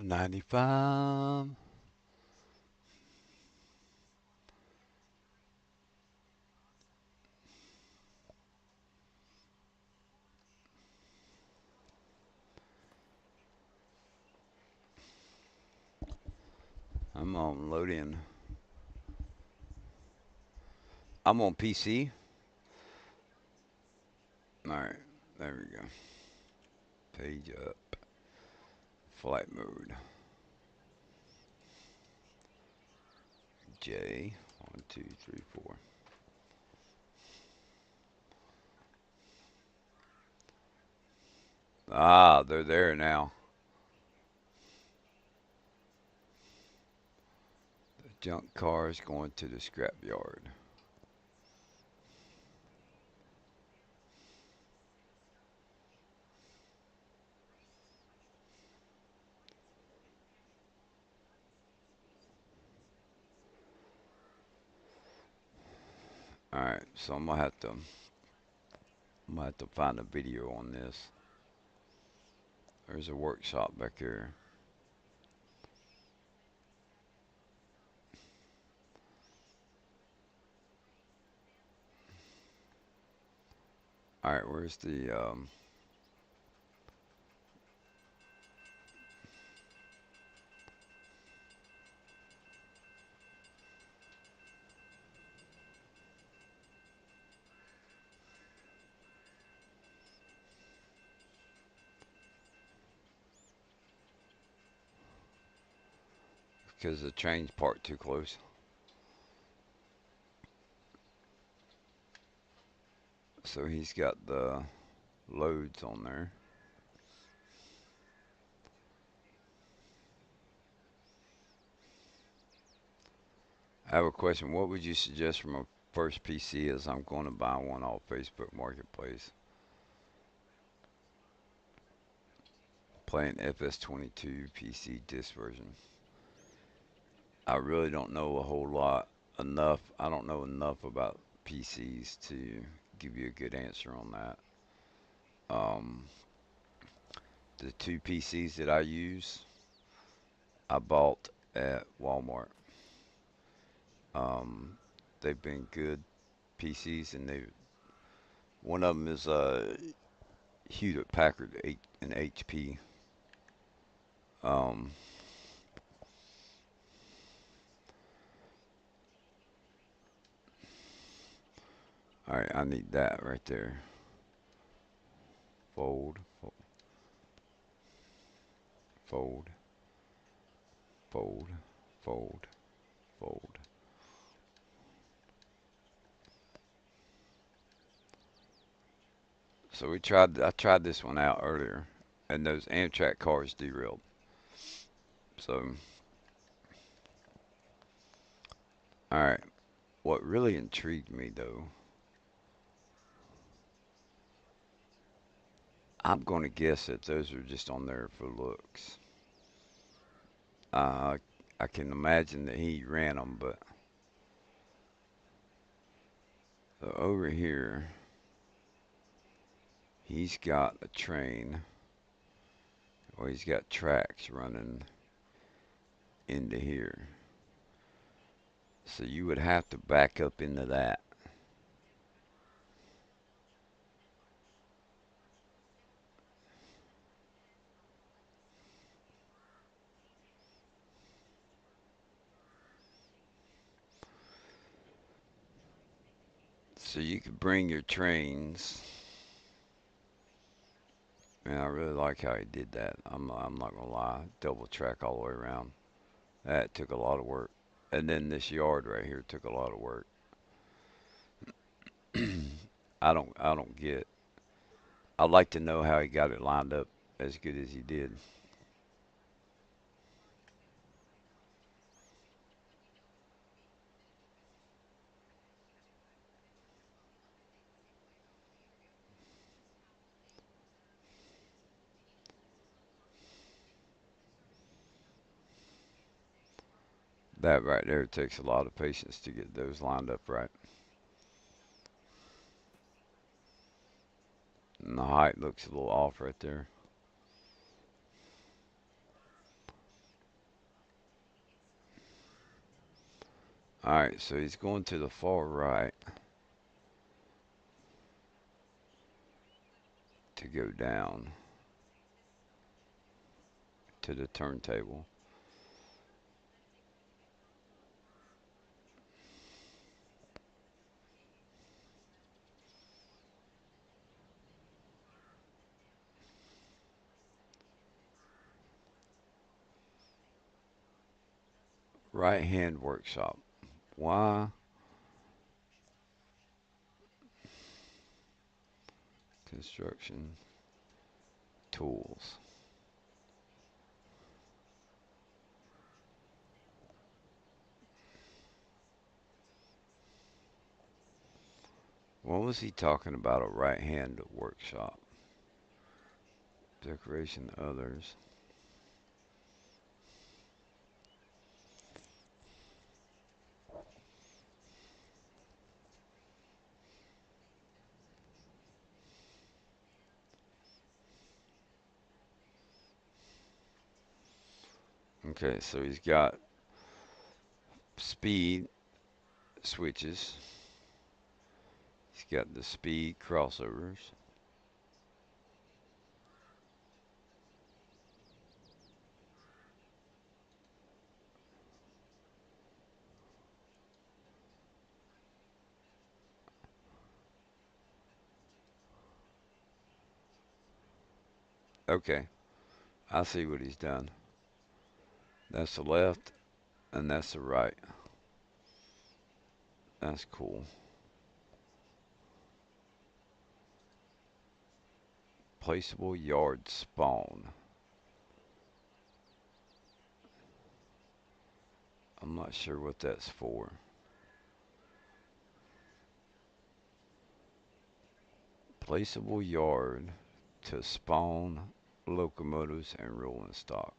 95. I'm on loading. I'm on PC. All right, there we go. Page up. Flight mode. J. One, two, three, four. Ah, they're there now. The junk car is going to the scrap yard. All right, so I'm gonna have to find a video on this. There's a workshop back here. All right, where's the because the train's parked too close. So he's got the loads on there. I have a question. What would you suggest for my first PC as I'm going to buy one off Facebook Marketplace? Playing FS22 PC disc version. I really don't know a whole lot enough. I don't know enough about PCs to give you a good answer on that. Um, the two PCs that I use, I bought at Walmart. Um, they've been good PCs, and they one of them is a Hewlett Packard an HP. Um, all right, I need that right there. fold, fold, fold, fold, fold. So I tried this one out earlier, and those Amtrak cars derailed. So, all right. What really intrigued me though, I'm going to guess that those are just on there for looks. Uh, I can imagine that he ran them, but over here, he's got a train, or he's got tracks running into here. So you would have to back up into that. So you could bring your trains. Man, I really like how he did that. I'm not gonna lie. Double track all the way around. That took a lot of work. And then this yard right here took a lot of work. I don't get. I'd like to know how he got it lined up as good as he did. That right there takes a lot of patience to get those lined up right. And the height looks a little off right there. Alright, so he's going to the far right to go down to the turntable. Right hand workshop. Why? Construction tools. What was he talking about? A right hand workshop. Decoration others. Okay, so he's got speed switches. He's got the speed crossovers. Okay, I see what he's done. That's the left and that's the right. That's cool. Placeable yard spawn. I'm not sure what that's for. Placeable yard to spawn locomotives and rolling stock.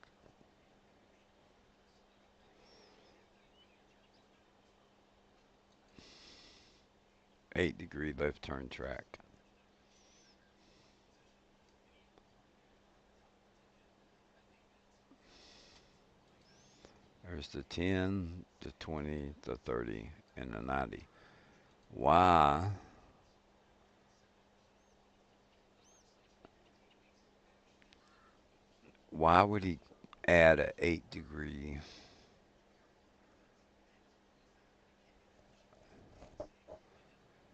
8-degree left turn track. There's the 10, the 20, the 30, and the 90. Why? Why would he add a 8-degree?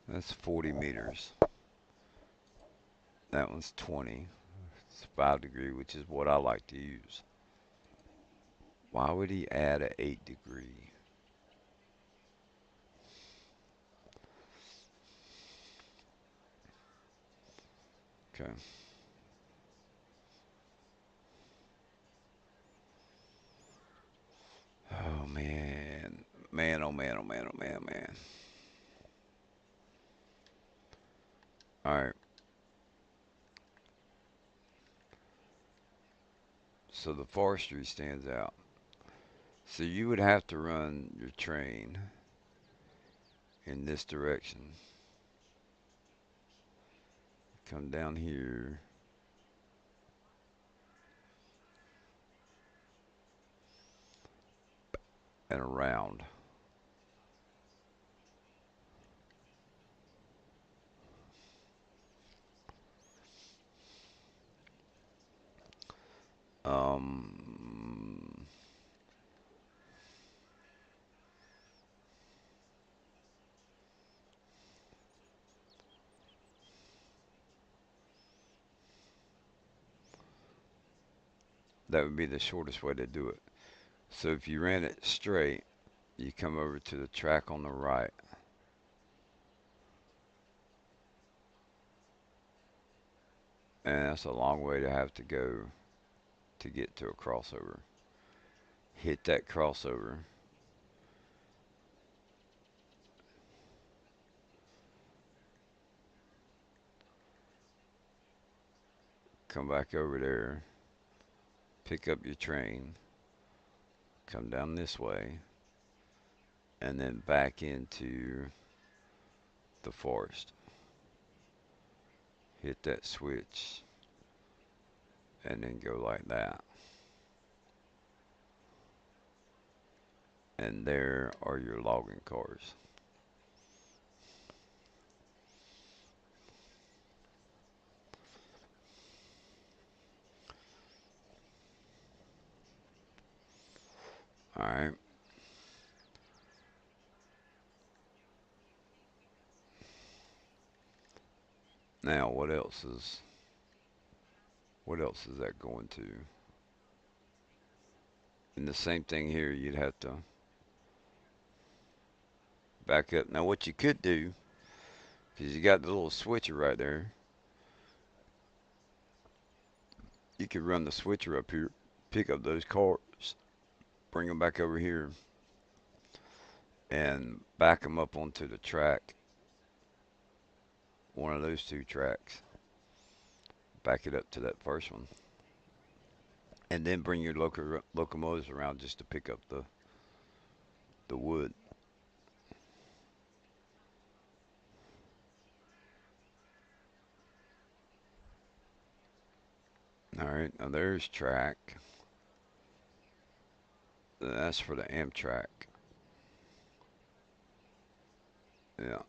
That's 40 meters. That one's 20. It's 5 degree, which is what I like to use. Why would he add a 8 degree? Okay. Oh man. Man, oh man, oh man, oh man, man. All right. So the forestry stands out. So you would have to run your train in this direction. Come down here and around. Um, that would be the shortest way to do it. So if you ran it straight, you come over to the track on the right, and that's a long way to have to go to get to a crossover. Hit that crossover, come back over there, pick up your train, come down this way, and then back into the forest. Hit that switch, and then go like that. And there are your logging cars. All right. Now, what else is that going to? And the same thing here, you'd have to back up. Now, what you could do, because you got the little switcher right there, you could run the switcher up here, pick up those cars, bring them back over here, and back them up onto the track, one of those two tracks. Back it up to that first one, and then bring your locomotives around just to pick up the wood. All right, now there's track. That's for the Amtrak. Yeah.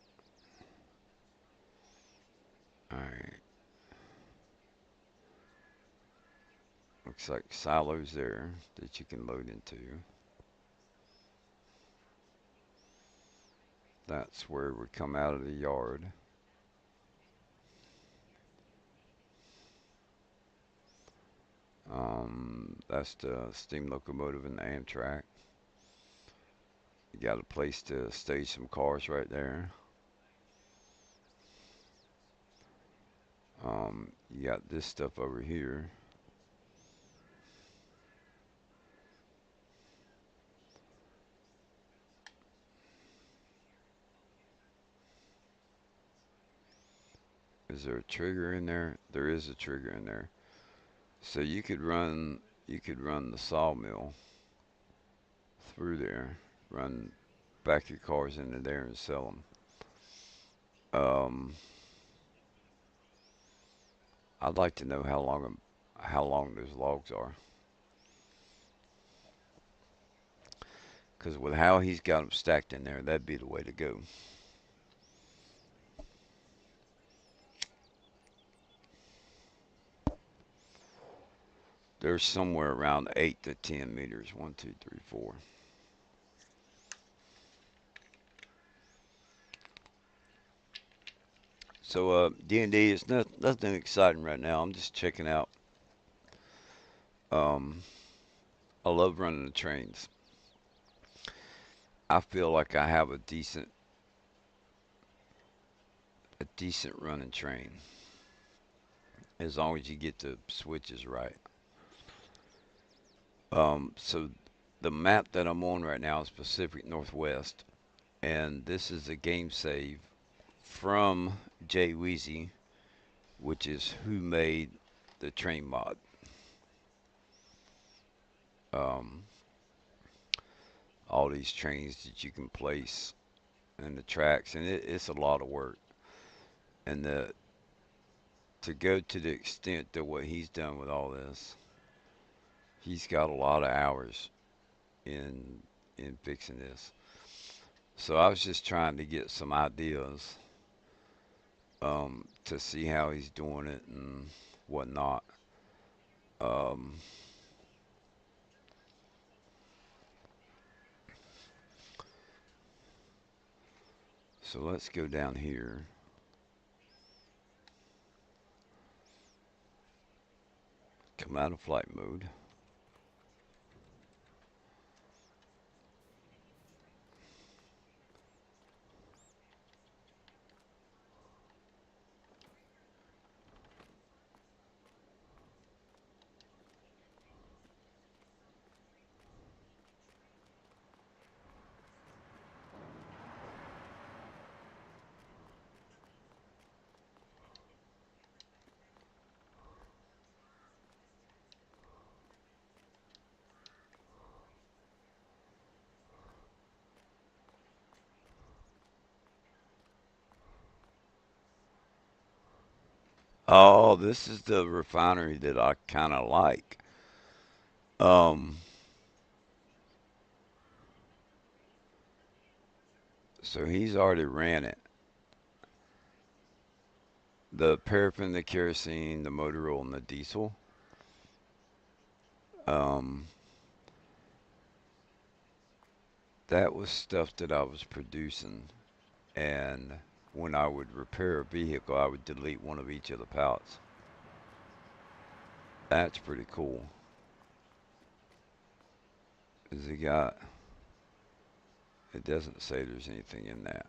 All right. Looks like silos there that you can load into. That's where we come out of the yard. That's the steam locomotive and the Amtrak. You got a place to stage some cars right there. You got this stuff over here. Is there a trigger in there? There is a trigger in there. So you could run the sawmill through there, run back your cars into there and sell them. I'd like to know how long those logs are, because with how he's got them stacked in there, that'd be the way to go. There's somewhere around 8 to 10 meters. One, two, three, four. So D&D is nothing exciting right now. I'm just checking out. Um, I love running the trains. I feel like I have a decent running train as long as you get the switches right. So the map that I'm on right now is Pacific Northwest, and this is a game save from Jay Weezy, which is who made the train mod. Um, all these trains that you can place and the tracks, and it's a lot of work. And to go to the extent that what he's done with all this, he's got a lot of hours in fixing this. So I was just trying to get some ideas to see how he's doing it and whatnot. Um, so let's go down here. Come out of flight mode. Oh, this is the refinery that I kind of like. Um, so he's already ran it. The paraffin, the kerosene, the motor oil, and the diesel. Um, that was stuff that I was producing, and when I would repair a vehicle, I would delete one of each of the pallets. That's pretty cool. Is it got? It doesn't say there's anything in that.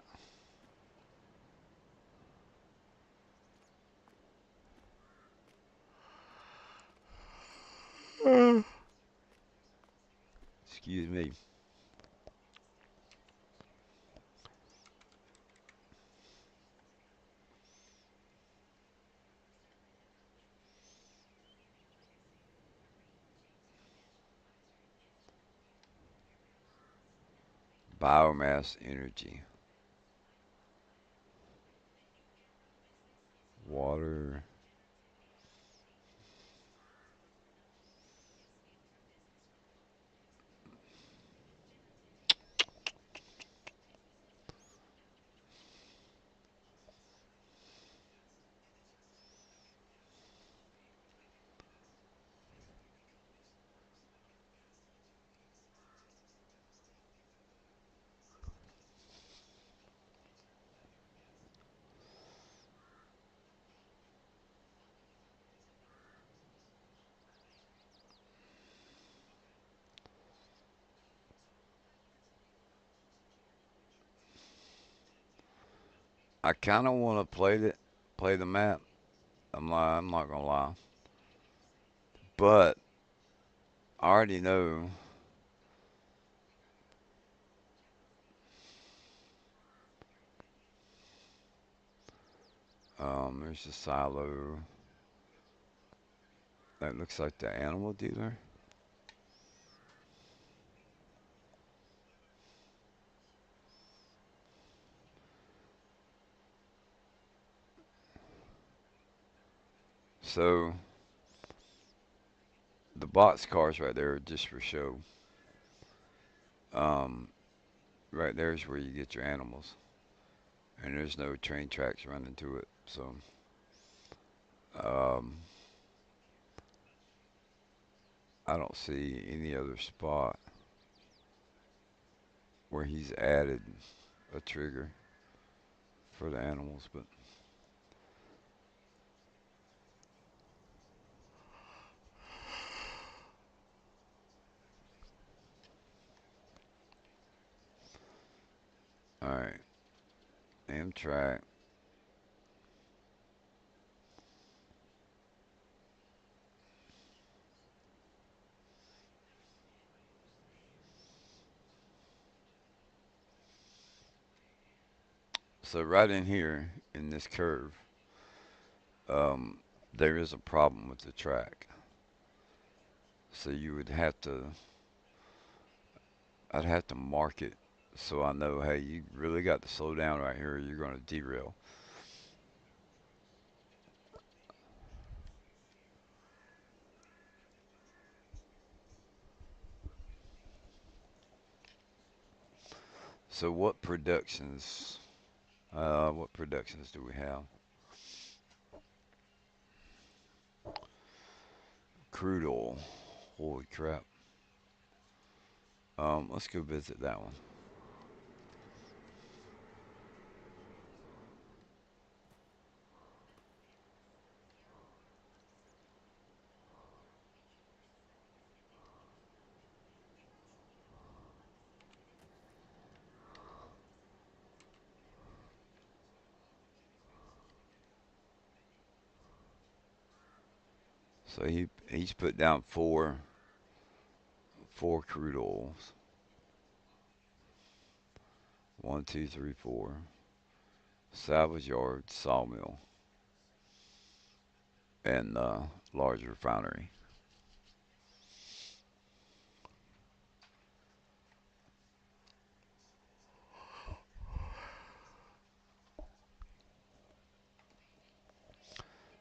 Excuse me. Biomass energy, water. I kind of want to play the map. I'm not gonna lie, but I already know. There's a silo that looks like the animal dealer. So the box cars right there are just for show. Um, right there is where you get your animals, and there's no train tracks running to it. So um, I don't see any other spot where he's added a trigger for the animals. But Amtrak. So right in here in this curve, um, there is a problem with the track. So you would have to, I'd have to mark it so I know, hey, you really got to slow down right here or you're going to derail. So what productions do we have? Crude oil. Holy crap. Let's go visit that one. So he's put down four crude oils. One, two, three, four. Salvage yard, sawmill, and large refinery.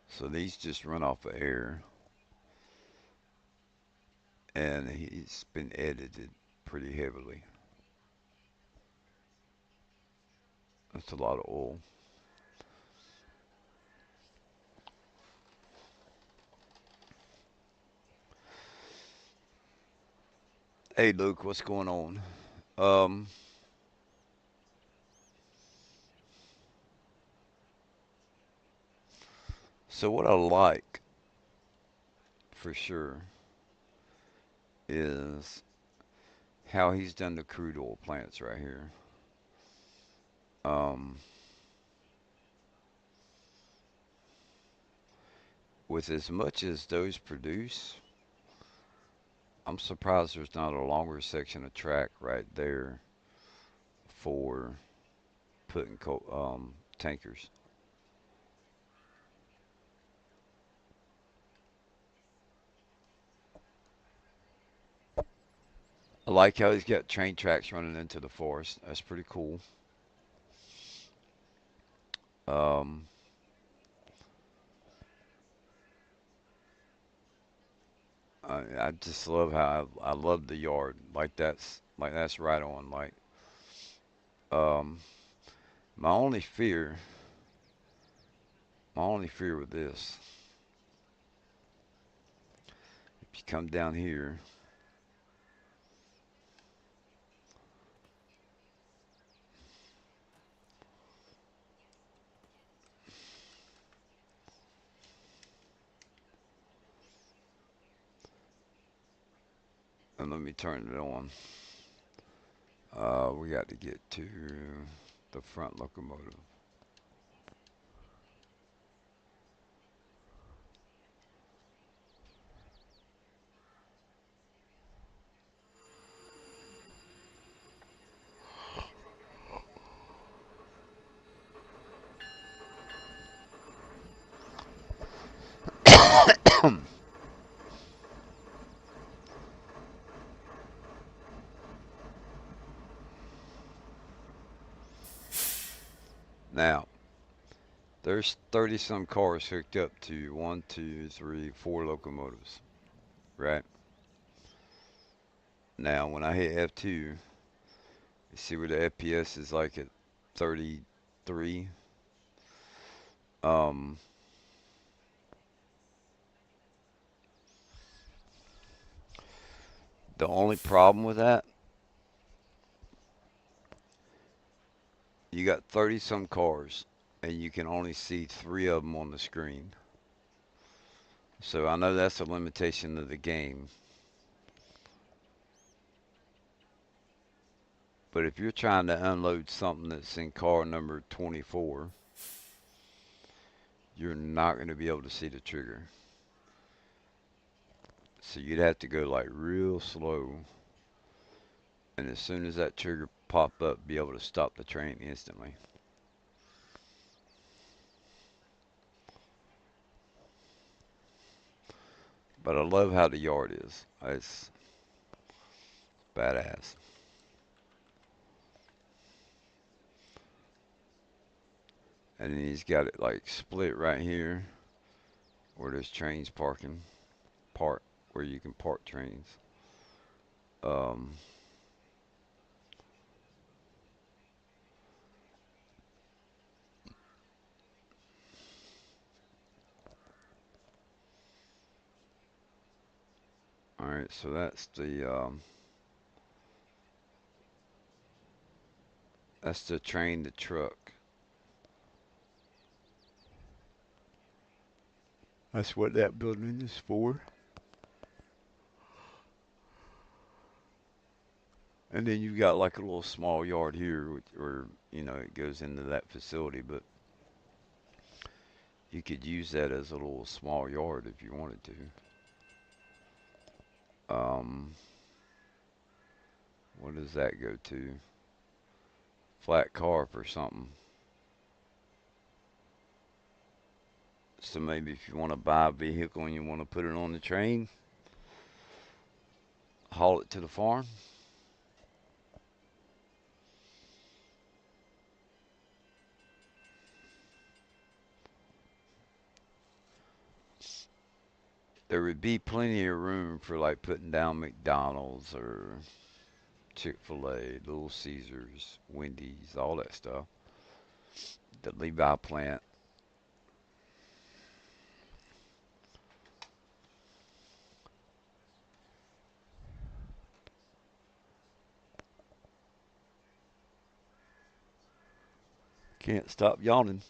So these just run off of air, and he's been edited pretty heavily. That's a lot of oil. Hey Luke, what's going on? Um, so what I like for sure is how he's done the crude oil plants right here. Um, with as much as those produce, I'm surprised there's not a longer section of track right there for putting tankers. I like how he's got train tracks running into the forest. That's pretty cool. Um, I just love how I love the yard. Like that's right on. Um, my only fear, my only fear with this, if you come down here, and let me turn it on. We got to get to the front locomotive. Now, there's 30 some cars hooked up to one, two, three, four locomotives, right? Now, when I hit F2, you see where the FPS is like at 33. Um, the only problem with that, you got 30 some cars, and you can only see three of them on the screen. So I know that's a limitation of the game, But if you're trying to unload something that's in car number 24, you're not going to be able to see the trigger. So you'd have to go like real slow, and as soon as that trigger pop up, be able to stop the train instantly. But I love how the yard is. It's badass. And then he's got it like split right here where there's trains parking, park where you can park trains. Um, all right, so that's the train, the truck. That's what that building is for. And then you've got like a little small yard here, where it goes into that facility. But you could use that as a little small yard if you wanted to. Um, what does that go to? Flat car for something. So maybe if you want to buy a vehicle and you want to put it on the train, haul it to the farm. There would be plenty of room for like putting down McDonald's or Chick-fil-A, Little Caesars, Wendy's, all that stuff. The Levi plant. Can't stop yawning.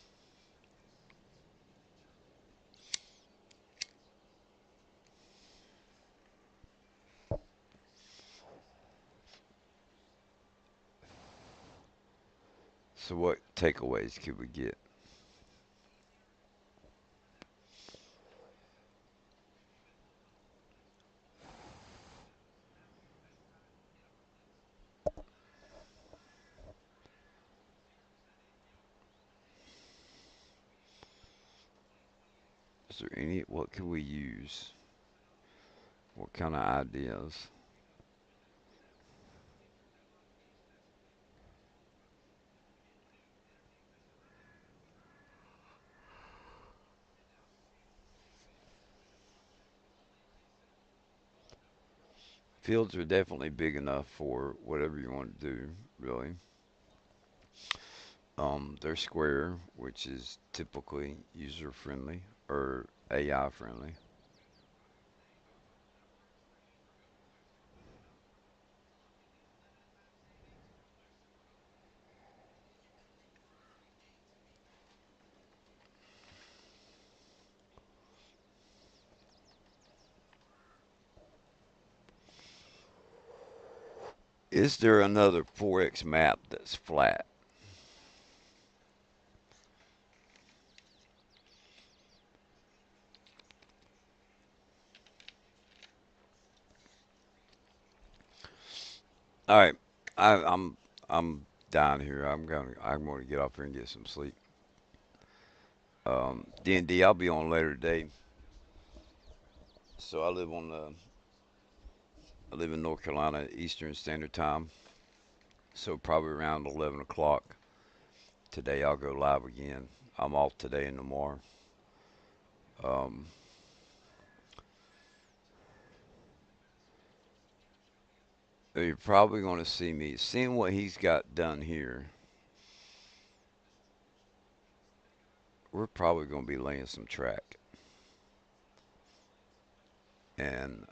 So what takeaways could we get? Is there any? What could we use? What kind of ideas? Fields are definitely big enough for whatever you want to do, really. They're square, which is typically user friendly or AI friendly. Is there another 4X map that's flat? All right, I'm down here. I'm going to get off here and get some sleep. D&D, I'll be on later today. So I live in North Carolina, Eastern Standard Time. So probably around 11 o'clock today, I'll go live again. I'm off today and tomorrow. Um, you're probably going to see me seeing what he's got done here. We're probably going to be laying some track, and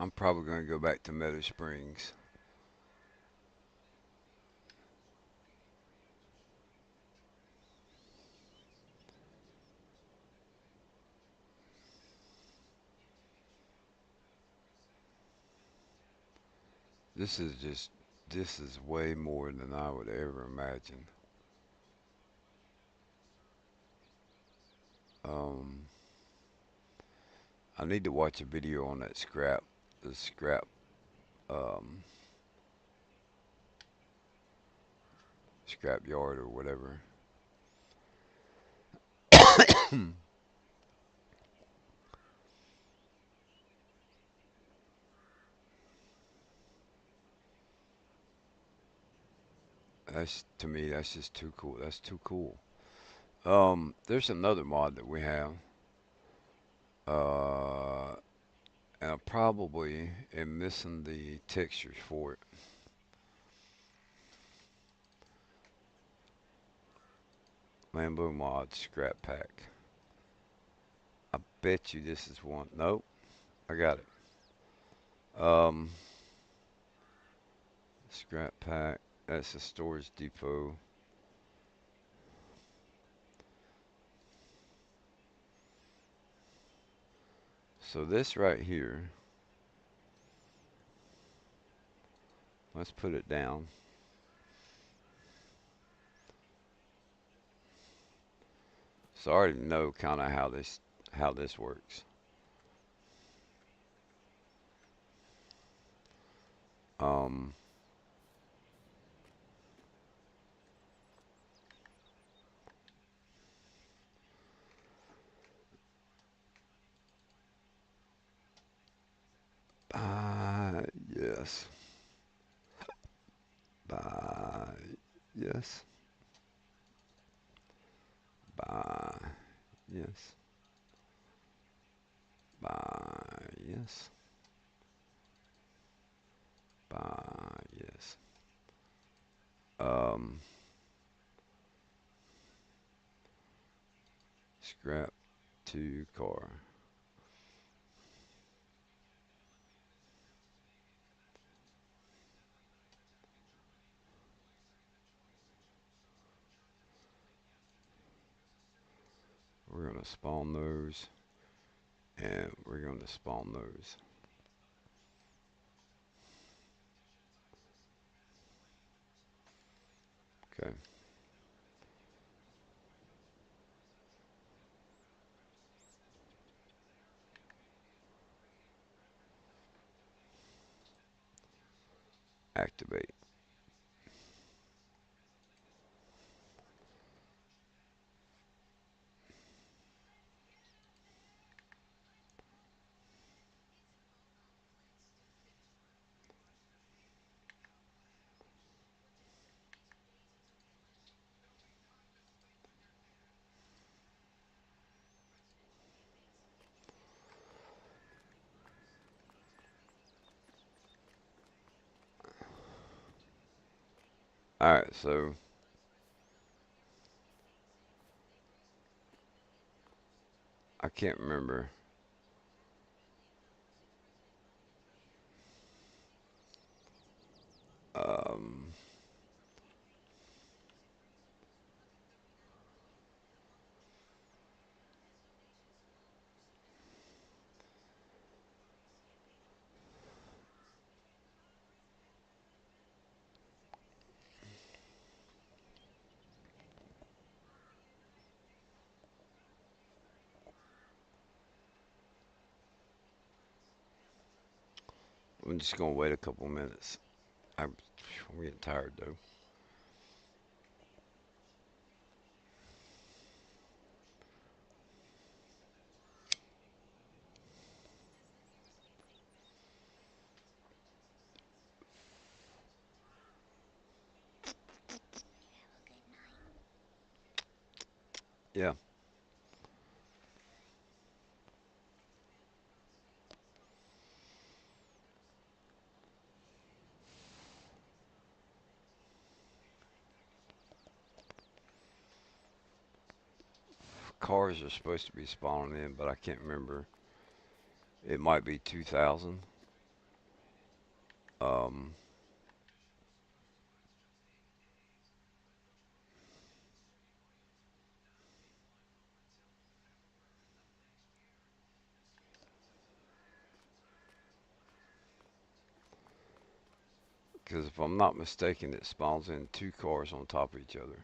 I'm probably going to go back to Meadow Springs. This is just, this is way more than I would ever imagine. Um, I need to watch a video on that the um, scrap yard or whatever. That's to me, that's just too cool. That's too cool. There's another mod that we have. Uh, and I probably am missing the textures for it. Lambo mod scrap pack. I bet you this is one. Nope, I got it. Um, scrap pack. That's a storage depot. So this right here, let's put it down. So I already know kind of how this works. Um, yes, buy, yes, buy, yes, buy, yes, buy, yes. Um, scrap to car. We're gonna spawn those, and we're gonna spawn those. Okay, activate. All right, so I can't remember. Um, I'm just gonna wait a couple minutes. I'm getting tired though. Yeah, cars are supposed to be spawning in, but I can't remember. It might be 2000. Um, because if I'm not mistaken, it spawns in two cars on top of each other.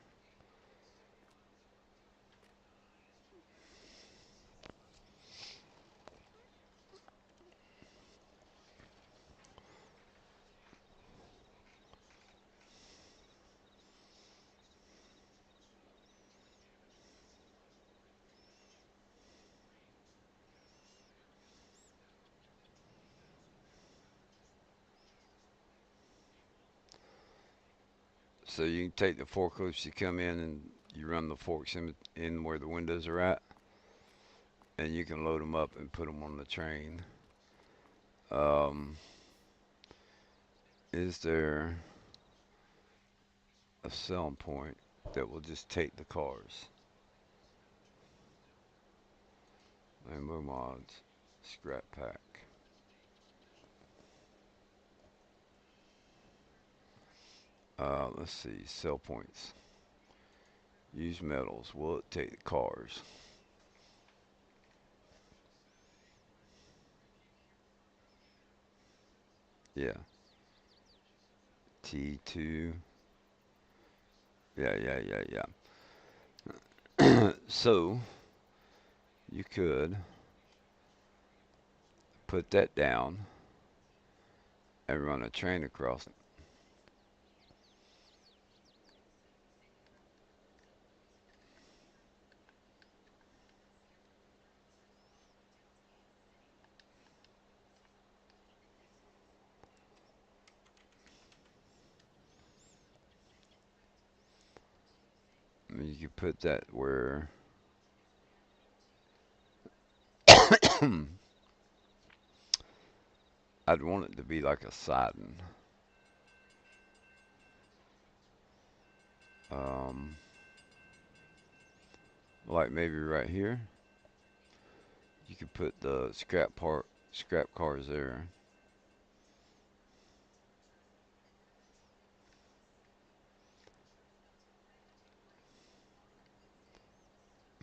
So you can take the forklifts, you come in and you run the forks in where the windows are at, and you can load them up and put them on the train. Um, is there a selling point that will just take the cars? Rainbow mods, scrap pack. Let's see, sell points. Use metals. Will it take the cars? Yeah. T2. Yeah. So you could put that down and run a train across it. I mean, you could put that where I'd want it to be like a siding. Um, like maybe right here. You could put the scrap cars there.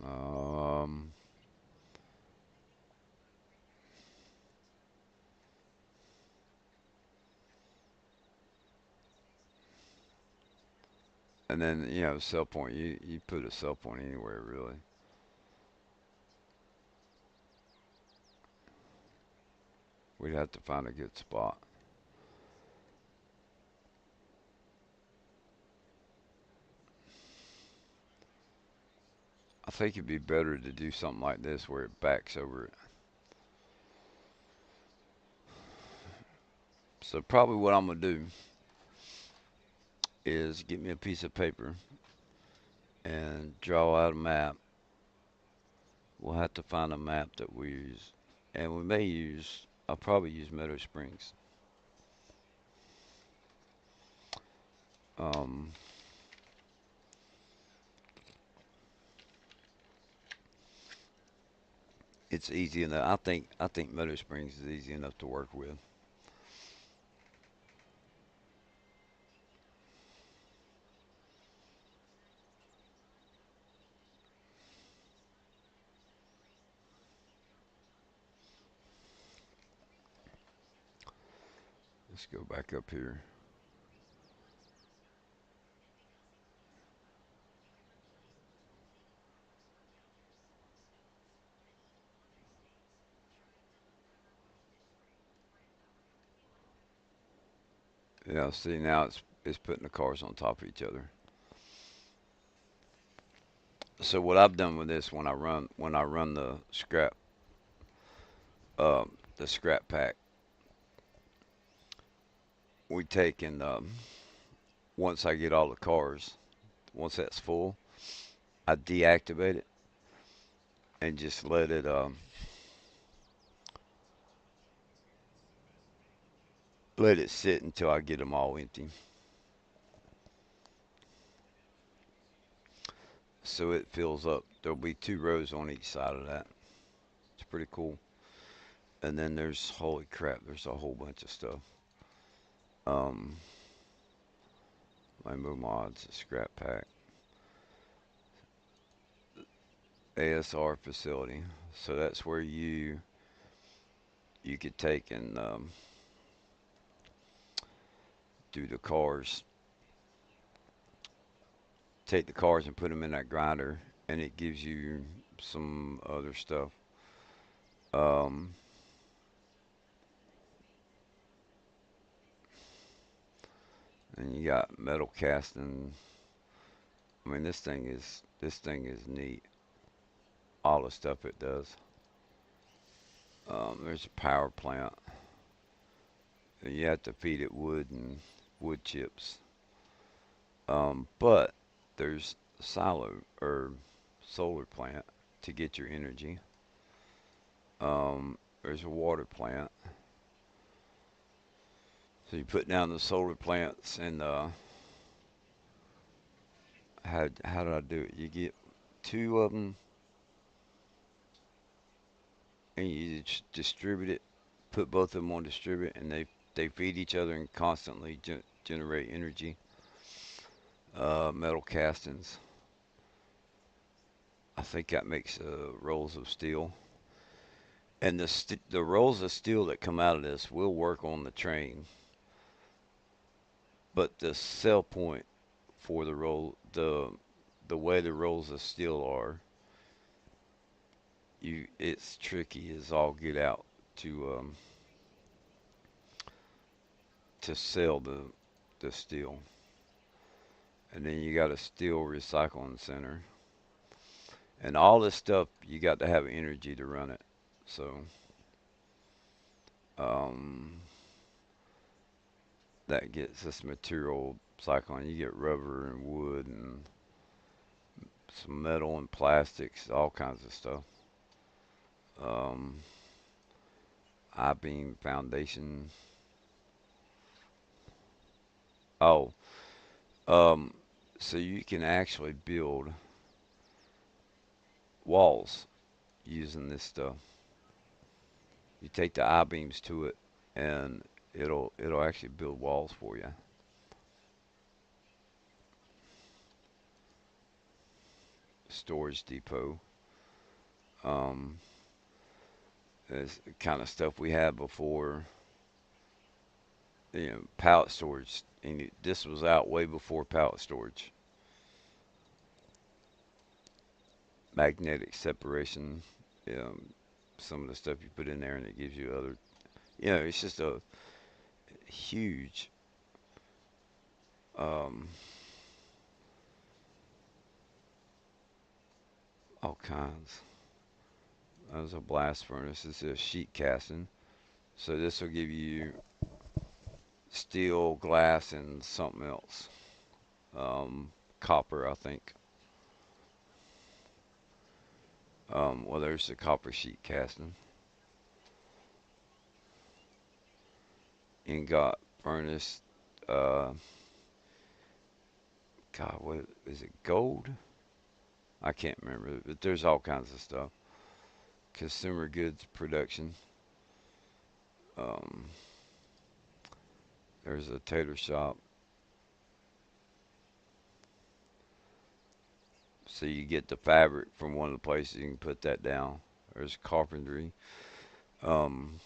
Um, and then sell point. You put a sell point anywhere really. We'd have to find a good spot. I think it'd be better to do something like this where it backs over it. So probably what I'm gonna do is get me a piece of paper and draw out a map. We'll have to find a map that we use, and we may use. I'll probably use Meadow Springs. Um, it's easy enough. I think Meadow Springs is easy enough to work with. Let's go back up here. Yeah, see now it's putting the cars on top of each other. So what I've done with this when I run the scrap pack, we take and once I get all the cars, once that's full, I deactivate it and just let it sit until I get them all empty. So it fills up. There'll be two rows on each side of that. It's pretty cool. And then there's holy crap, there's a whole bunch of stuff. Um, Rainbow Mods, Scrap Pack, ASR facility. So that's where you could take and do the cars, take the cars and put them in that grinder, and it gives you some other stuff. Um, and you got metal casting. I mean, this thing is neat. All the stuff it does. There's a power plant. You have to feed it wood and wood chips. But there's silo or solar plant to get your energy. There's a water plant. So you put down the solar plants and how did I do it? You get two of them and you distribute it. Put both of them on distribute, and they feed each other and constantly generate energy. Metal castings. I think that makes rolls of steel. And the rolls of steel that come out of this will work on the train, but the sell point for the way the rolls of steel are, it's tricky as all get out to sell the steel. And then you got a steel recycling center, and all this stuff you got to have energy to run it. So um, that gets this material cycling. You get rubber and wood and some metal and plastics, all kinds of stuff. Um, I-beam foundation. Oh, um, so you can actually build walls using this stuff. You take the I-beams to it, and it'll actually build walls for you. Storage depot. Um, it's the kind of stuff we had before. Pallet storage. And this was out way before pallet storage. Magnetic separation. Um, some of the stuff you put in there, and it gives you other. It's just a huge. Um, all kinds. There's a blast furnace. This is sheet casting. So this will give you steel, glass, and something else. Copper, I think. Well, there's the copper sheet casting. Ingot furnace. Uh, God, what is it? Gold? I can't remember, but there's all kinds of stuff. Consumer goods production. Um, there's a tailor shop. So you get the fabric from one of the places. You can put that down. There's carpentry. Um,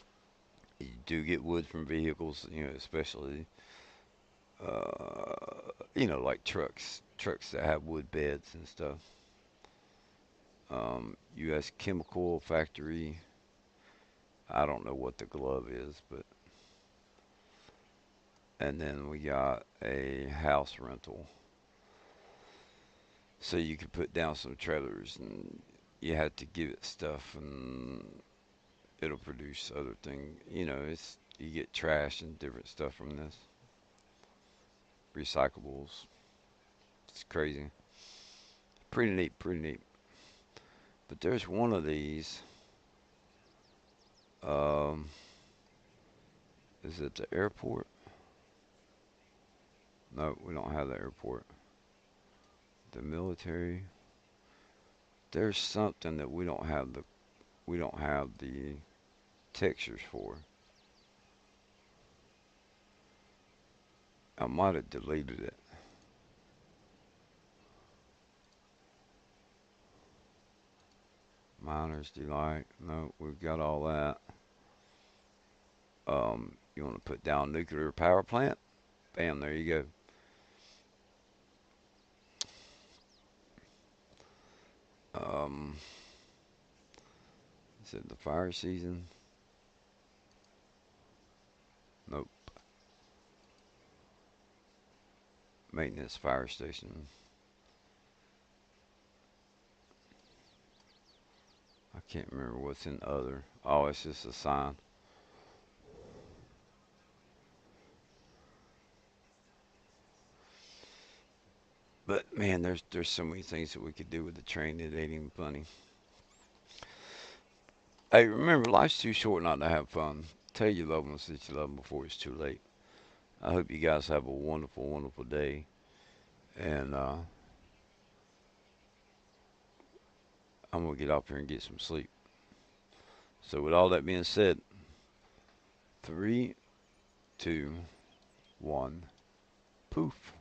you do get wood from vehicles, especially like trucks that have wood beds and stuff. U.S. Chemical Factory. I don't know what the glove is, but and then we got a house rental. So you could put down some trailers, and you had to give it stuff, and it'll produce other things. It's you get trash and different stuff from this. Recyclables. It's crazy. Pretty neat, pretty neat. But there's one of these. Um, is it the airport? No, we don't have the airport. The military. There's something that we don't have the textures for. I might have deleted it. Miners delight. No, we've got all that. You want to put down nuclear power plant? Bam, there you go. Is it the fire season? Nope. Maintenance fire station. I can't remember what's in other. Oh, it's just a sign. But man, there's so many things that we could do with the train that ain't even funny. Hey, remember, life's too short not to have fun. Tell your loved ones that you love them before it's too late. I hope you guys have a wonderful, wonderful day. And I'm going to get off here and get some sleep. So, with all that being said, three, two, one, poof.